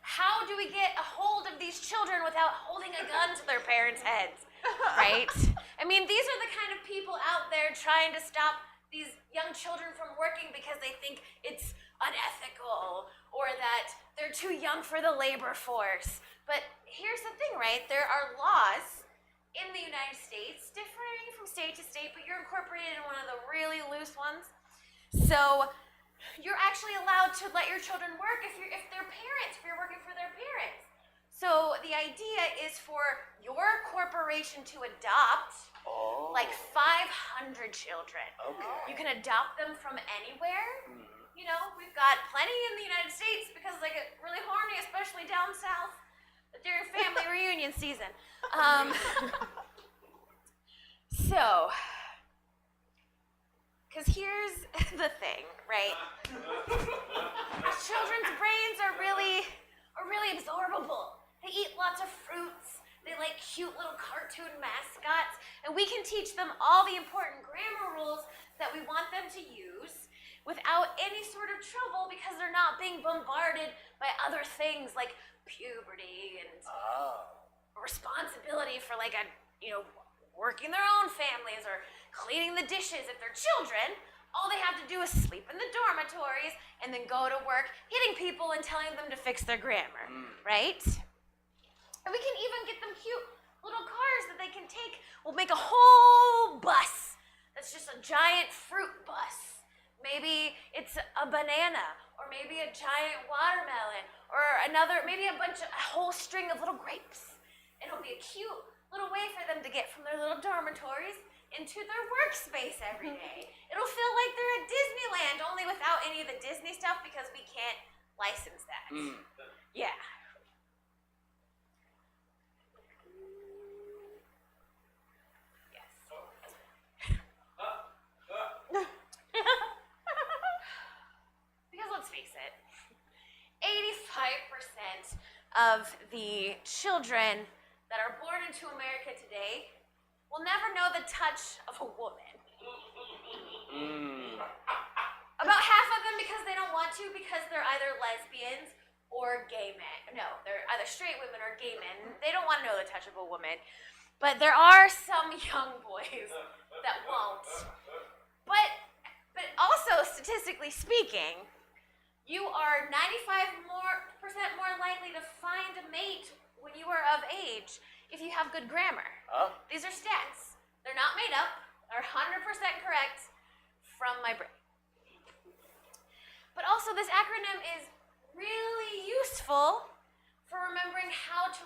How do we get a hold of these children without holding a gun to their parents' heads, right? I mean, these are the kind of people out there trying to stop these young children from working because they think it's unethical or that they're too young for the labor force. But here's the thing, right? There are laws in the United States, differing from state to state, but you're incorporated in one of the really loose ones. So you're actually allowed to let your children work if you're working for their parents. So the idea is for your corporation to adopt like 500 children. Okay. You can adopt them from anywhere. You know, we've got plenty in the United States because they get really horny, especially down south during family reunion season. Because here's the thing, right? Children's brains are really absorbable. They eat lots of fruits. They like cute little cartoon mascots. And we can teach them all the important grammar rules that we want them to use without any sort of trouble because they're not being bombarded by other things like puberty and responsibility for working their own families or cleaning the dishes if they're children. All they have to do is sleep in the dormitories and then go to work hitting people and telling them to fix their grammar, right? And we can even get them cute little cars that they can take. We'll make a whole bus that's just a giant fruit bus. Maybe it's a banana, or maybe a giant watermelon, or maybe a whole string of little grapes. It'll be a cute little way for them to get from their little dormitories into their workspace every day. It'll feel like they're at Disneyland, only without any of the Disney stuff because we can't license that. Yeah. Because let's face it, 85% of the children that are born into America today will never know the touch of a woman. About half of them because they don't want to, because they're either lesbians or gay men. No, they're either straight women or gay men. They don't want to know the touch of a woman. But there are some young boys that won't. But also, statistically speaking, you are 95% more likely to find a mate when you are of age if you have good grammar. These are stats. They're not made up. They're 100% correct from my brain. But also, this acronym is really useful for remembering how you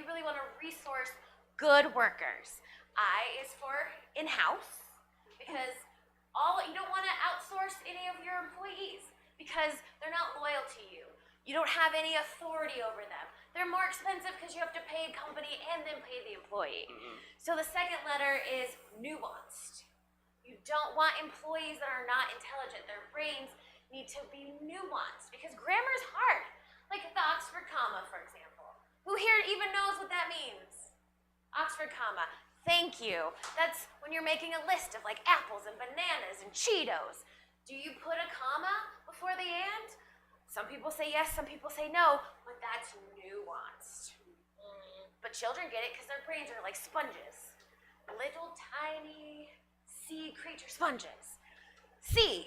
really want to resource good workers. I is for in-house, because you don't want to outsource any of your employees because they're not loyal to you. You don't have any authority over them. They're more expensive because you have to pay a company and then pay the employee. So the second letter is nuanced. You don't want employees that are not intelligent. Their brains need to be nuanced because grammar is hard. Like the Oxford comma, for example. Who here even knows what that means? Oxford comma. Thank you. That's when you're making a list of like apples and bananas and Cheetos. Do you put a comma before the and? Some people say yes, some people say no, but that's nuanced. But children get it because their brains are like sponges. Little tiny sea creature sponges. C,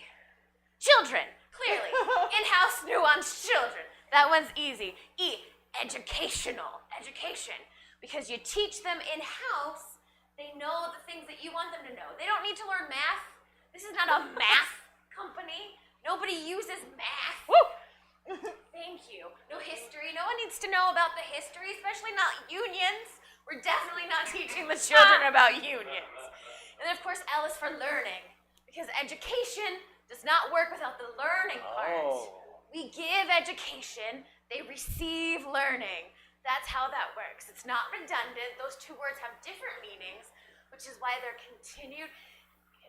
children, clearly. In-house nuanced children. That one's easy. E, educational, education. Because you teach them in-house, they know the things that you want them to know. They don't need to learn math. This is not a math company. Nobody uses math. Woo! Thank you. No history. No one needs to know about the history, especially not unions. We're definitely not teaching the children about unions. And then, of course, L is for learning. Because education does not work without the learning part. We give education, they receive learning. That's how that works. It's not redundant. Those two words have different meanings, which is why they're continued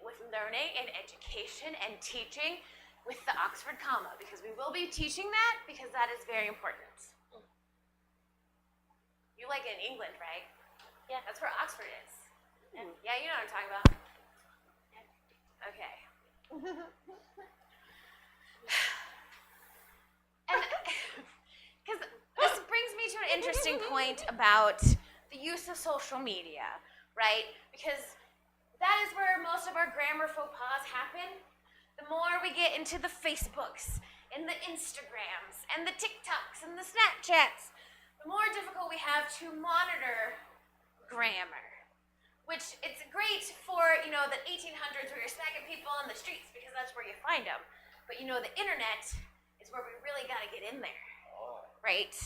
with learning and education and teaching with the Oxford comma, because we will be teaching that because that is very important. You like it in England, right? Yeah. That's where Oxford is. Yeah, you know what I'm talking about. Okay. And because this brings me to an interesting point about the use of social media, right? Because that is where most of our grammar faux pas happen. The more we get into the Facebooks and the Instagrams and the TikToks and the Snapchats, the more difficult we have to monitor grammar. Which it's great for, the 1800s where you're smacking people on the streets because that's where you find them. But the internet is where we really got to get in there, right?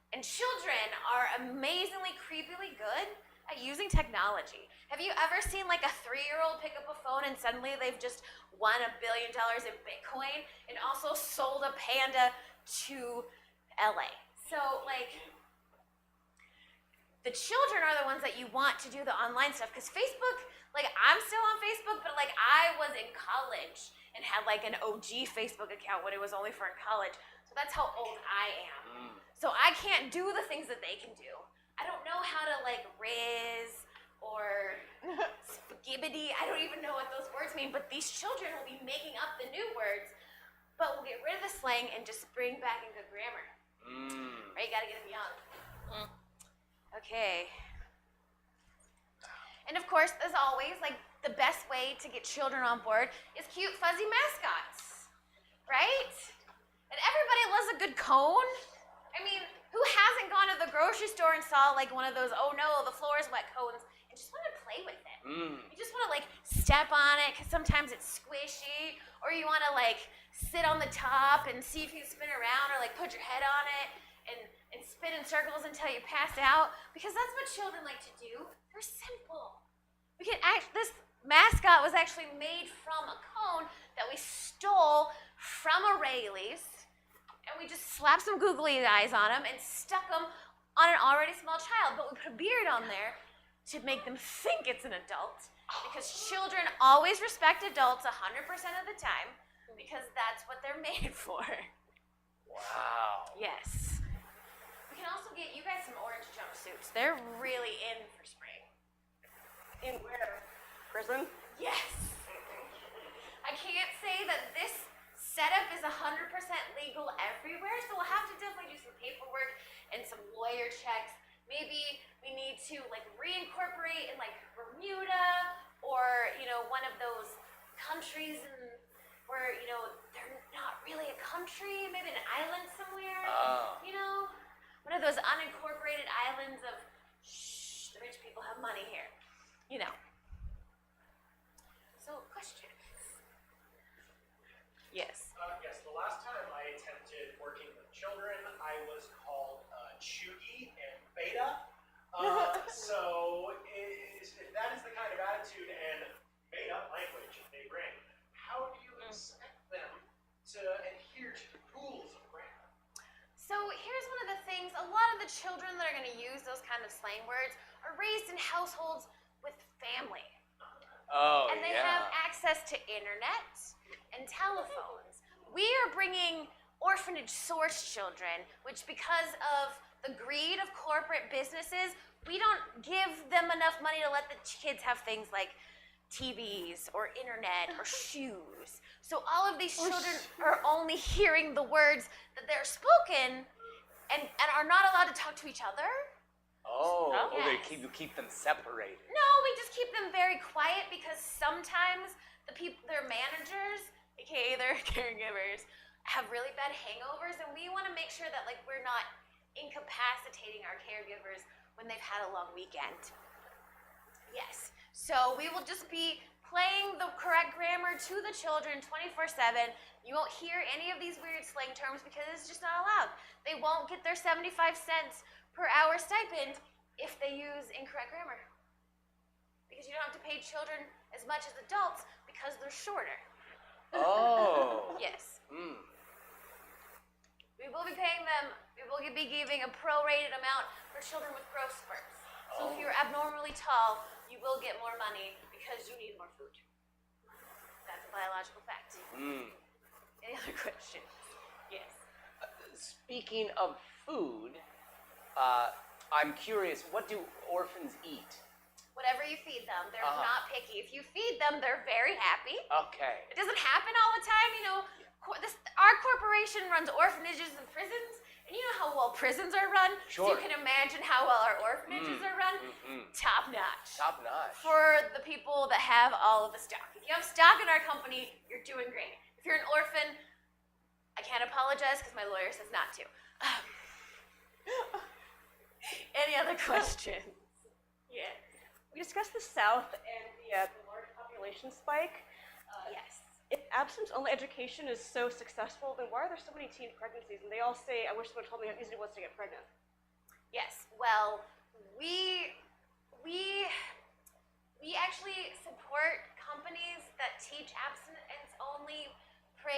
And children are amazingly creepily good at using technology. Have you ever seen like a 3-year-old pick up a phone and suddenly they've just won $1 billion in Bitcoin and also sold a panda to LA? So the children are the ones that you want to do the online stuff because Facebook, I'm still on Facebook, but I was in college and had an OG Facebook account when it was only for in college. So that's how old I am. So I can't do the things that they can do. I don't know how to Riz or skibbity. I don't even know what those words mean, but these children will be making up the new words, but we'll get rid of the slang and just bring back in good grammar. Right? You gotta get them young. Okay. And of course, as always, the best way to get children on board is cute, fuzzy mascots. Right? And everybody loves a good cone. I mean, who hasn't gone to the grocery store and saw one of those, oh no, the floor is wet cones, and just want to play with it? You just want to step on it because sometimes it's squishy, or you want to sit on the top and see if you can spin around, or put your head on it and spin in circles until you pass out, because that's what children like to do. They're simple. This mascot was actually made from a cone that we stole from a Rayleigh's, and we just slapped some googly eyes on him and stuck them on an already small child, but we put a beard on there to make them think it's an adult, because children always respect adults 100% of the time, because that's what they're made for. Wow. Yes. We can also get you guys some orange jumpsuits. They're really in for spring. In where? Prison? Yes. I can't say that this setup is 100% legal everywhere, so we'll have to definitely do some paperwork and some lawyer checks. Maybe we need to reincorporate in Bermuda or one of those countries where they're not really a country, maybe an island somewhere. One of those unincorporated islands of the rich people have money here. So questions? Yes. Yes, the last time I attempted working with children, I was called Chugi and Beta. So if that to adhere to the rules of grammar. So here's one of the things, a lot of the children that are going to use those kind of slang words are raised in households with family. Oh, and they have access to internet and telephones. We are bringing orphanage source children, which because of the greed of corporate businesses, we don't give them enough money to let the kids have things like TVs or internet or shoes. So all of these children are only hearing the words that they're spoken and are not allowed to talk to each other. Oh, they Yes. keep them separated. No, we just keep them very quiet because sometimes their managers, aka their caregivers, have really bad hangovers, and we want to make sure that we're not incapacitating our caregivers when they've had a long weekend. Yes. So we will just be playing the correct grammar to the children 24/7. You won't hear any of these weird slang terms because it's just not allowed. They won't get their 75 cents per hour stipend if they use incorrect grammar. Because you don't have to pay children as much as adults because they're shorter. Oh. Yes. Mm. We will be paying them, we will be giving a prorated amount for children with growth spurts. So if you're abnormally tall, you will get more money because you need more food. That's a biological fact. Mm. Any other questions? Yes. Speaking of food, I'm curious, what do orphans eat? Whatever you feed them, they're not picky. If you feed them, they're very happy. Okay. It doesn't happen all the time, our corporation runs orphanages and prisons, and you know how well prisons are run? Sure. So you can imagine how well our orphanages are run. Top notch. Top notch. For the people that have all of the stock. If you have stock in our company, you're doing great. If you're an orphan, I can't apologize because my lawyer says not to. Any other questions? Yeah. We discussed the South and the large population spike. Yes. If absence-only education is so successful, then why are there so many teen pregnancies? And they all say, I wish someone told me how easy it was to get pregnant. Yes. Well, we actually support companies that teach abstinence-only for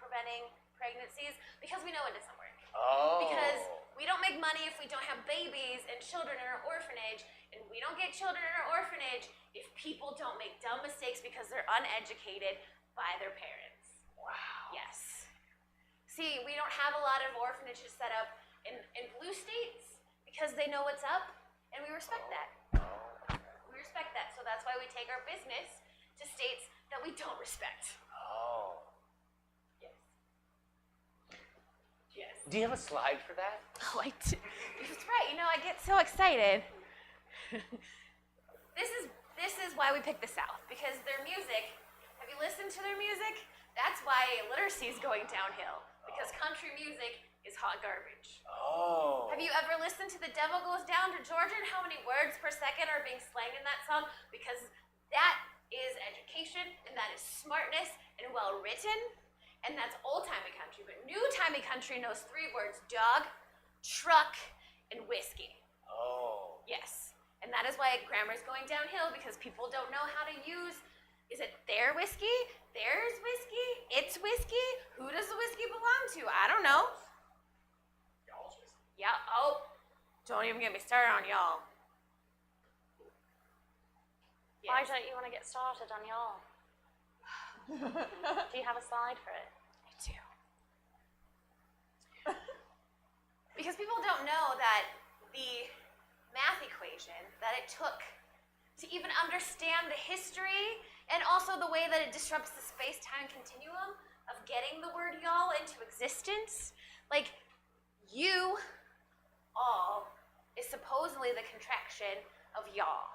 preventing pregnancies because we know it doesn't work. Oh. Because we don't make money if we don't have babies and children in our orphanage, and we don't get children in our orphanage if people don't make dumb mistakes because they're uneducated by their parents. Wow. Yes. See, we don't have a lot of orphanages set up in blue states because they know what's up, and we respect that. We respect that, so that's why we take our business to states that we don't respect. Oh. Yes. Yes. Do you have a slide for that? Oh, I do. That's right. I get so excited. This is why we picked the South, because their music, have you listened to their music? That's why literacy is going downhill, because country music is hot garbage. Oh. Have you ever listened to The Devil Goes Down to Georgia and how many words per second are being slang in that song? Because that is education, and that is smartness, and well written, and that's old-timey country. But new-timey country knows 3 words: dog, truck, and whiskey. Oh. Yes. And that is why grammar is going downhill, because people don't know how to use, is it their whiskey? Theirs whiskey? It's whiskey? Who does the whiskey belong to? I don't know. Y'all's whiskey. Yeah, oh, don't even get me started on y'all. Why don't you want to get started on y'all? Do you have a slide for it? I do. Because people don't know that the math equation that it took to even understand the history and also the way that it disrupts the space-time continuum of getting the word y'all into existence. You all is supposedly the contraction of y'all.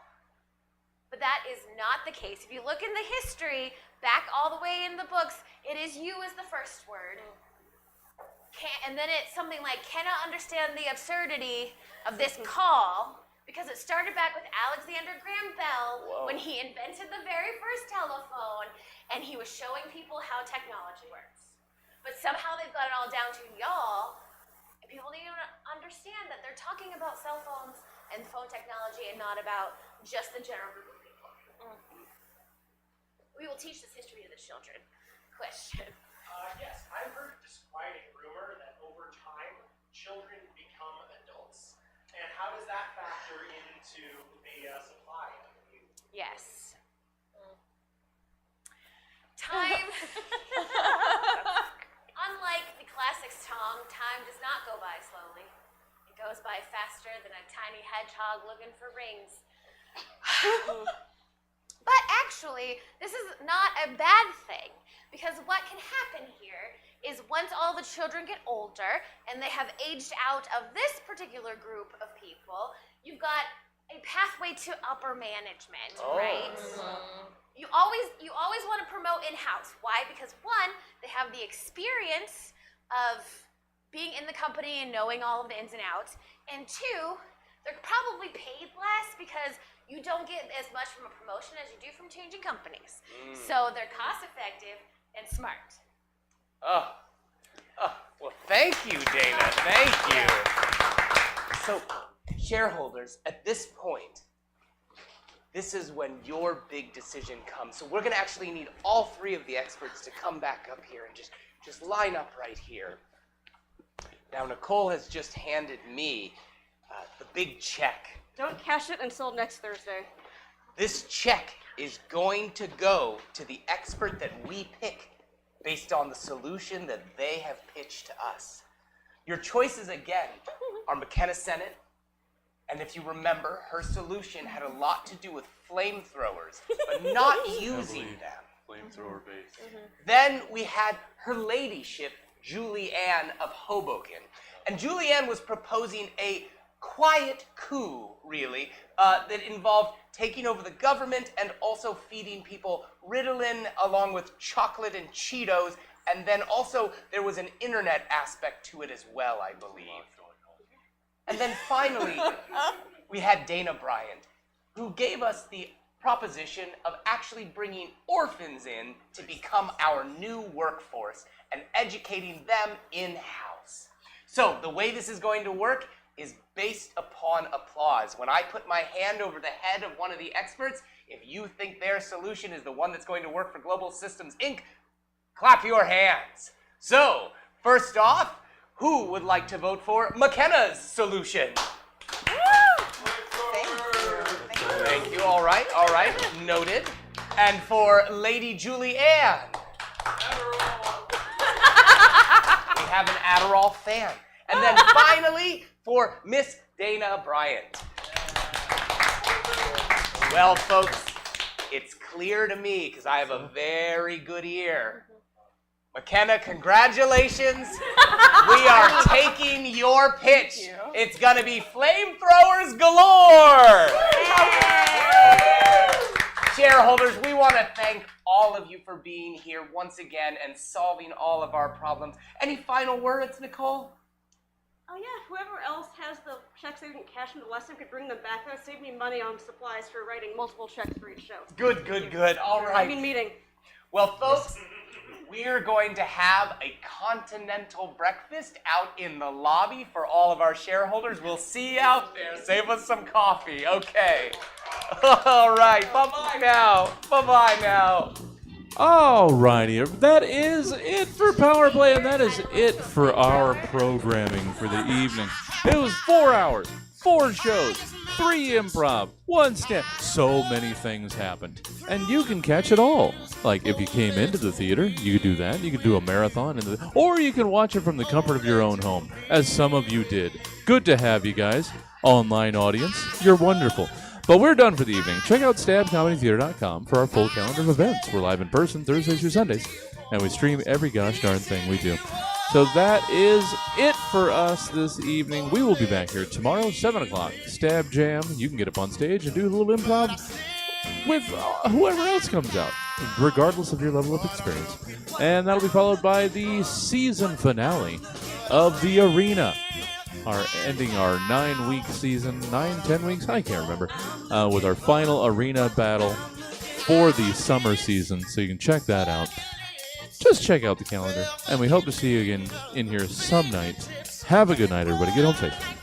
But that is not the case. If you look in the history, back all the way in the books, it is you as the first word. And then it's something like, cannot understand the absurdity of this call, because it started back with Alexander Graham Bell when he invented the very first telephone, and he was showing people how technology works. But somehow they've got it all down to y'all, and people need to understand that they're talking about cell phones and phone technology and not about just the general group of people. We will teach this history to the children. question. Yes, I've heard quite a rumor that over time, children become adults. And how does that factor into the supply of you? Yes. Time. Unlike the classic song, time does not go by slowly. It goes by faster than a tiny hedgehog looking for rings. But actually, this is not a bad thing, because what can happen here is once all the children get older and they have aged out of this particular group of people, you've got a pathway to upper management, right? You always want to promote in-house. Why? Because one, they have the experience of being in the company and knowing all of the ins and outs, and two, they're probably paid less because you don't get as much from a promotion as you do from changing companies. So they're cost effective and smart. Well, thank you, Dana. Thank you. So, shareholders, at this point, this is when your big decision comes. So we're going to actually need all three of the experts to come back up here and just line up right here. Now, Nicole has just handed me the big check. Don't cash it until next Thursday. This check is going to go to the expert that we pick based on the solution that they have pitched to us. Your choices, again, are McKenna Sennett, and if you remember, her solution had a lot to do with flamethrowers, but not using them. Flamethrower base. Then we had her ladyship, Julie Ann of Hoboken. And Julie Ann was proposing a quiet coup, really, that involved taking over the government and also feeding people Ritalin along with chocolate and Cheetos. And then also there was an internet aspect to it as well, I believe. And then finally, we had Dana Bryant, who gave us the proposition of actually bringing orphans in to become our new workforce and educating them in-house. So the way this is going to work is based upon applause. When I put my hand over the head of one of the experts, if you think their solution is the one that's going to work for Global Systems Inc., clap your hands. So, first off, who would like to vote for McKenna's solution? Thank you. All right. Noted. And for Lady Julie Ann? We have an Adderall fan. And then finally, for Miss Dana Bryant. Well, folks, it's clear to me, because I have a very good ear. McKenna, congratulations. We are taking your pitch. It's going to be flamethrowers galore. Shareholders, we want to thank all of you for being here once again and solving all of our problems. Any final words, Nicole? Oh yeah, whoever else has the checks they didn't cash into last time could bring them back. That would save me money on supplies for writing multiple checks for each show. Good. All right. Meeting. Well, folks, we're going to have a continental breakfast out in the lobby for all of our shareholders. We'll see you out there. Save us some coffee. Okay. All right. Bye-bye now. Alrighty, that is it for PowerPlay, and that is it for our programming for the evening. It was 4 hours, 4 shows, 3 improv, 1 stand. So many things happened, and you can catch it all. Like if you came into the theater, you could do that. You could do a marathon, or you can watch it from the comfort of your own home, as some of you did. Good to have you guys, online audience. You're wonderful. But we're done for the evening. Check out stabcomedytheater.com for our full calendar of events. We're live in person Thursdays through Sundays, and we stream every gosh darn thing we do. So that is it for us this evening. We will be back here tomorrow, 7 o'clock. Stab Jam. You can get up on stage and do a little improv with whoever else comes out, regardless of your level of experience. And that'll be followed by the season finale of The Arena. Ending our 9-week season, 10 weeks, I can't remember, with our final arena battle for the summer season, so you can check that out. Just check out the calendar, and we hope to see you again in here some night. Have a good night, everybody. Get home safe.